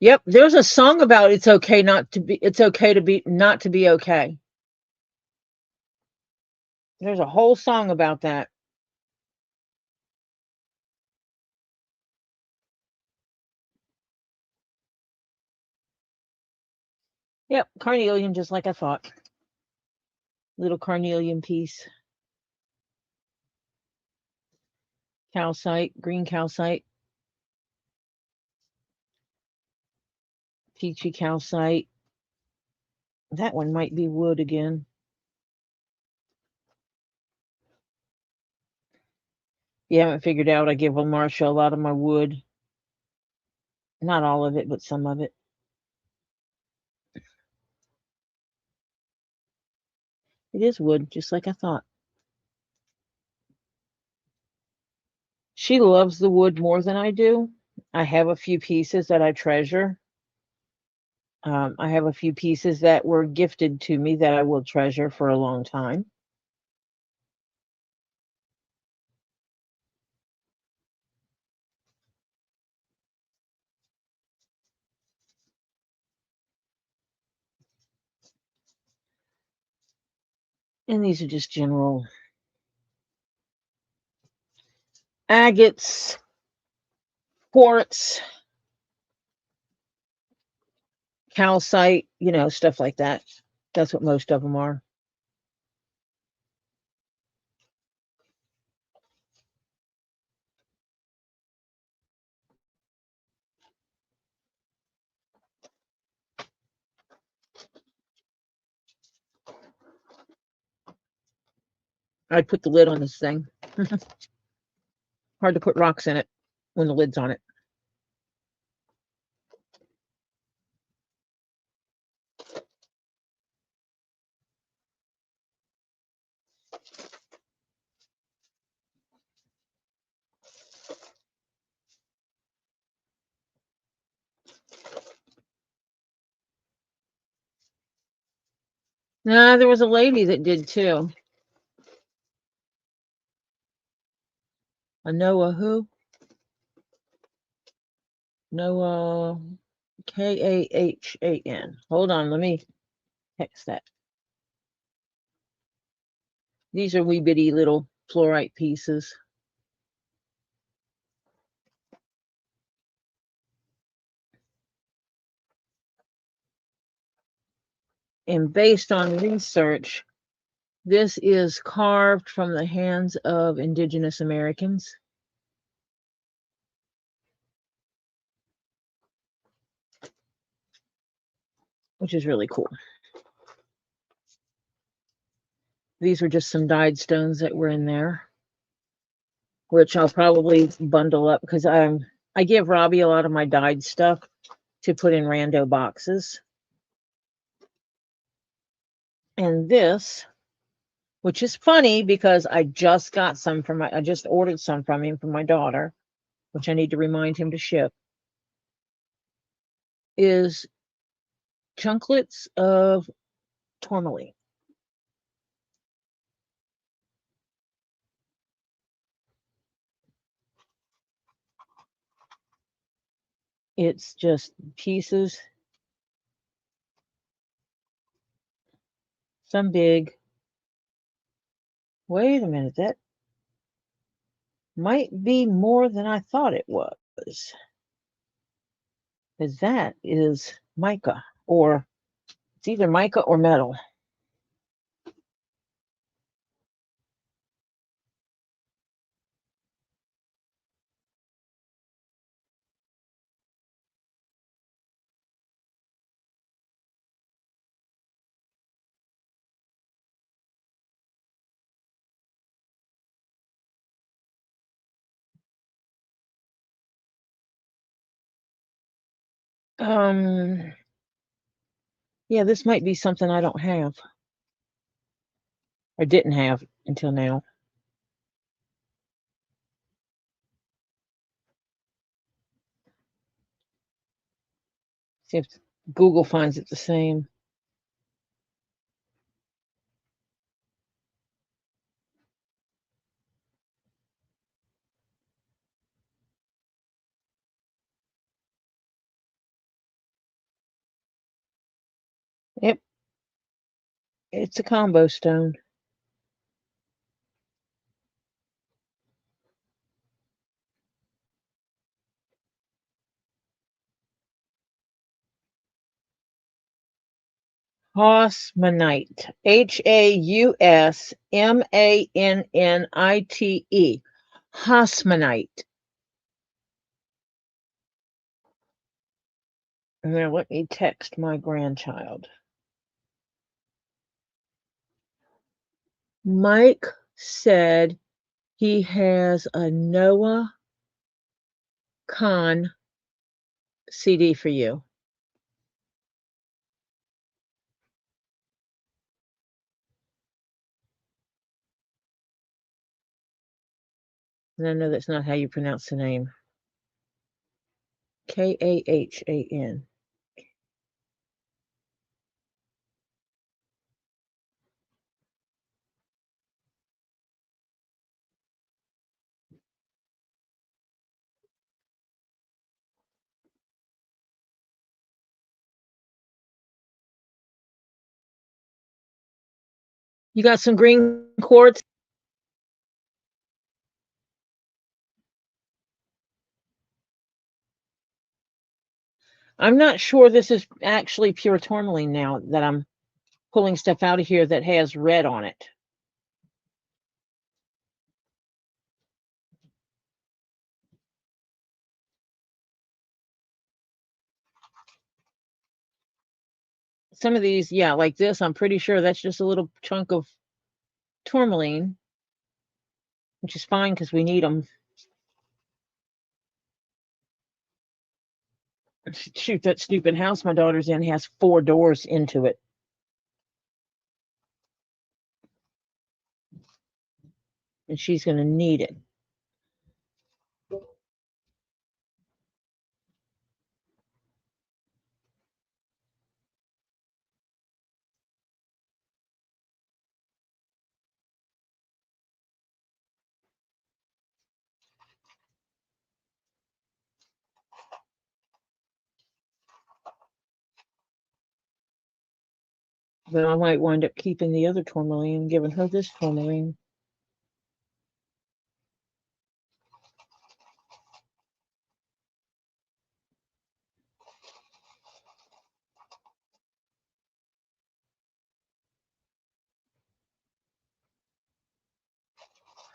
Yep, there's a song about it's okay not to be, it's okay to be, not to be okay. There's a whole song about that. Yep, carnelian, just like I thought. Little carnelian piece. Calcite, green calcite. Peachy calcite. That one might be wood again. You haven't figured out I give Marsha a lot of my wood. Not all of it, but some of it. It is wood, just like I thought. She loves the wood more than I do. I have a few pieces that I treasure. I have a few pieces that were gifted to me that I will treasure for a long time. And these are just general agates, quartz, calcite, stuff like that. That's what most of them are. I'd put the lid on this thing. Hard to put rocks in it when the lid's on it. Nah, there was a lady that did too. A Noah who? Noah, Kahan. Hold on, let me text that. These are wee bitty little fluorite pieces. And based on research, this is carved from the hands of indigenous Americans. Which is really cool. These were just some dyed stones that were in there, which I'll probably bundle up because I give Robbie a lot of my dyed stuff to put in rando boxes. And this, which is funny because I just got some from I just ordered some from him for my daughter, which I need to remind him to ship, is chunklets of tourmaline. It's just pieces, some big. Wait a minute, that might be more than I thought it was. Because that is mica, or it's either mica or metal. Yeah, this might be something I don't have or didn't have until now. See if Google finds it the same. Yep. It's a combo stone. Hausmanite. Hausmannite. Hausmanite. Now let me text my grandchild. Mike said he has a Noah Khan CD for you. And I know that's not how you pronounce the name. Kahan. You got some green quartz? I'm not sure this is actually pure tourmaline now that I'm pulling stuff out of here that has red on it. Some of these, yeah, like this, I'm pretty sure that's just a little chunk of tourmaline, which is fine because we need them. Shoot, that stupid house my daughter's in has 4 doors into it. And she's going to need it. But I might wind up keeping the other tourmaline and giving her this tourmaline.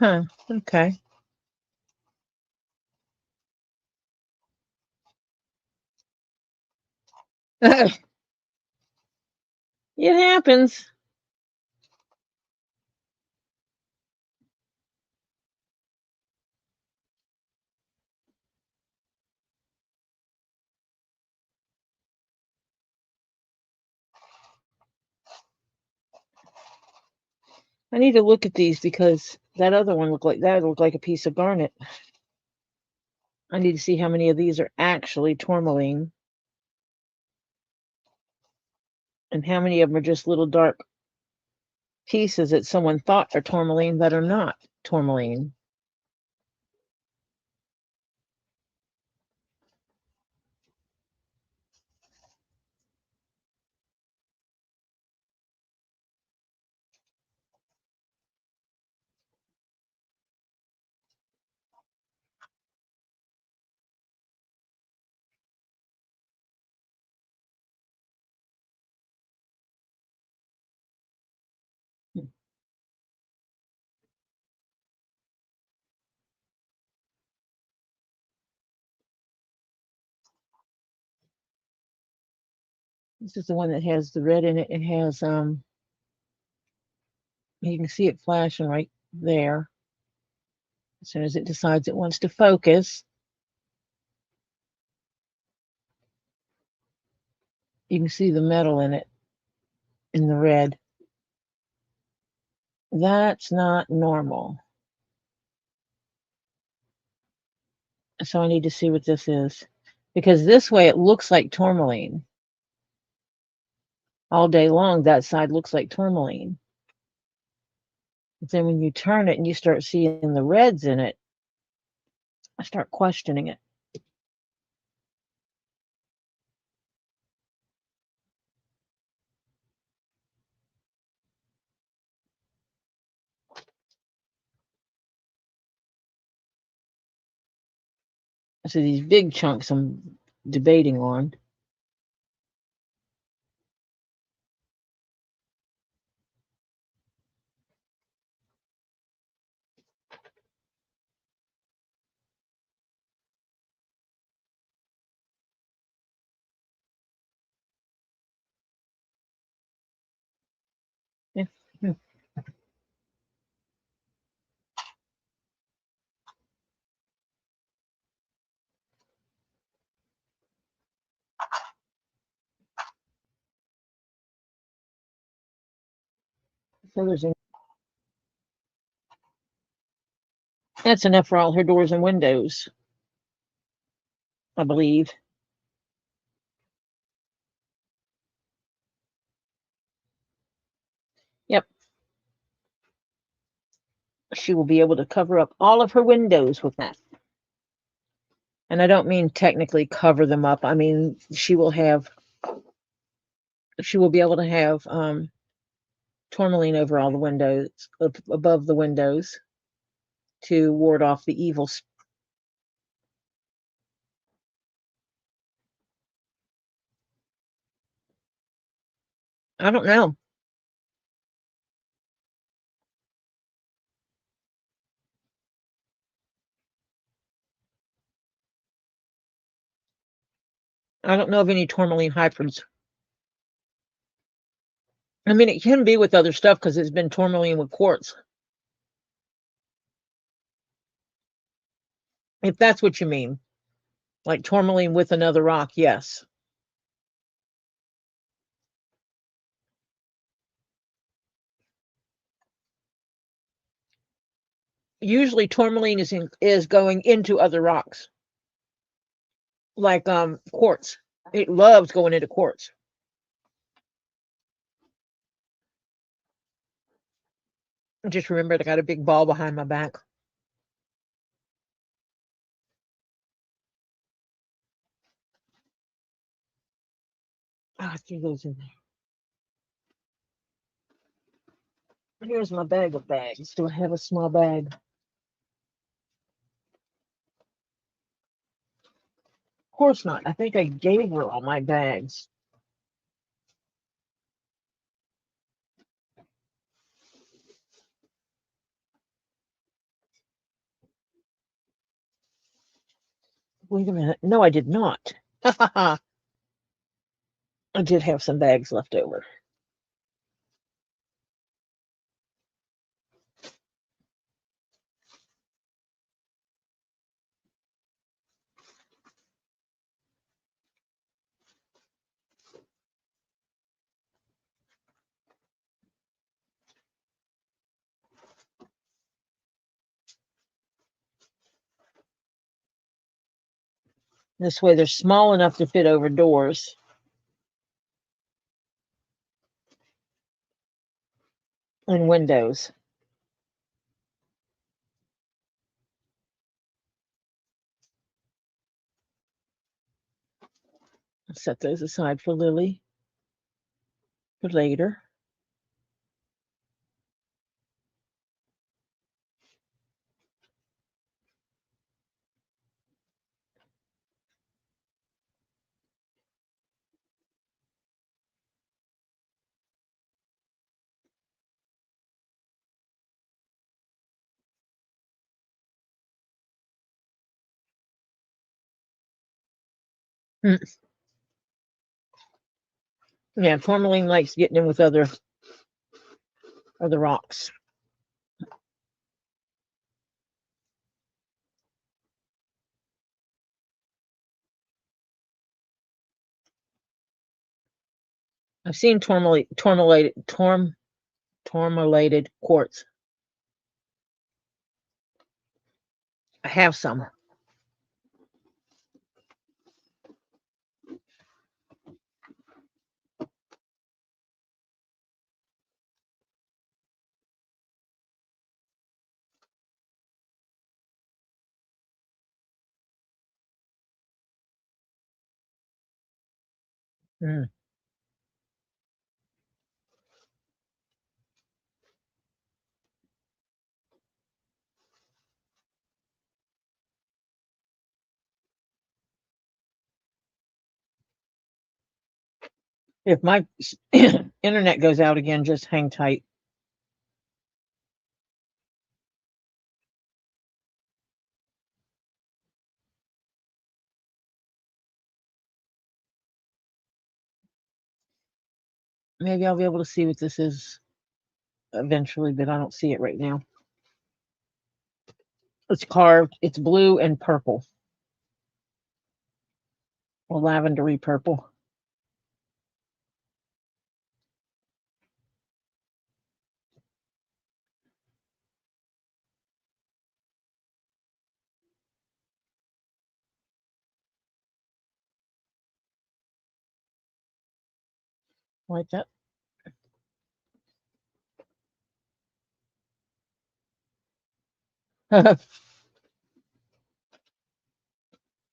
Huh, okay. It happens. I need to look at these because that other one looked like a piece of garnet. I need to see how many of these are actually tourmaline and how many of them are just little dark pieces that someone thought are tourmaline that are not tourmaline. This is the one that has the red in it. It has you can see it flashing right there. As soon as it decides it wants to focus, you can see the metal in it, in the red. That's not normal. So I need to see what this is. Because this way it looks like tourmaline. All day long, that side looks like tourmaline. But then when you turn it and you start seeing the reds in it, I start questioning it. So these big chunks I'm debating on. Yeah. So that's enough for all her doors and windows, I believe. Yep. She will be able to cover up all of her windows with that. And I don't mean technically cover them up. I mean she will be able to have tourmaline over all the windows, above the windows, to ward off the evil. I don't know. I don't know of any tourmaline hybrids. I mean, it can be with other stuff because it's been tourmaline with quartz. If that's what you mean. Like tourmaline with another rock, yes. Usually tourmaline is going into other rocks. Like quartz. It loves going into quartz. I just remembered I got a big ball behind my back. I threw those in there. Here's my bag of bags. Do I have a small bag? Of course not. I think I gave her all my bags. Wait a minute. No, I did not. I did have some bags left over. This way they're small enough to fit over doors. And windows. I'll set those aside for Lily for later. Mm. Yeah, tourmaline likes getting in with other rocks. I've seen tourmalated quartz. I have some. Mm. If my internet goes out again, just hang tight. Maybe I'll be able to see what this is eventually, but I don't see it right now. It's carved. It's blue and purple, or lavendery purple. Like that.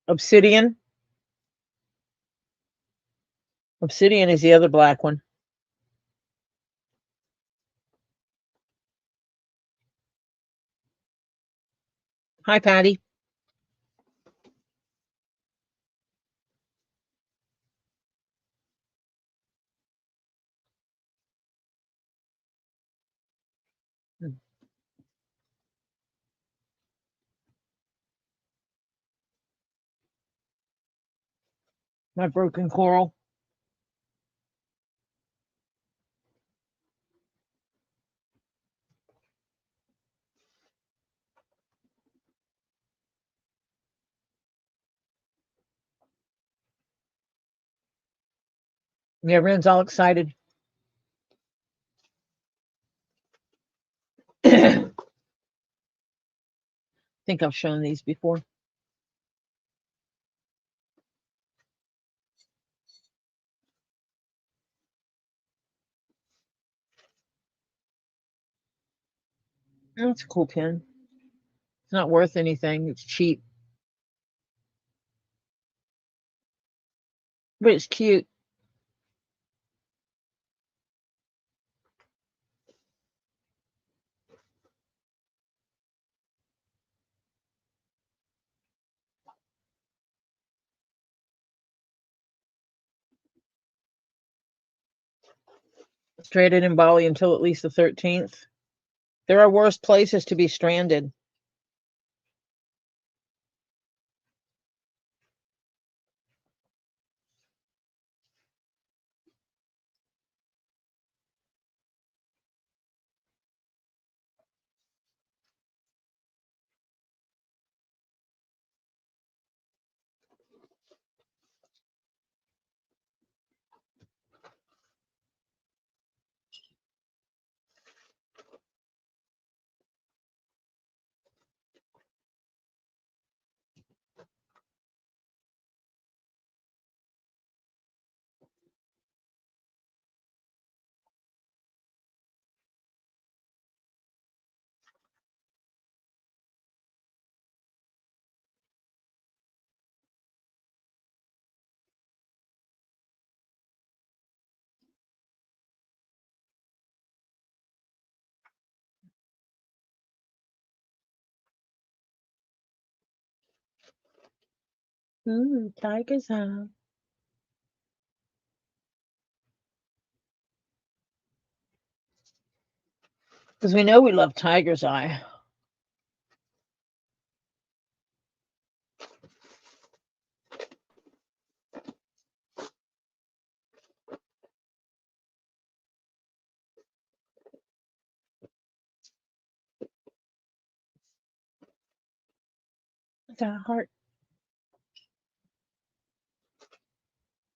Obsidian. Obsidian is the other black one. Hi, Patty. My broken coral. Yeah, everyone's all excited. I think I've shown these before. That's a cool pen. It's not worth anything. It's cheap, but it's cute. Stranded in Bali until at least the 13th. There are worse places to be stranded. Ooh, tiger's eye. Because we know we love tiger's eye. Got a heart.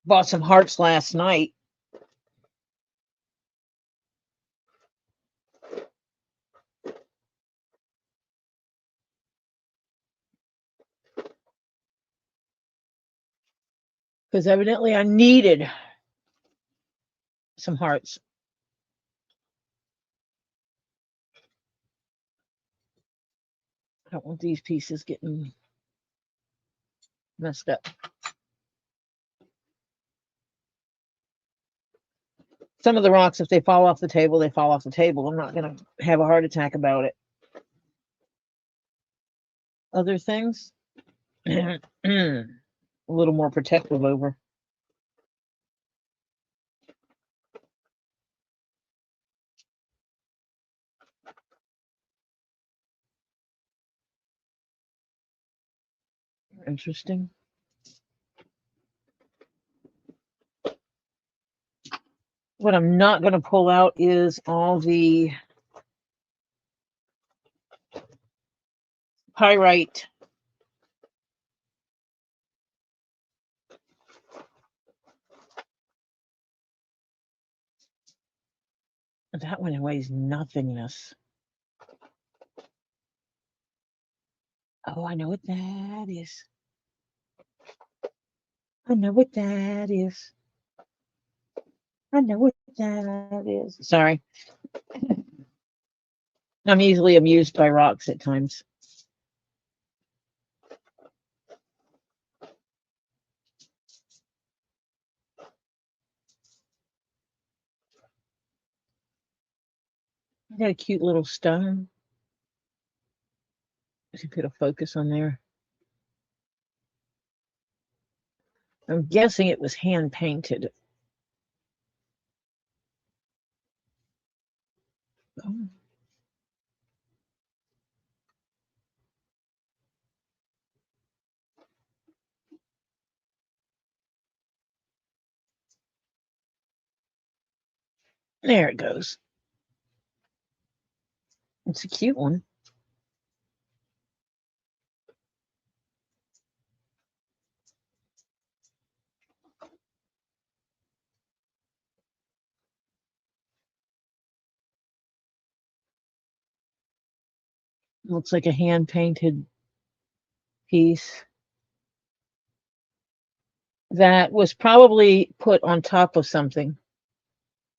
Bought some hearts last night. Because evidently I needed some hearts. I don't want these pieces getting messed up. Some of the rocks, if they fall off the table, they fall off the table. I'm not going to have a heart attack about it. Other things, a little more protective over. Interesting. What I'm not going to pull out is all the pyrite. That one weighs nothingness. Oh, I know what that is. I know what that is. I know what that is. Sorry. I'm easily amused by rocks at times. I got a cute little stone. I should put a focus on there. I'm guessing it was hand painted. Oh. There it goes. It's a cute one. Looks like a hand painted piece that was probably put on top of something,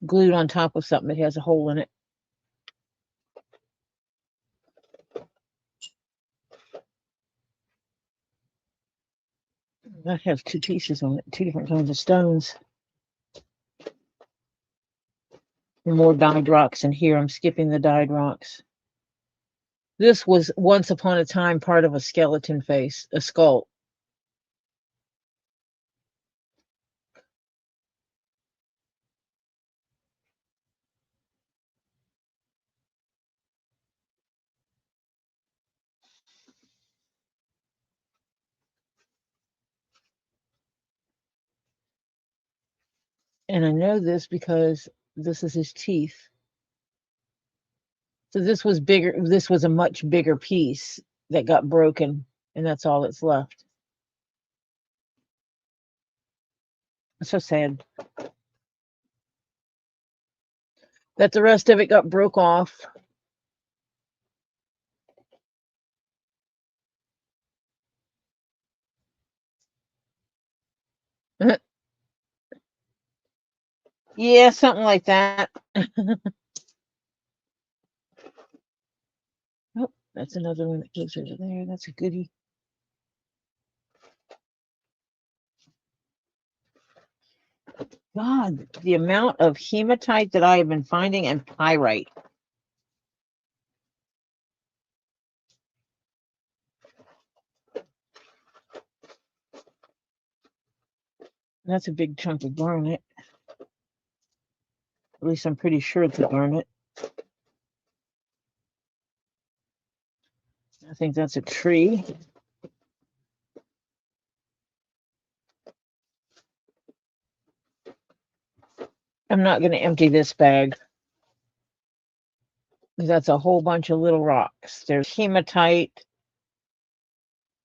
glued on top of something that has a hole in it. That has two pieces on it, two different kinds of stones. And more dyed rocks in here. I'm skipping the dyed rocks. This was once upon a time part of a skeleton face, a skull. And I know this because this is his teeth. So this was bigger. This was a much bigger piece that got broken, and that's all that's left. It's so sad that the rest of it got broke off. Yeah, something like that. Oh, that's another one that goes over there. That's a goodie. God, the amount of hematite that I have been finding and pyrite. That's a big chunk of garnet. At least I'm pretty sure it's a garnet. I think that's a tree. I'm not going to empty this bag. That's a whole bunch of little rocks. There's hematite,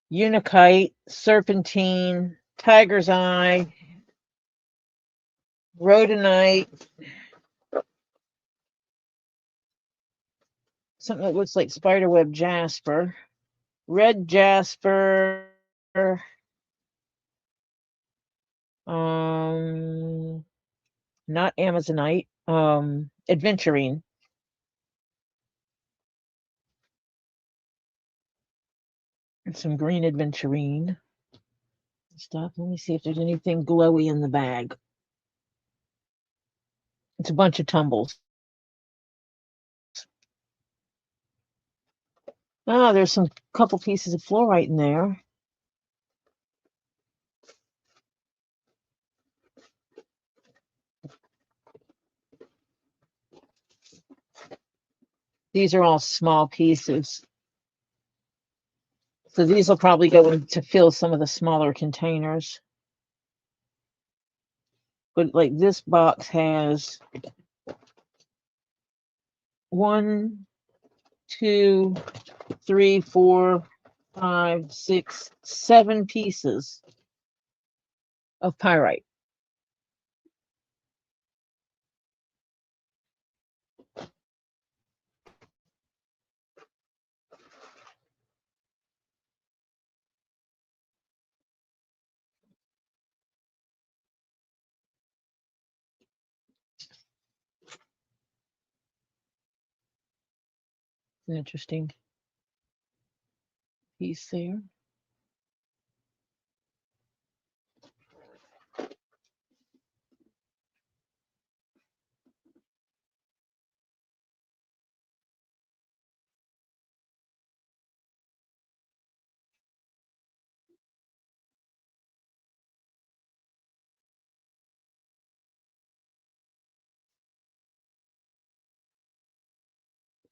unakite, serpentine, tiger's eye, rhodonite, something that looks like spiderweb jasper, red jasper, not amazonite, adventurine. And some green adventurine stuff. Let me see if there's anything glowy in the bag. It's a bunch of tumbles. Ah, there's some couple pieces of fluorite in there. These are all small pieces. So these will probably go in to fill some of the smaller containers. But like this box has 1, 2, 3, 4, 5, 6, 7 pieces of pyrite. An interesting piece there.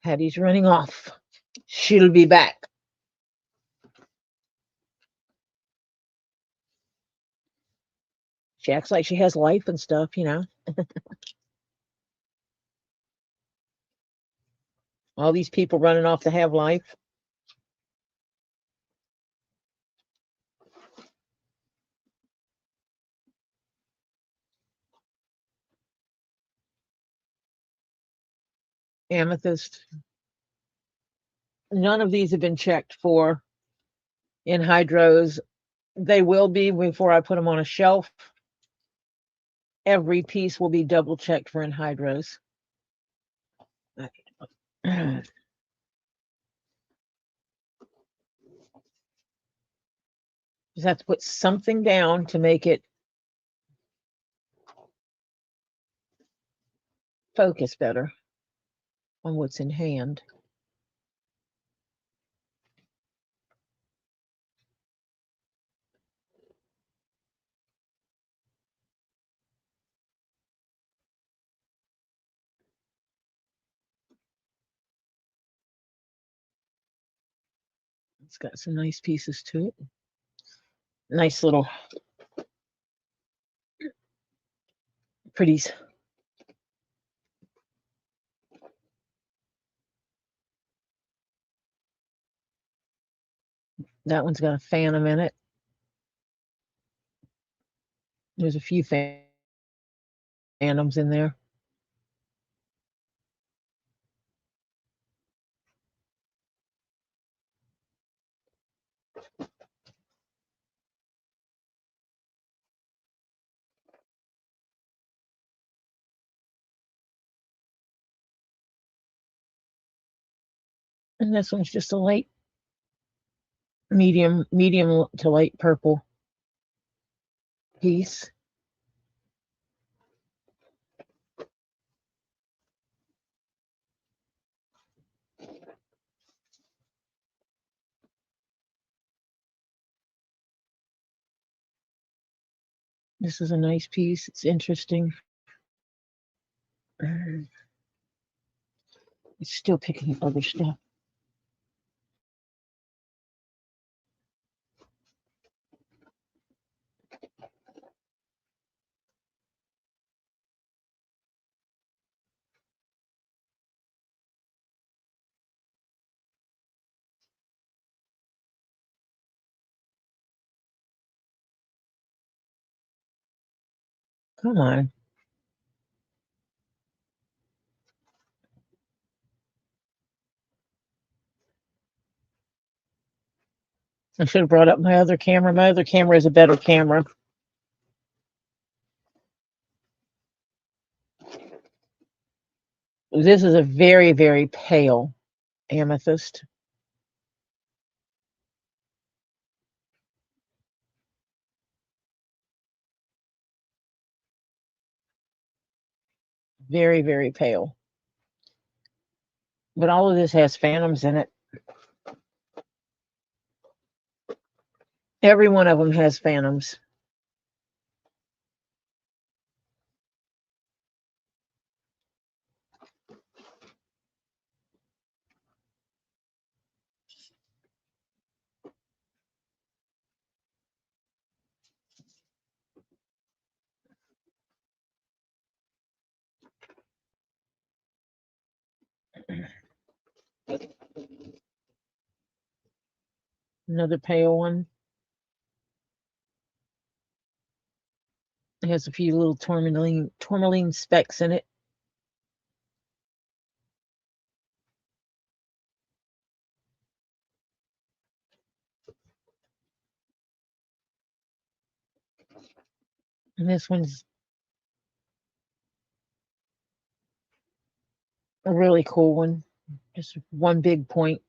Patty's running off. She'll be back. She acts like she has life and stuff, you know. All these people running off to have life. Amethyst. None of these have been checked for anhydrous. They will be before I put them on a shelf. Every piece will be double checked for anhydrous. Just have to put something down to make it focus better on what's in hand. It's got some nice pieces to it. Nice little pretties. That one's got a phantom in it. There's a few phantoms in there. And this one's just a light, medium to light purple piece. This is a nice piece. It's interesting. It's still picking up other stuff. Come on. I should have brought up my other camera. My other camera is a better camera. This is a very, very pale amethyst. Very, very pale. But all of this has phantoms in it. Every one of them has phantoms. Another pale one. It has a few little tourmaline specks in it. And this one's a really cool one. Just one big point.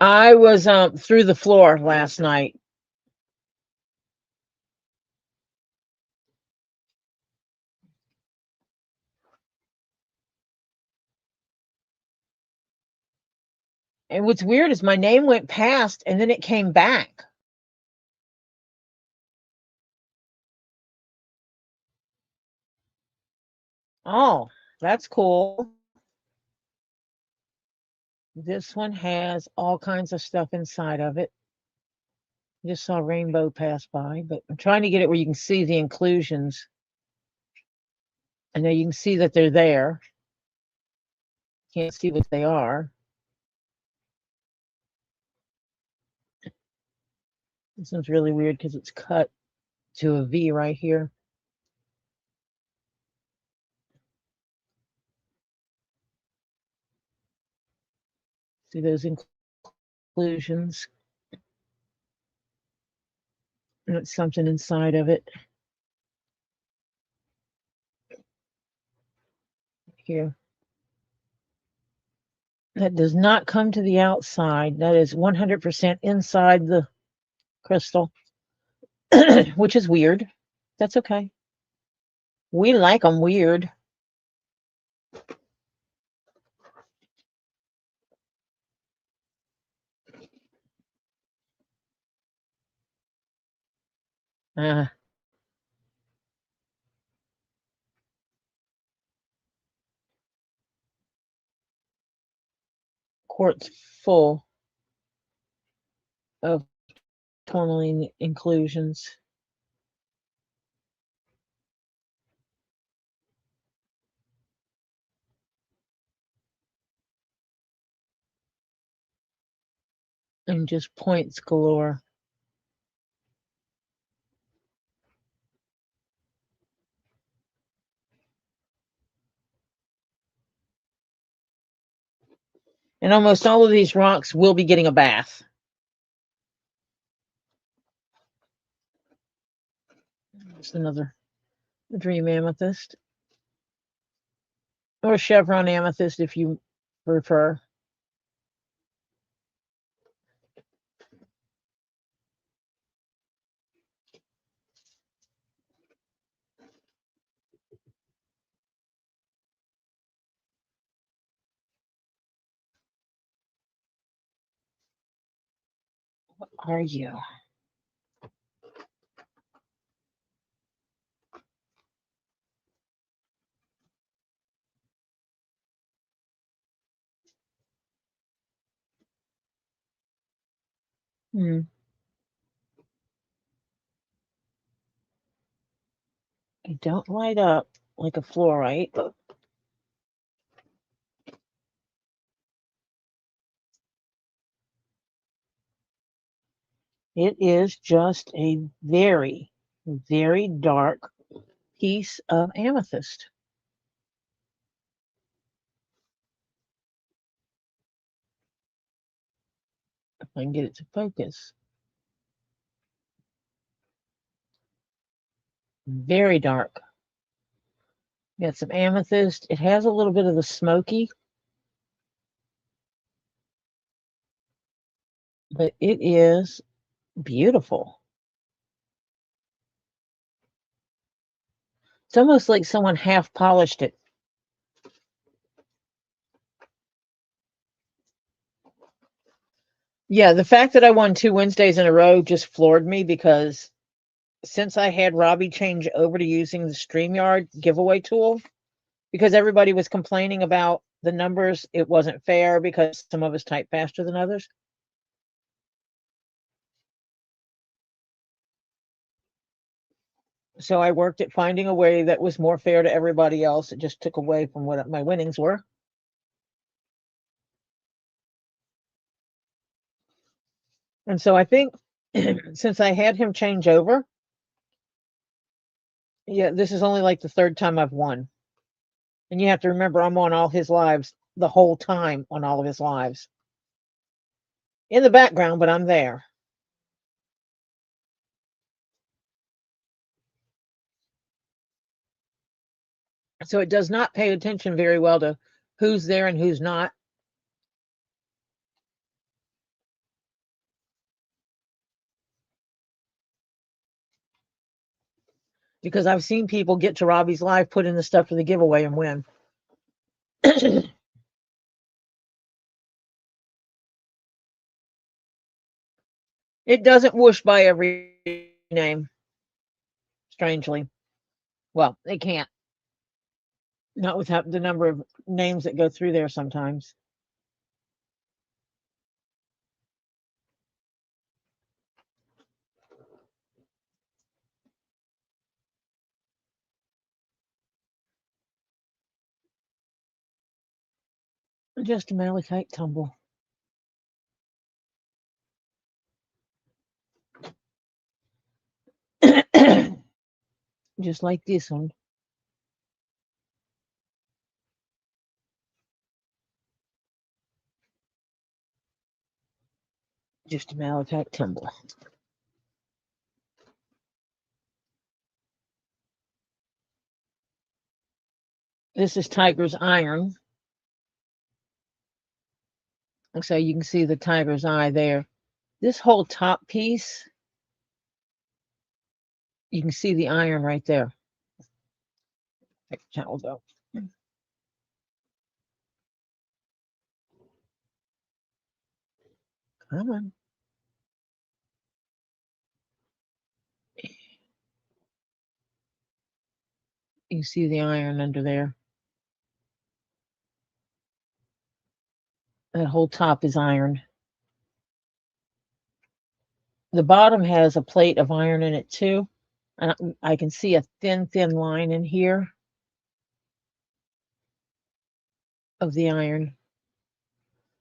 I was through the floor last night. And what's weird is my name went past and then it came back. Oh, that's cool. This one has all kinds of stuff inside of it. Just saw rainbow pass by, but I'm trying to get it where you can see the inclusions. And then you can see that they're there. Can't see what they are. This one's really weird because it's cut to a V right here. See those inclusions? And it's something inside of it. Here. That does not come to the outside. That is 100% inside the crystal, which is weird. That's okay. We like them weird. Quartz full of tourmaline inclusions. And just points galore. And almost all of these rocks will be getting a bath. Just another dream amethyst. Or chevron amethyst if you prefer. What are you? They don't light up like a fluorite. It is just a very, very dark piece of amethyst. If I can get it to focus. Very dark. Got some amethyst. It has a little bit of the smoky, but it is beautiful. It's almost like someone half polished it. Yeah, the fact that I won 2 Wednesdays in a row just floored me because since I had Robbie change over to using the StreamYard giveaway tool, because everybody was complaining about the numbers, it wasn't fair because some of us type faster than others. So I worked at finding a way that was more fair to everybody else. It just took away from what my winnings were. And so I think since I had him change over, yeah, this is only like the third time I've won. And you have to remember, I'm on all his lives the whole time, on all of his lives. In the background, but I'm there. So it does not pay attention very well to who's there and who's not. Because I've seen people get to Robbie's live, put in the stuff for the giveaway and win. It doesn't whoosh by every name, strangely. Well, it can't. Not with the number of names that go through there sometimes. Just a malachite tumble. Just like this one. Just a malachite tumble. This is Tiger's Iron. So you can see the tiger's eye there. This whole top piece, you can see the iron right there. That will go. Come on. You see the iron under there. That whole top is iron. The bottom has a plate of iron in it too. And I can see a thin line in here of the iron.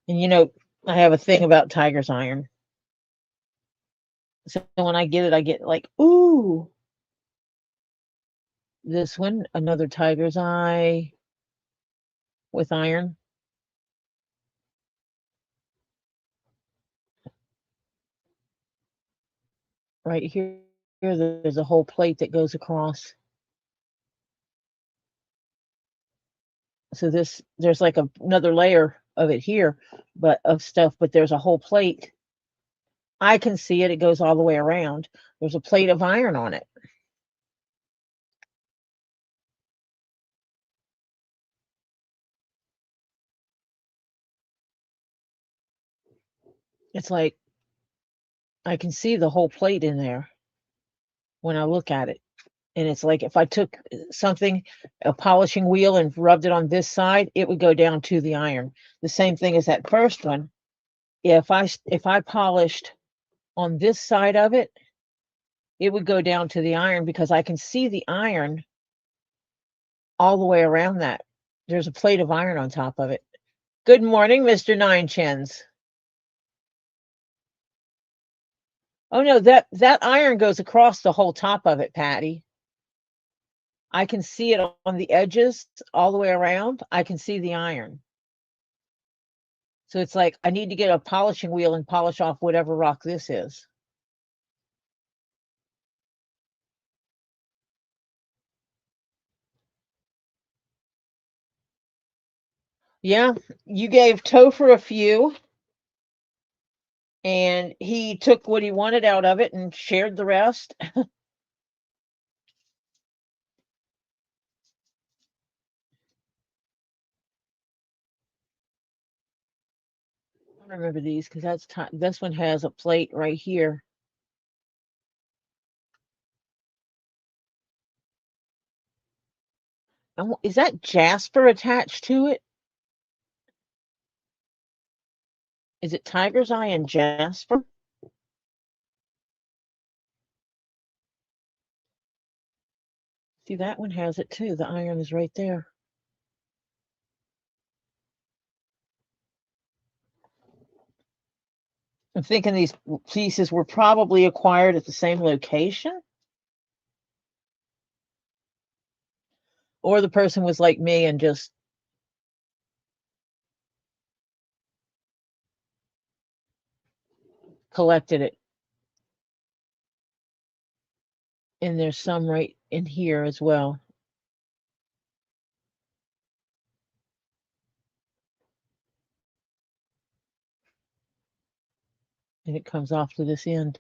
And you know, I have a thing about Tiger's Iron. So when I get like, ooh. This one, another tiger's eye with iron. Right here, there's a whole plate that goes across. So there's like another layer of it here, but of stuff, but there's a whole plate. I can see it. It goes all the way around. There's a plate of iron on it. It's like I can see the whole plate in there when I look at it. And it's like if I took something, a polishing wheel, and rubbed it on this side, it would go down to the iron. The same thing as that first one. If I polished on this side of it, it would go down to the iron because I can see the iron all the way around that. There's a plate of iron on top of it. Good morning, Mr. Nine Chins. Oh no, that iron goes across the whole top of it, Patty. I can see it on the edges all the way around. I can see the iron. So it's like I need to get a polishing wheel and polish off whatever rock this is. Yeah, you gave Topher a few, and he took what he wanted out of it and shared the rest. I remember these because this one has a plate right here. Is that Jasper attached to it? Is it Tiger's Eye and Jasper? See, that one has it too. The iron is right there. I'm thinking these pieces were probably acquired at the same location. Or the person was like me and just collected it. And there's some right in here as well. And it comes off to this end.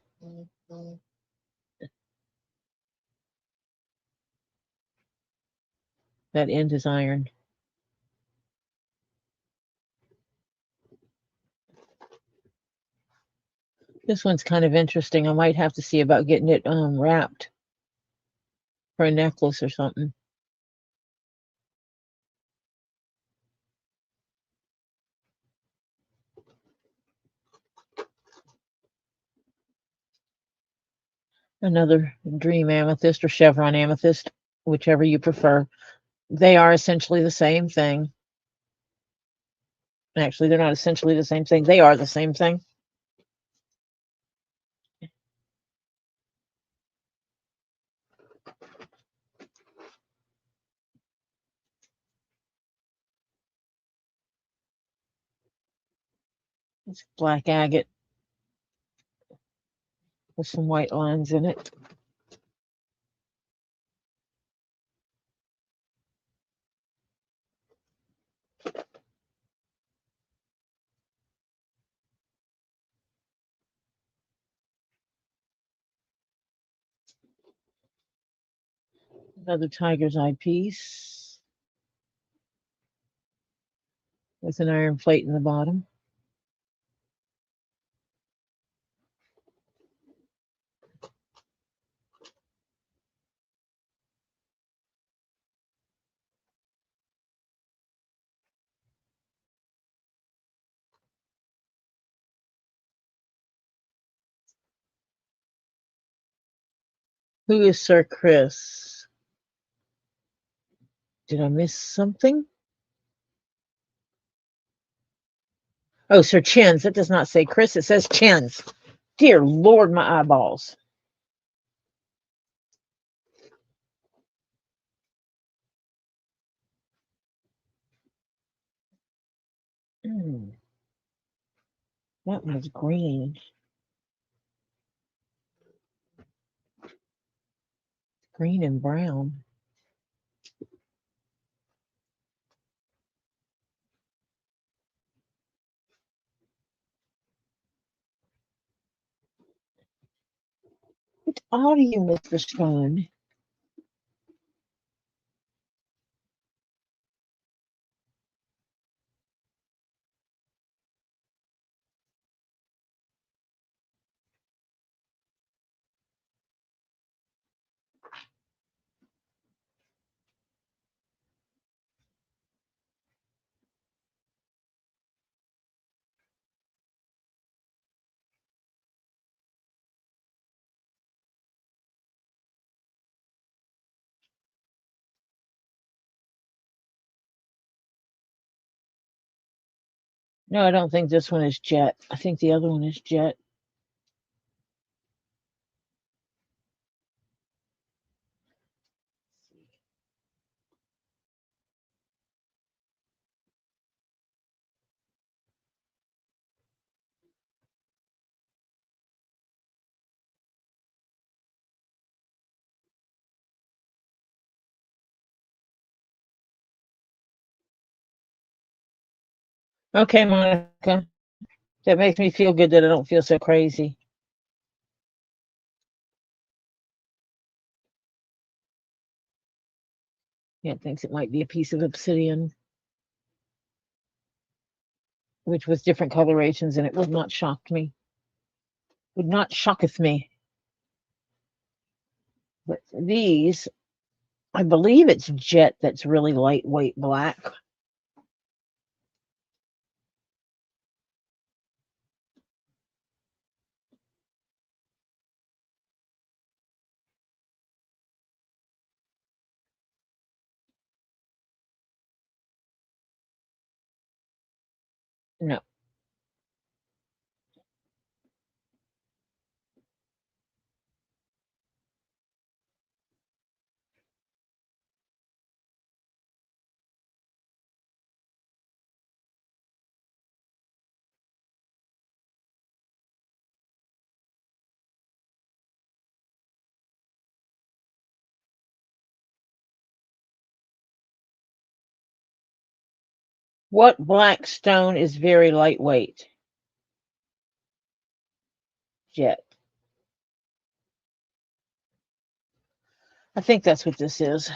That end is iron. This one's kind of interesting. I might have to see about getting it wrapped for a necklace or something. Another dream amethyst or chevron amethyst, whichever you prefer. They are essentially the same thing. Actually, they're not essentially the same thing. They are the same thing. It's black agate with some white lines in it. Another tiger's eye piece with an iron plate in the bottom. Who is Sir Chris? Did I miss something? Oh, Sir Chins. It does not say Chris. It says Chins. Dear Lord, my eyeballs. That one's green. Green and brown. What are you, Mr. Stone? No, I don't think this one is jet. I think the other one is jet. Okay, Monica. That makes me feel good that I don't feel so crazy. Yeah, it thinks it might be a piece of obsidian, which was different colorations, and it would not shock me. Would not shocketh me. But these I believe it's jet that's really lightweight black. No. What black stone is very lightweight? Jet. I think that's what this is.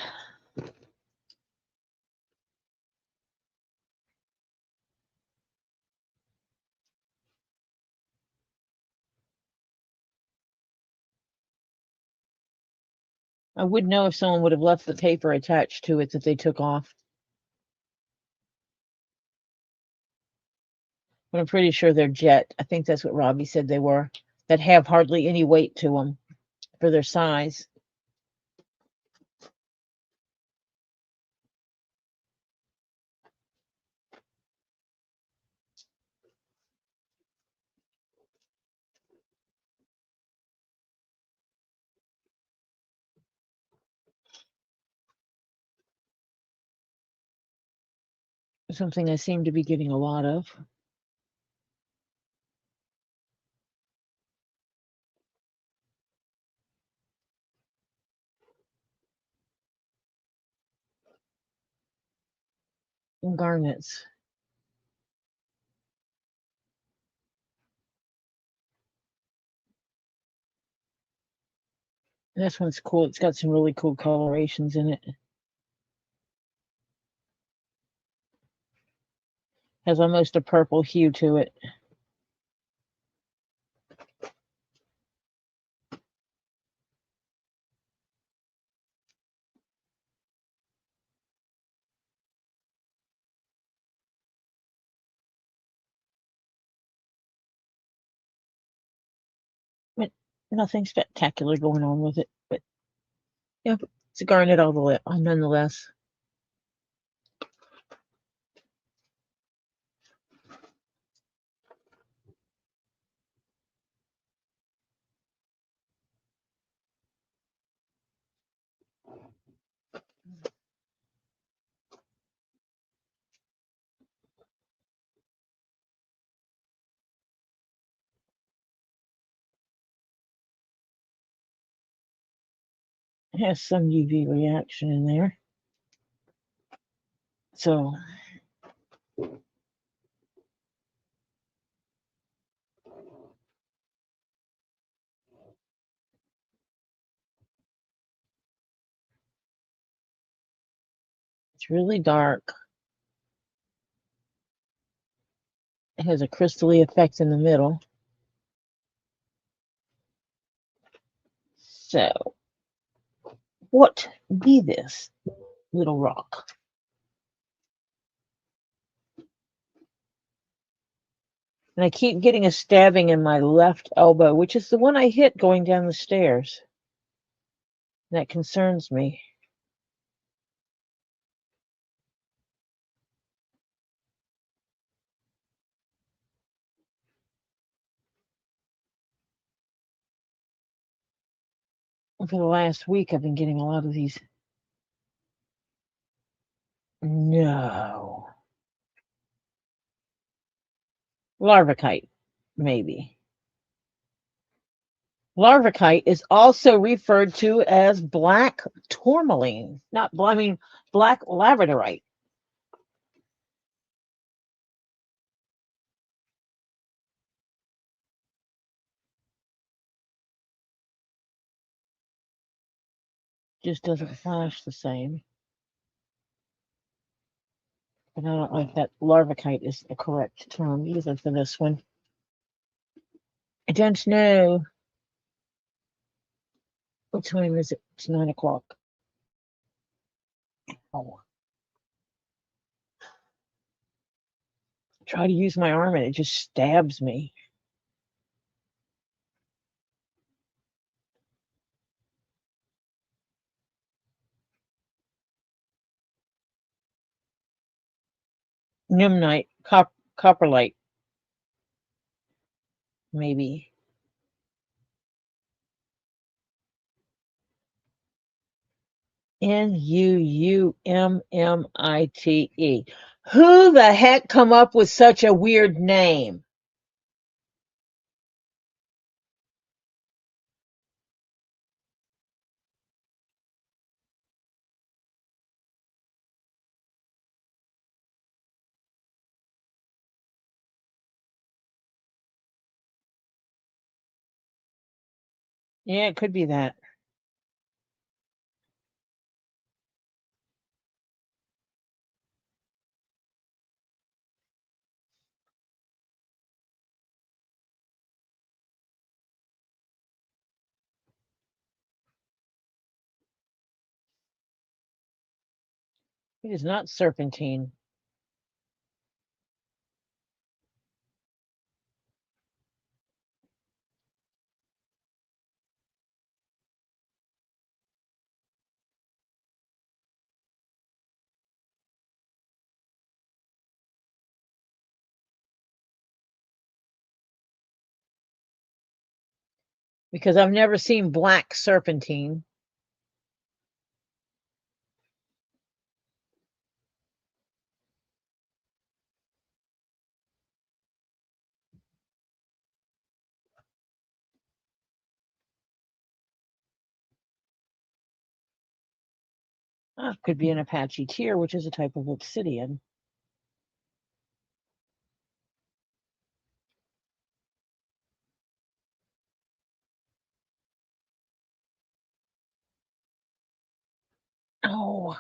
I would know if someone would have left the paper attached to it that they took off. But I'm pretty sure they're jet. I think that's what Robbie said they were, that have hardly any weight to them for their size. Something I seem to be getting a lot of. And garnets. This one's cool. It's got some really cool colorations in it. Has almost a purple hue to it. But nothing spectacular going on with it. But yeah, it's a garnet all the way, nonetheless. It has some UV reaction in there. So it's really dark. It has a crystally effect in the middle. So what be this little rock? And I keep getting a stabbing in my left elbow, which is the one I hit going down the stairs. That concerns me. For the last week, I've been getting a lot of these. No. Larvicite, maybe. Larvicite is also referred to as black tourmaline, black labradorite. Just doesn't flash the same. But I don't know if that larvicite is the correct term either for this one. I don't know. What time is it? It's 9 o'clock. Try to use my arm and it just stabs me. Nimnite, copperlite, maybe. Nuummite. Who the heck come up with such a weird name? Yeah, it could be that. It is not serpentine. Because I've never seen black serpentine. Could be an Apache tear, which is a type of obsidian. Oh. I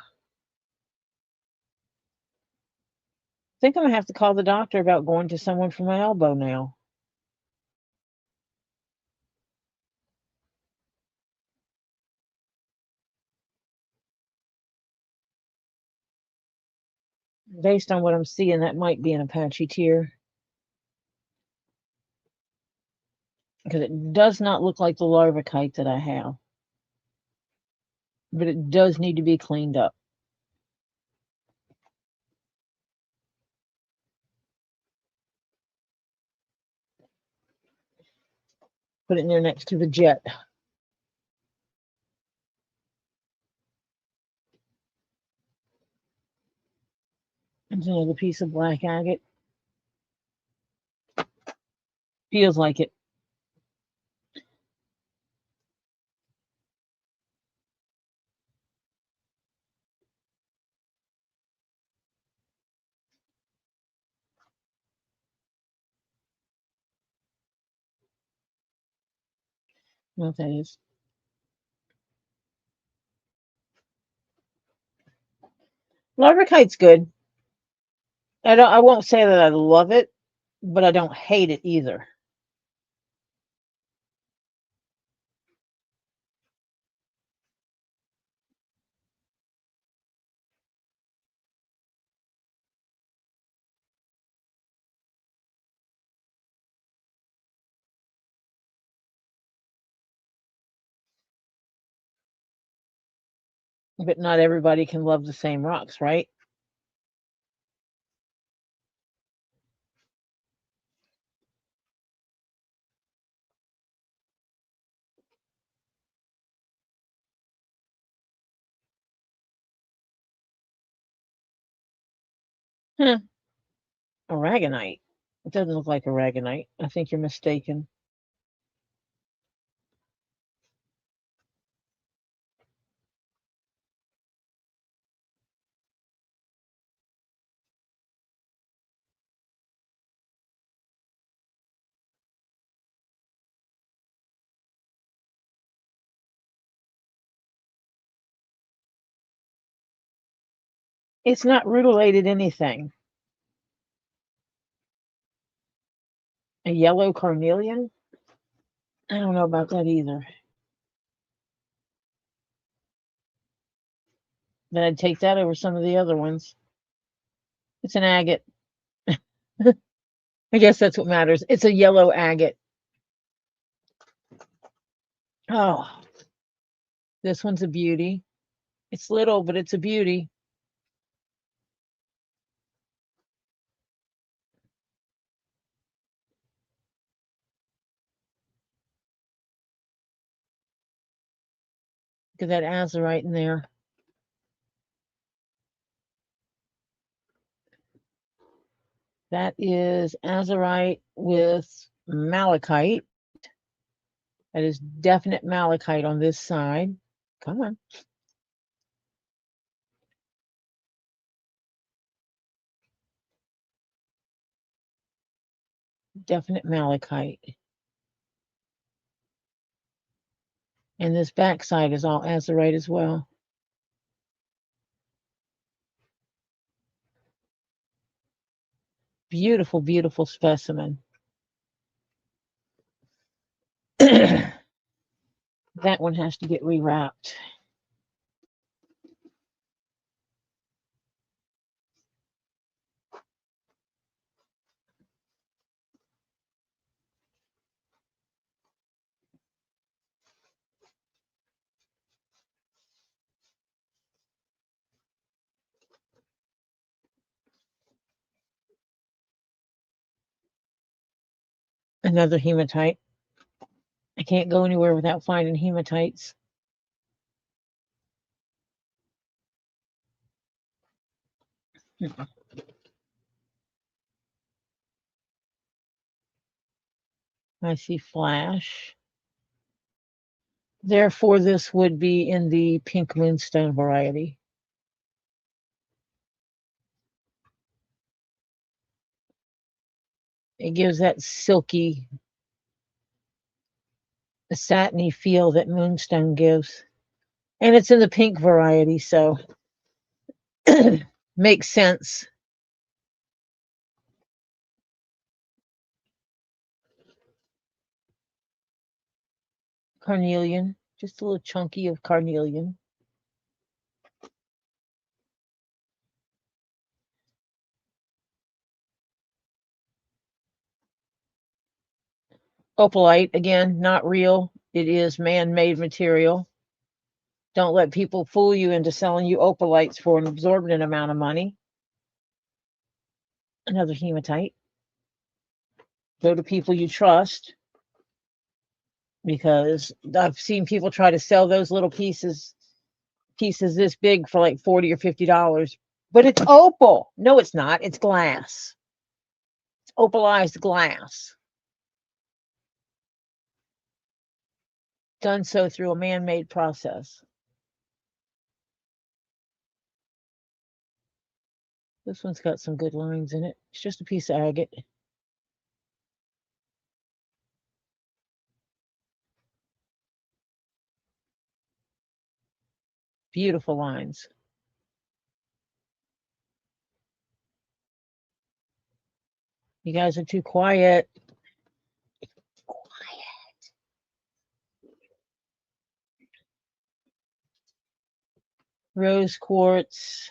think I'm gonna have to call the doctor about going to someone for my elbow now. Based on what I'm seeing, that might be an Apache tear. Because it does not look like the larvicite that I have. But it does need to be cleaned up. Put it in there next to the jet. There's another piece of black agate. Feels like it. Know what that is. Larvicite's good. I won't say that I love it, but I don't hate it either. But not everybody can love the same rocks, right? Huh. Aragonite. It doesn't look like aragonite. I think you're mistaken. It's not rutilated anything. A yellow carnelian? I don't know about that either. Then I'd take that over some of the other ones. It's an agate. I guess that's what matters. It's a yellow agate. Oh, this one's a beauty. It's little, but it's a beauty. Look at that azurite in there. That is azurite with malachite. That is definite malachite on this side. Come on. Definite malachite. And this back side is all azurite as well. Beautiful, beautiful specimen. That one has to get rewrapped. Another hematite. I can't go anywhere without finding hematites. I see flash. Therefore, this would be in the pink moonstone variety. It gives that silky, satiny feel that moonstone gives. And it's in the pink variety, so makes sense. Carnelian, just a little chunky of carnelian. Opalite, again, not real. It is man-made material. Don't let people fool you into selling you opalites for an exorbitant amount of money. Another hematite. Go to people you trust, because I've seen people try to sell those little pieces this big for like $40 or $50. But it's opal. No, it's not. It's glass. It's opalized glass. Done so through a man-made process. This one's got some good lines in it. It's just a piece of agate. Beautiful lines. You guys are too quiet. Rose quartz.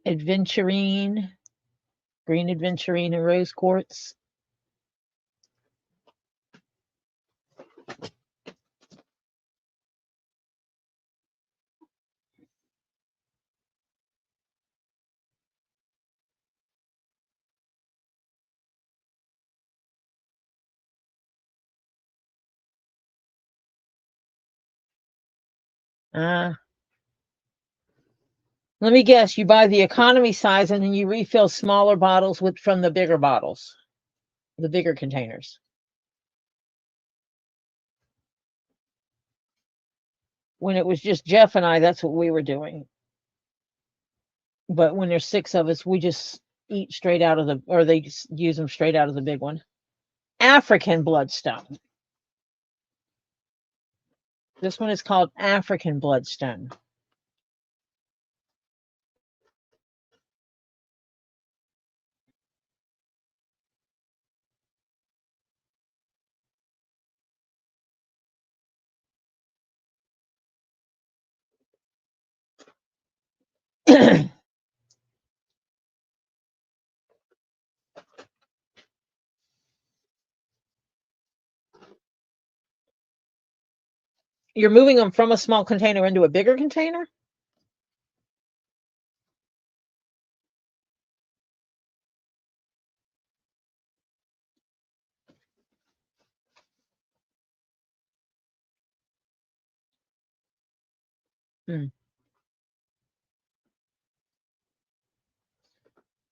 Adventurine. Green adventurine and rose quartz. Let me guess, you buy the economy size and then you refill smaller bottles from the bigger bottles, the bigger containers. When it was just Jeff and I, that's what we were doing. But when there's 6 of us, we just eat straight out of the, or they just use them straight out of the big one. African bloodstone. This one is called African bloodstone. You're moving them from a small container into a bigger container?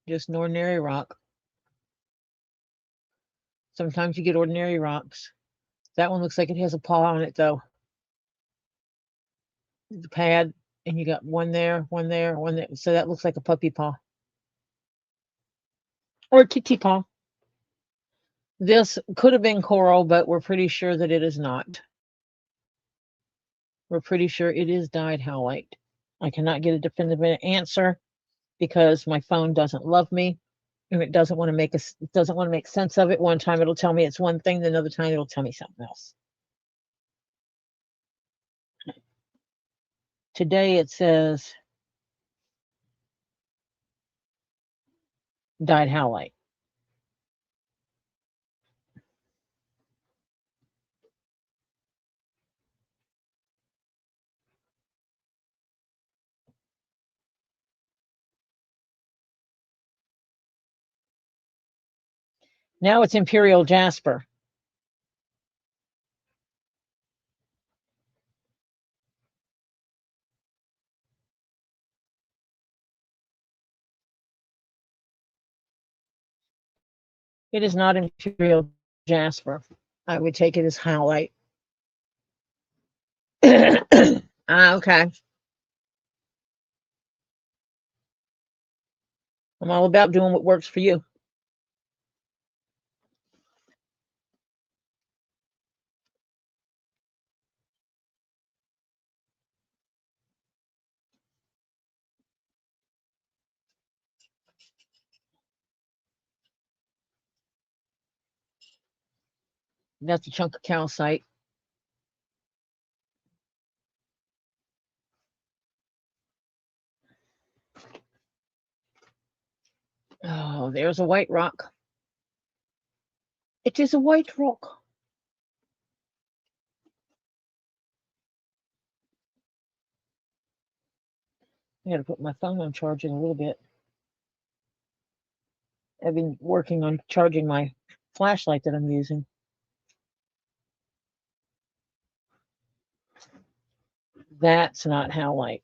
Just an ordinary rock. Sometimes you get ordinary rocks. That one looks like it has a paw on it, though. The pad, and you got one there, one there, one there. So that looks like a puppy paw. Or a kitty paw. This could have been coral, but we're pretty sure that it is not. We're pretty sure it is dyed howlite. I cannot get a definitive answer because my phone doesn't love me. And it doesn't want to make us, it doesn't want to make sense of it. One time it'll tell me it's one thing, the another time it'll tell me something else. Today it says dyed howlite. Now it's imperial jasper. It is not imperial jasper. I would take it as howlite. Okay. I'm all about doing what works for you. That's a chunk of calcite. Oh, there's a white rock. It is a white rock. I gotta put my phone on charging a little bit. I've been working on charging my flashlight that I'm using. That's not howlite.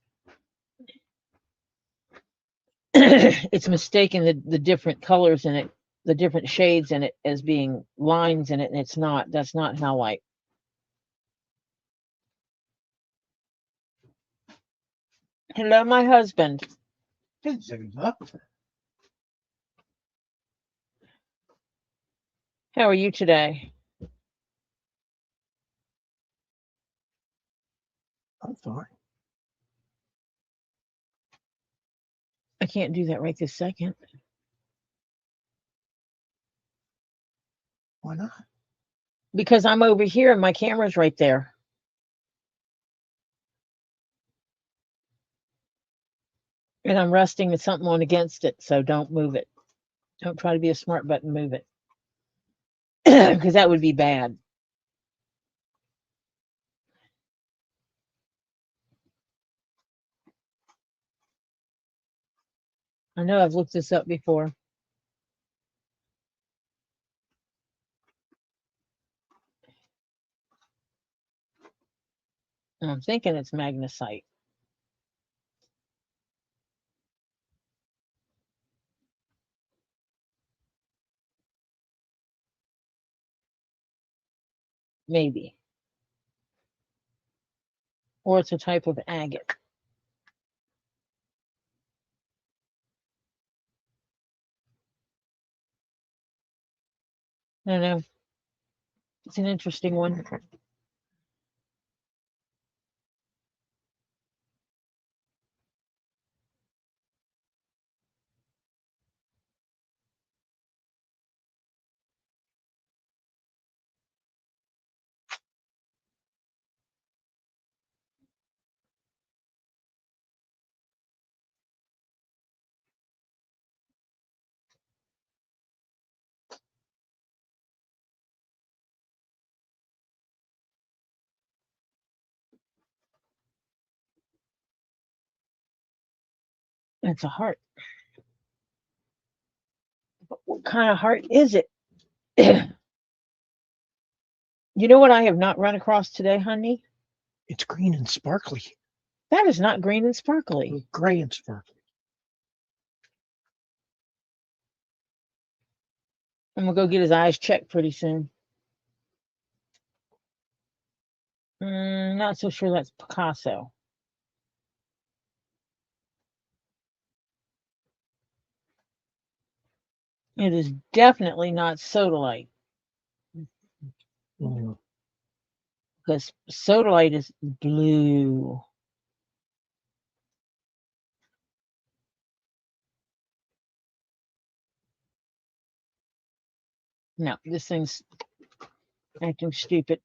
It's mistaken the different colors in it, the different shades in it as being lines in it, and it's not. That's not howlite. Hello, my husband. 10 seconds up. How are you today? I'm fine. I can't do that right this second Why not? because I'm over here and my camera's right there. And I'm resting something on against it, so don't move it. Don't try to be a smart butt and move it. Because that would be bad. I know I've looked this up before. I'm thinking it's magnesite. Maybe. Or it's a type of agate. I don't know. It's an interesting one. It's a heart. But what kind of heart is it? You know what I have not run across today, honey? It's green and sparkly. That is not green and sparkly. Gray and sparkly. I'm gonna go get his eyes checked pretty soon. Not so sure that's Picasso. It is definitely not sodalite Mm. because sodalite is blue. No, this thing's acting stupid.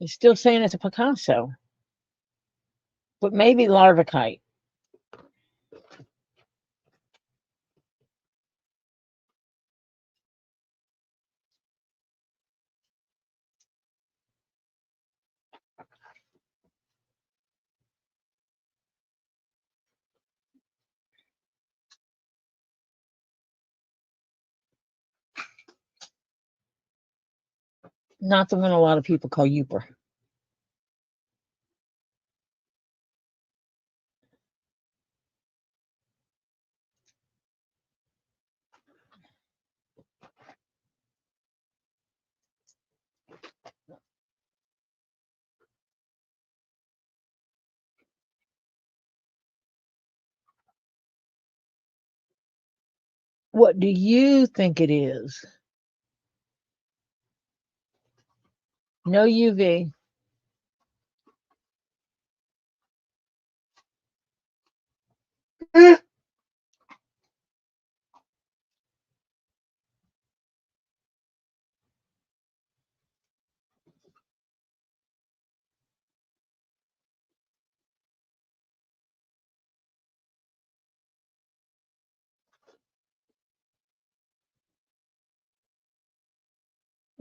It's still saying it's a Picasso, but maybe larvicite. Not the one a lot of people call Euper. What do you think it is? No UV.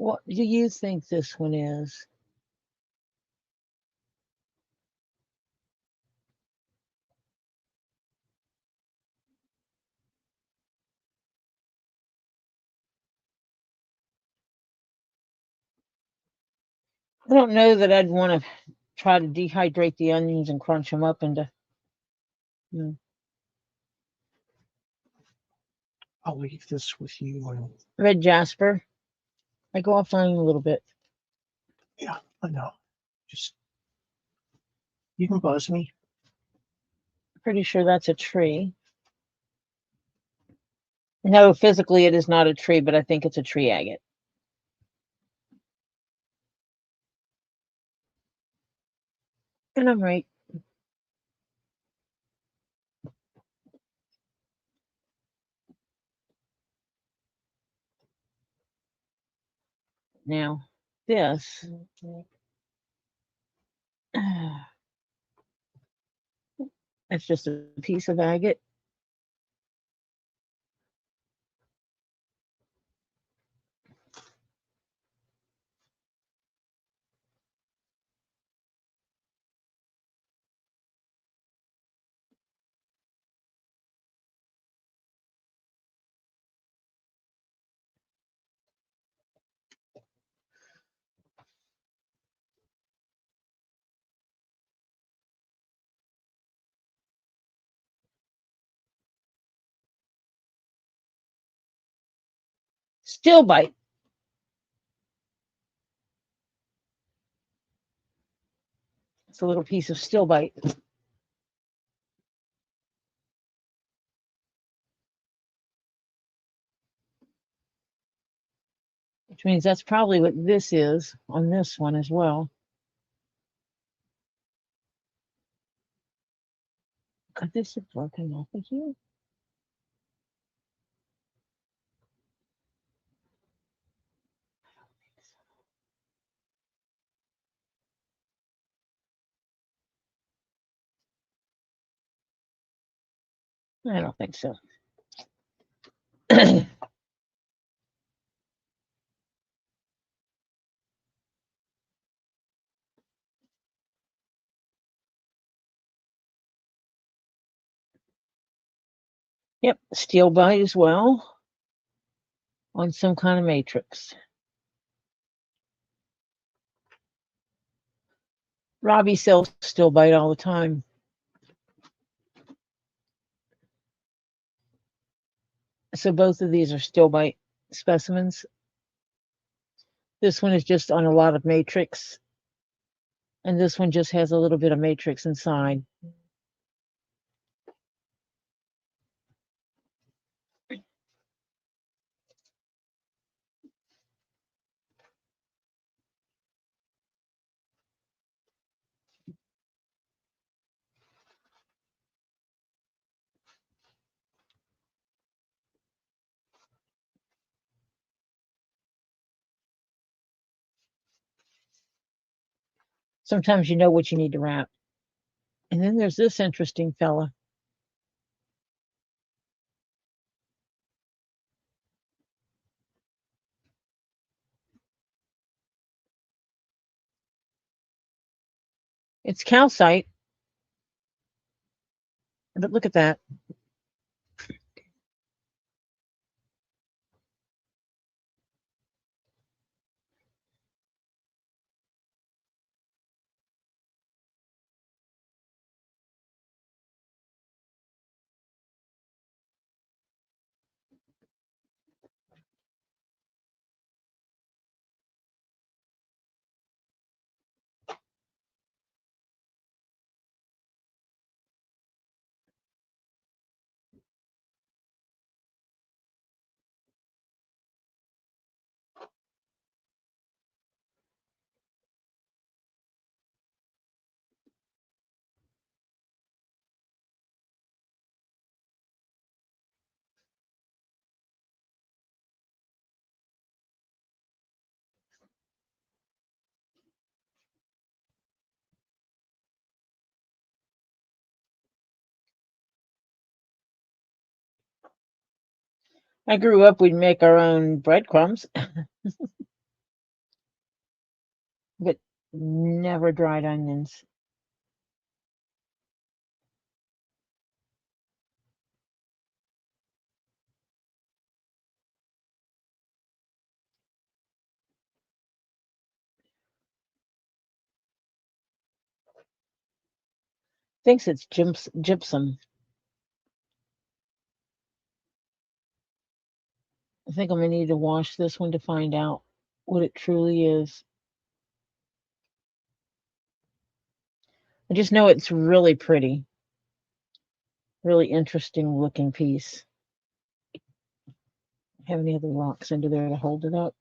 What do you think this one is? I don't know that I'd want to try to dehydrate the onions and crunch them up into. I'll leave this with you. And Red jasper. I go offline a little bit. yeah, I know. Just you can buzz me. Pretty sure that's a tree. No, physically it is not a tree, but I think it's a tree agate. And I'm right. Now, this. It's just a piece of agate. Still bite. It's a little piece of still bite. Which means that's probably what this is on this one as well. Could this have broken off of here? I don't think so. Yep, steel bite as well on some kind of matrix. Robbie sells steel bite all the time. So both of these are steel bite specimens. This one is just on a lot of matrix, and this one just has a little bit of matrix inside. Sometimes you know what you need to wrap. And then there's this interesting fella. It's calcite, but look at that. I grew up, we'd make our own breadcrumbs, but never dried onions. Thinks it's gypsum. I think I'm gonna need to wash this one to find out what it truly is. I just know it's really pretty, really interesting looking piece. Have any other rocks under there to hold it up?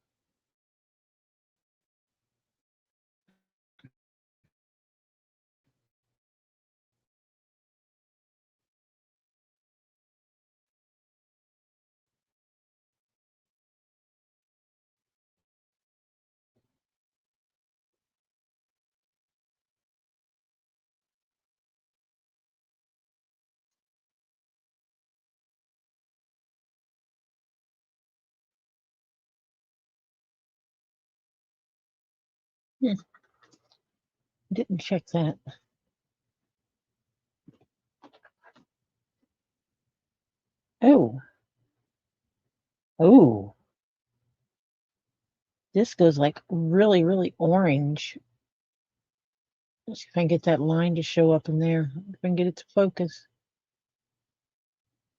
Hmm, didn't check that. Oh, oh, this goes like really, really orange. Let's see if I can get that line to show up in there. If I can get it to focus.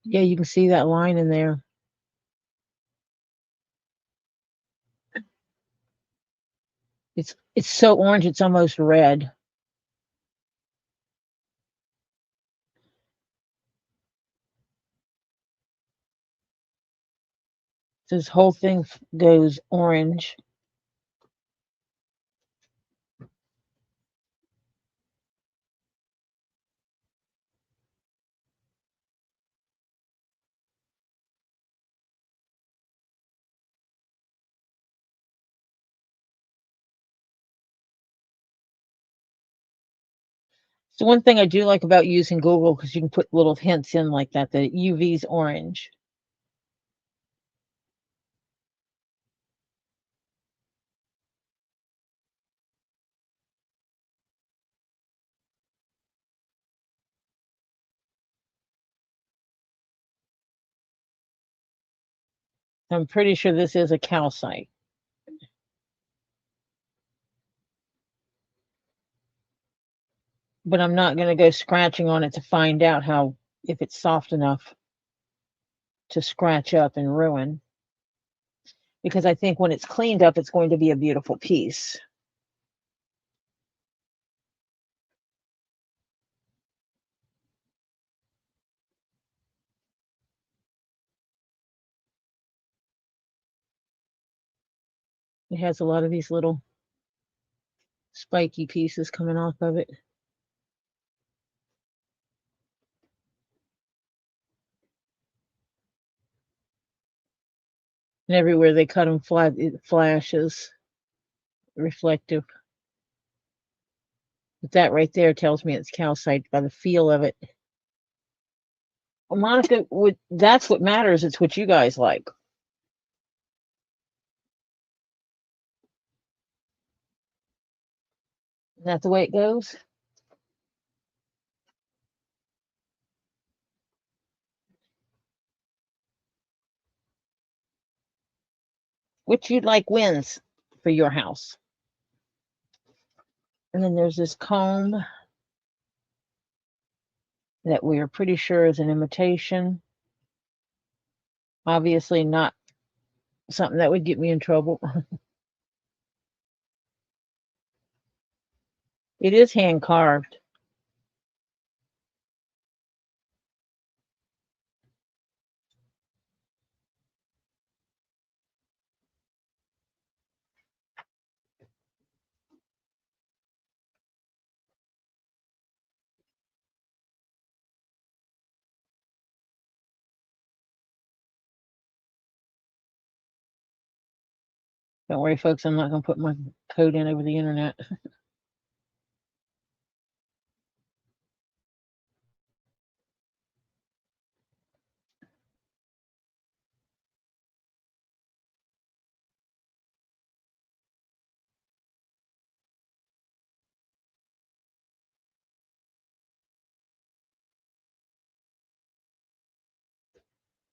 Yeah, you can see that line in there. It's so orange, it's almost red. This whole thing goes orange. So one thing I do like about using Google, because you can put little hints in like that, the UV's orange. I'm pretty sure this is a calcite. But I'm not going to go scratching on it to find out if it's soft enough to scratch up and ruin. Because I think when it's cleaned up, it's going to be a beautiful piece. It has a lot of these little spiky pieces coming off of it. And everywhere they cut them flat, it flashes reflective. But that right there tells me it's calcite by the feel of it. Well, Monica, that's what matters. It's what you guys like. Is that the way it goes? Which you'd like wins for your house. And then there's this comb that we are pretty sure is an imitation. Obviously not something that would get me in trouble. It is hand carved. Don't worry, folks, I'm not going to put my code in over the internet.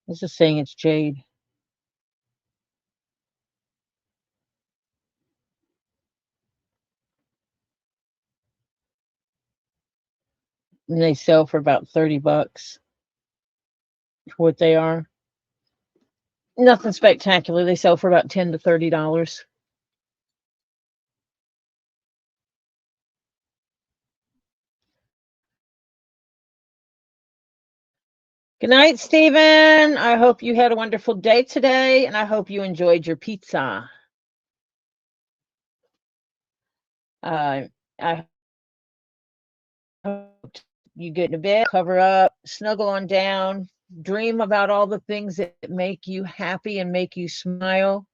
It's just saying it's jade. And they sell for about 30 bucks for what they are. Nothing spectacular. They sell for about $10 to $30. Good night, Stephen. I hope you had a wonderful day today, and I hope you enjoyed your pizza. I hope you get to bed, cover up, snuggle on down, dream about all the things that make you happy and make you smile.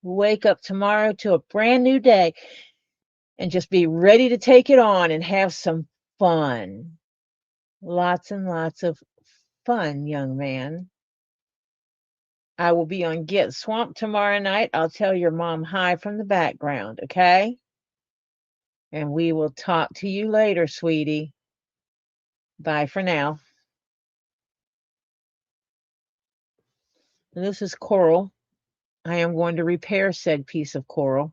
Wake up tomorrow to a brand new day and just be ready to take it on and have some fun. Lots and lots of fun, young man. I will be on Get Swamped tomorrow night. I'll tell your mom hi from the background, okay? And we will talk to you later, sweetie. Bye for now. And this is coral. I am going to repair said piece of coral.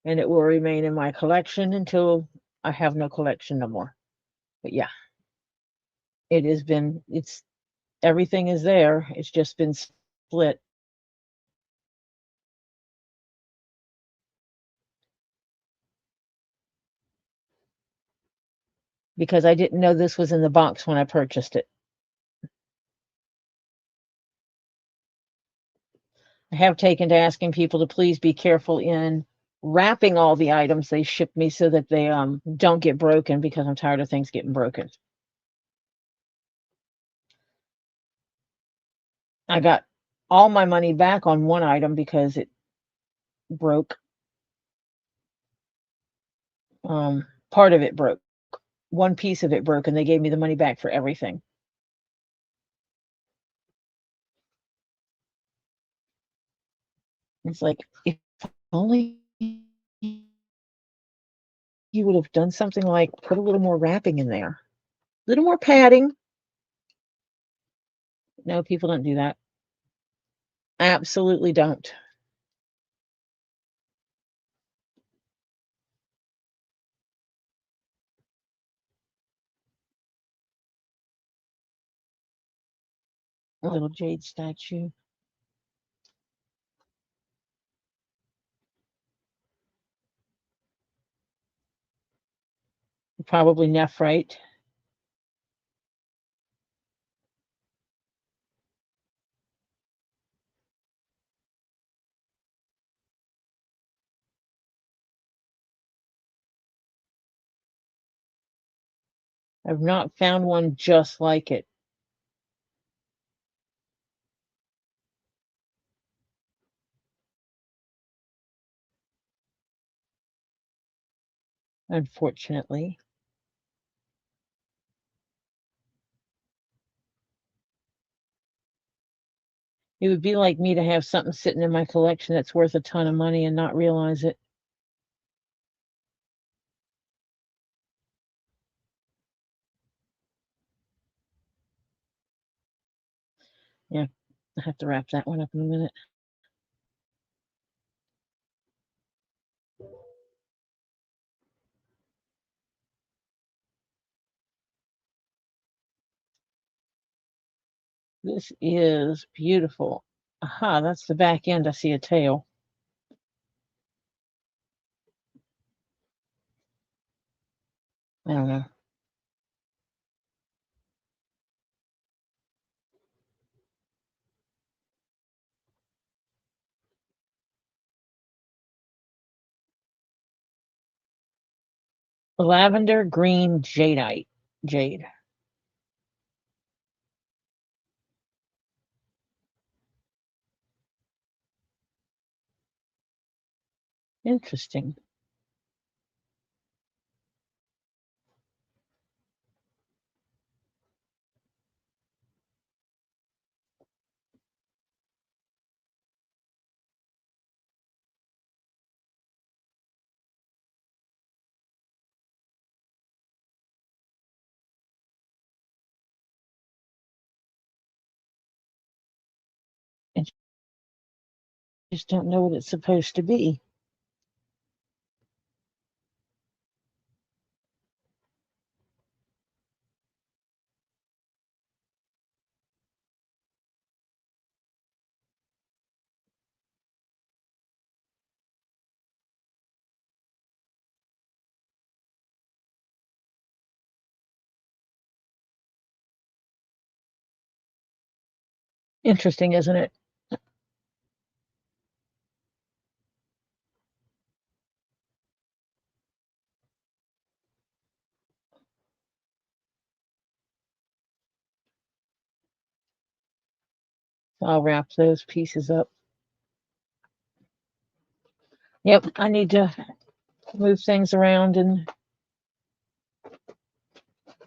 And it will remain in my collection until I have no collection no more. But yeah, everything is there. It's just been split. Because I didn't know this was in the box when I purchased it. I have taken to asking people to please be careful in wrapping all the items they ship me so that they don't get broken, because I'm tired of things getting broken. I got all my money back on one item because it broke. Part of it broke. One piece of it broke, and they gave me the money back for everything. It's like, if only you would have done something like put a little more wrapping in there, a little more padding. No, people don't do that. Absolutely don't. A little jade statue. Probably nephrite. I've not found one just like it. Unfortunately. It would be like me to have something sitting in my collection that's worth a ton of money and not realize it. Yeah, I have to wrap that one up in a minute. This is beautiful. Aha, that's the back end. I see a tail. I don't know. Lavender green jadeite. Jade. Interesting. I just don't know what it's supposed to be. Interesting, isn't it? I'll wrap those pieces up. Yep, I need to move things around and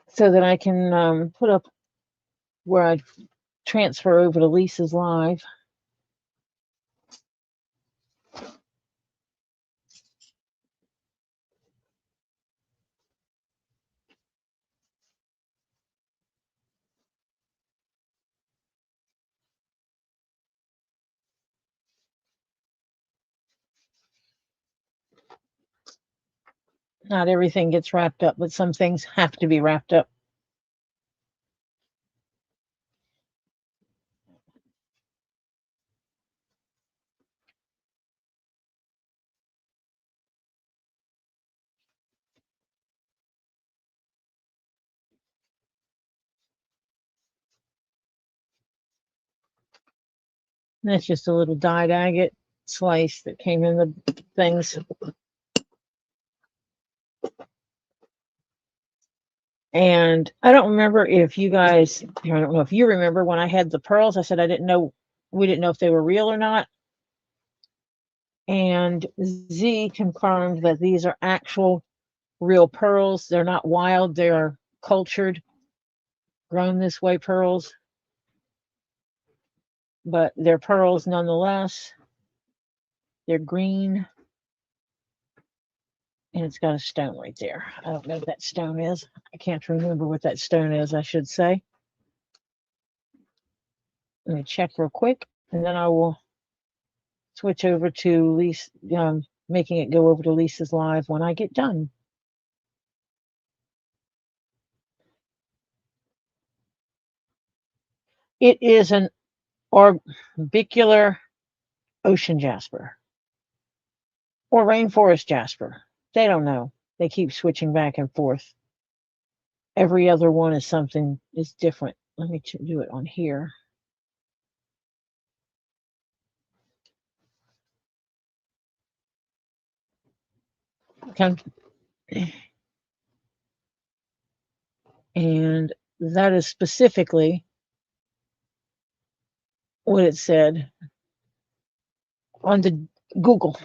so that I can put up where I transfer over to Lisa's Live. Not everything gets wrapped up, but some things have to be wrapped up. And that's just a little dyed agate slice that came in the things. And I don't remember if you guys, I don't know if you remember when I had the pearls, I said I didn't know, we didn't know if they were real or not. And Z confirmed that these are actual real pearls. They're not wild, they are cultured, grown this way pearls. But they're pearls nonetheless. They're green. And it's got a stone right there. I don't know what that stone is. I can't remember what that stone is, I should say. Let me check real quick, and then I will switch over to Lisa, making it go over to Lisa's live when I get done. It is an orbicular ocean jasper or rainforest jasper. They don't know. They keep switching back and forth. Every other one is something is different. Let me do it on here. Okay. And that is specifically what it said on the Google.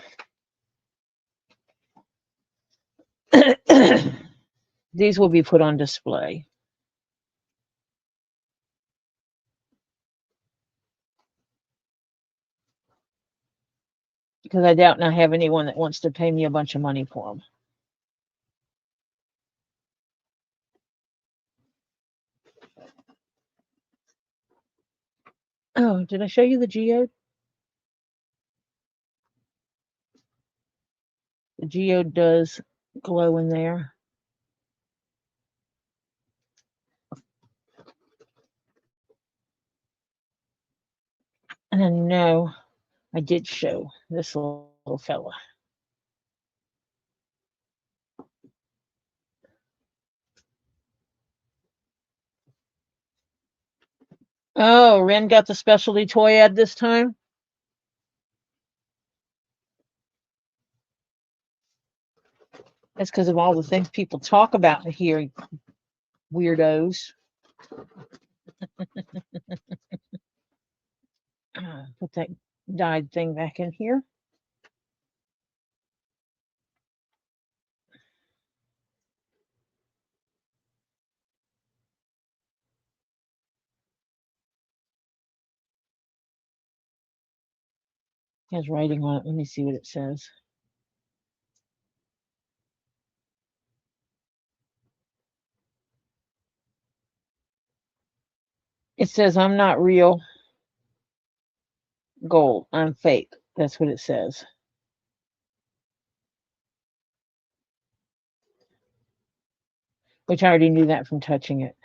These will be put on display. Because I doubt I have anyone that wants to pay me a bunch of money for them. Oh, did I show you the geode? The geode does glow in there. And I know I did show this little fella. Oh, Ren got the specialty toy ad this time? That's because of all the things people talk about here, weirdos. Put that dyed thing back in here. It has writing on it. Let me see what it says. It says, I'm not real gold. I'm fake. That's what it says. Which I already knew that from touching it.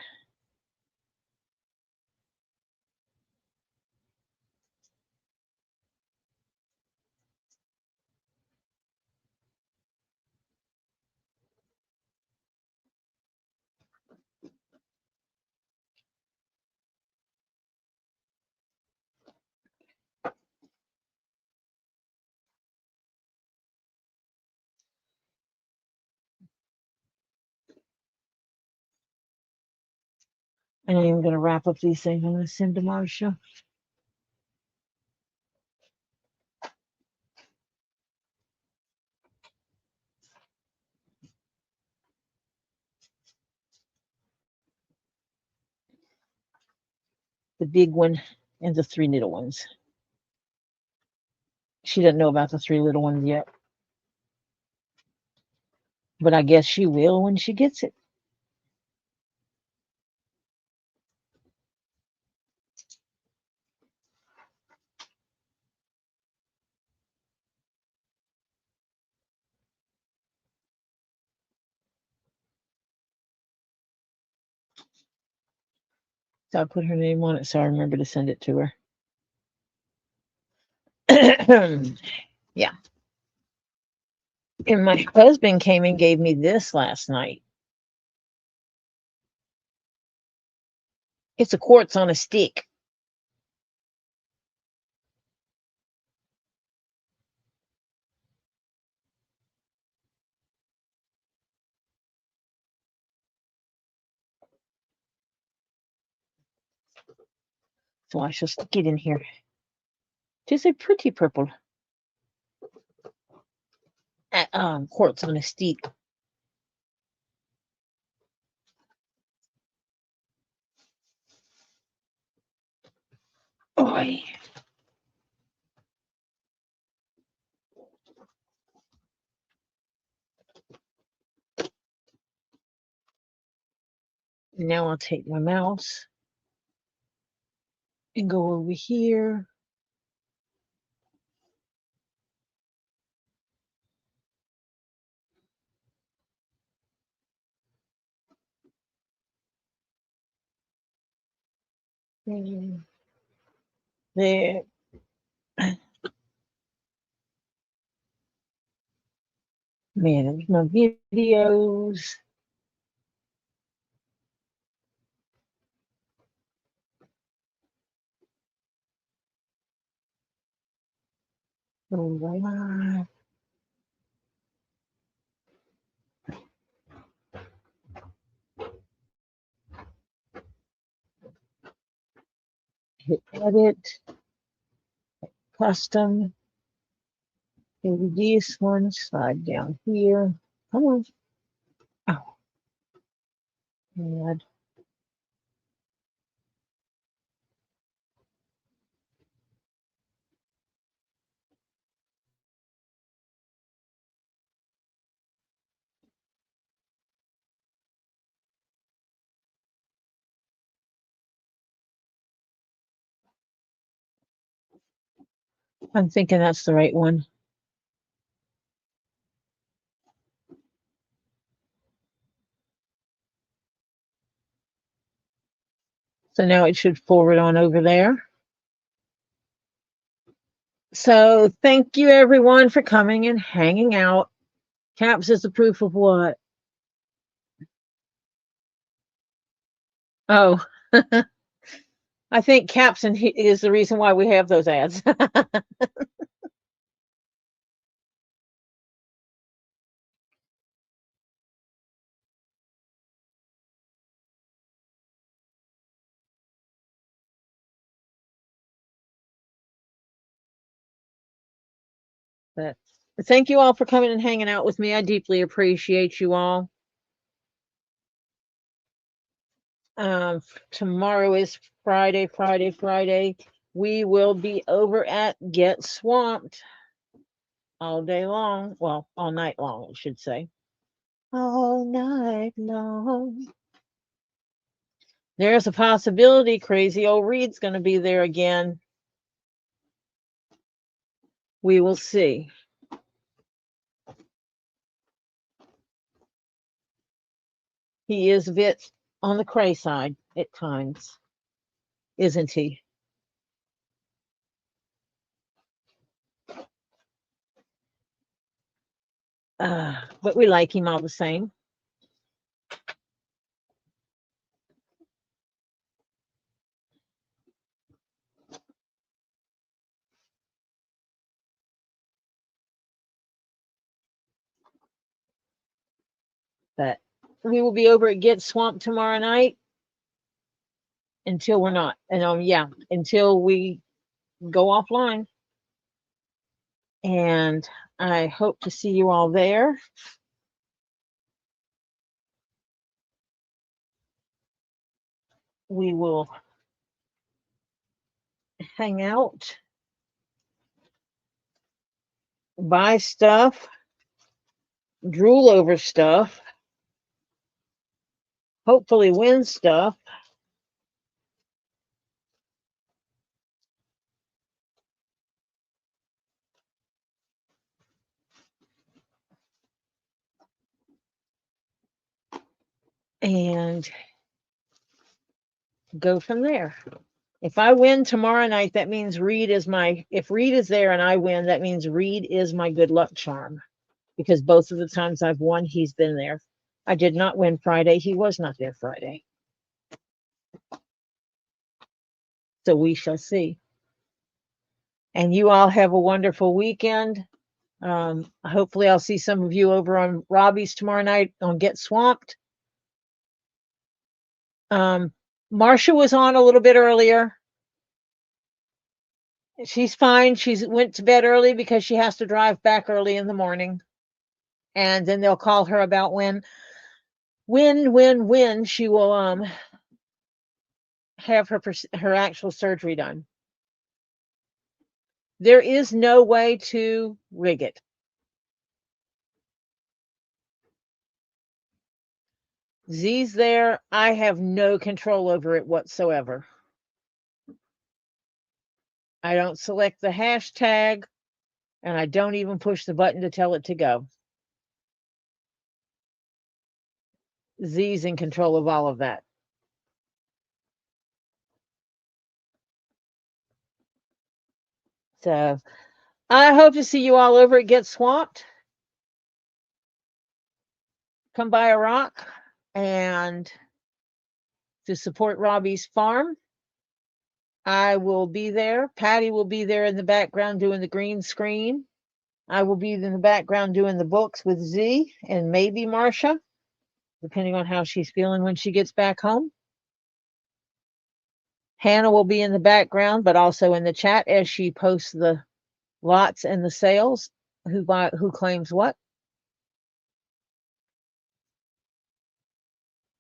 And I'm even going to wrap up these things. I'm going to send to Marcia. The big one and the 3 little ones. She doesn't know about the 3 little ones yet. But I guess she will when she gets it. So I put her name on it so I remember to send it to her. Yeah. And my husband came and gave me this last night. It's a quartz on a stick. So I shall stick it in here. Just a pretty purple quartz on a stick. Oy. Now I'll take my mouse and go over here. There. Manage my videos. Go right on. Hit edit, custom. Maybe this one, slide down here. Come on. Oh. Add. I'm thinking that's the right one. So now it should forward on over there. So thank you everyone for coming and hanging out. Caps is the proof of what? Oh, I think Caps is the reason why we have those ads. But thank you all for coming and hanging out with me. I deeply appreciate you all. Tomorrow is Friday. We will be over at Get Swamped all day long. Well, all night long, I should say. All night long. There's a possibility Crazy Old Reed's going to be there again. We will see. He is a bit on the cray side at times, isn't he? But we like him all the same. But we will be over at Get Swamped tomorrow night until we're not. And yeah, until we go offline. And I hope to see you all there. We will hang out, buy stuff, drool over stuff, hopefully win stuff. And go from there. If I win tomorrow night, that means Reed is if Reed is there and I win, that means Reed is my good luck charm. Because both of the times I've won, he's been there. I did not win Friday. He was not there Friday. So we shall see. And you all have a wonderful weekend. Hopefully I'll see some of you over on Robbie's tomorrow night on Get Swamped. Marcia was on a little bit earlier. She's fine. She went to bed early because she has to drive back early in the morning. And then they'll call her about when she will have her actual surgery done. There is no way to rig it. Z's there. I have no control over it whatsoever. I don't select the hashtag, and I don't even push the button to tell it to go. Z's in control of all of that. So I hope to see you all over at Get Swamped. Come by a rock and to support Robbie's farm. I will be there. Patty will be there in the background doing the green screen. I will be in the background doing the books with Z and maybe Marcia, depending on how she's feeling when she gets back home. Hannah will be in the background, but also in the chat as she posts the lots and the sales, who claims what.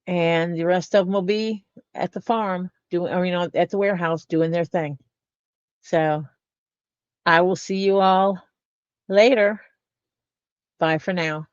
And the rest of them will be at the farm doing, or, at the warehouse doing their thing. So I will see you all later. Bye for now.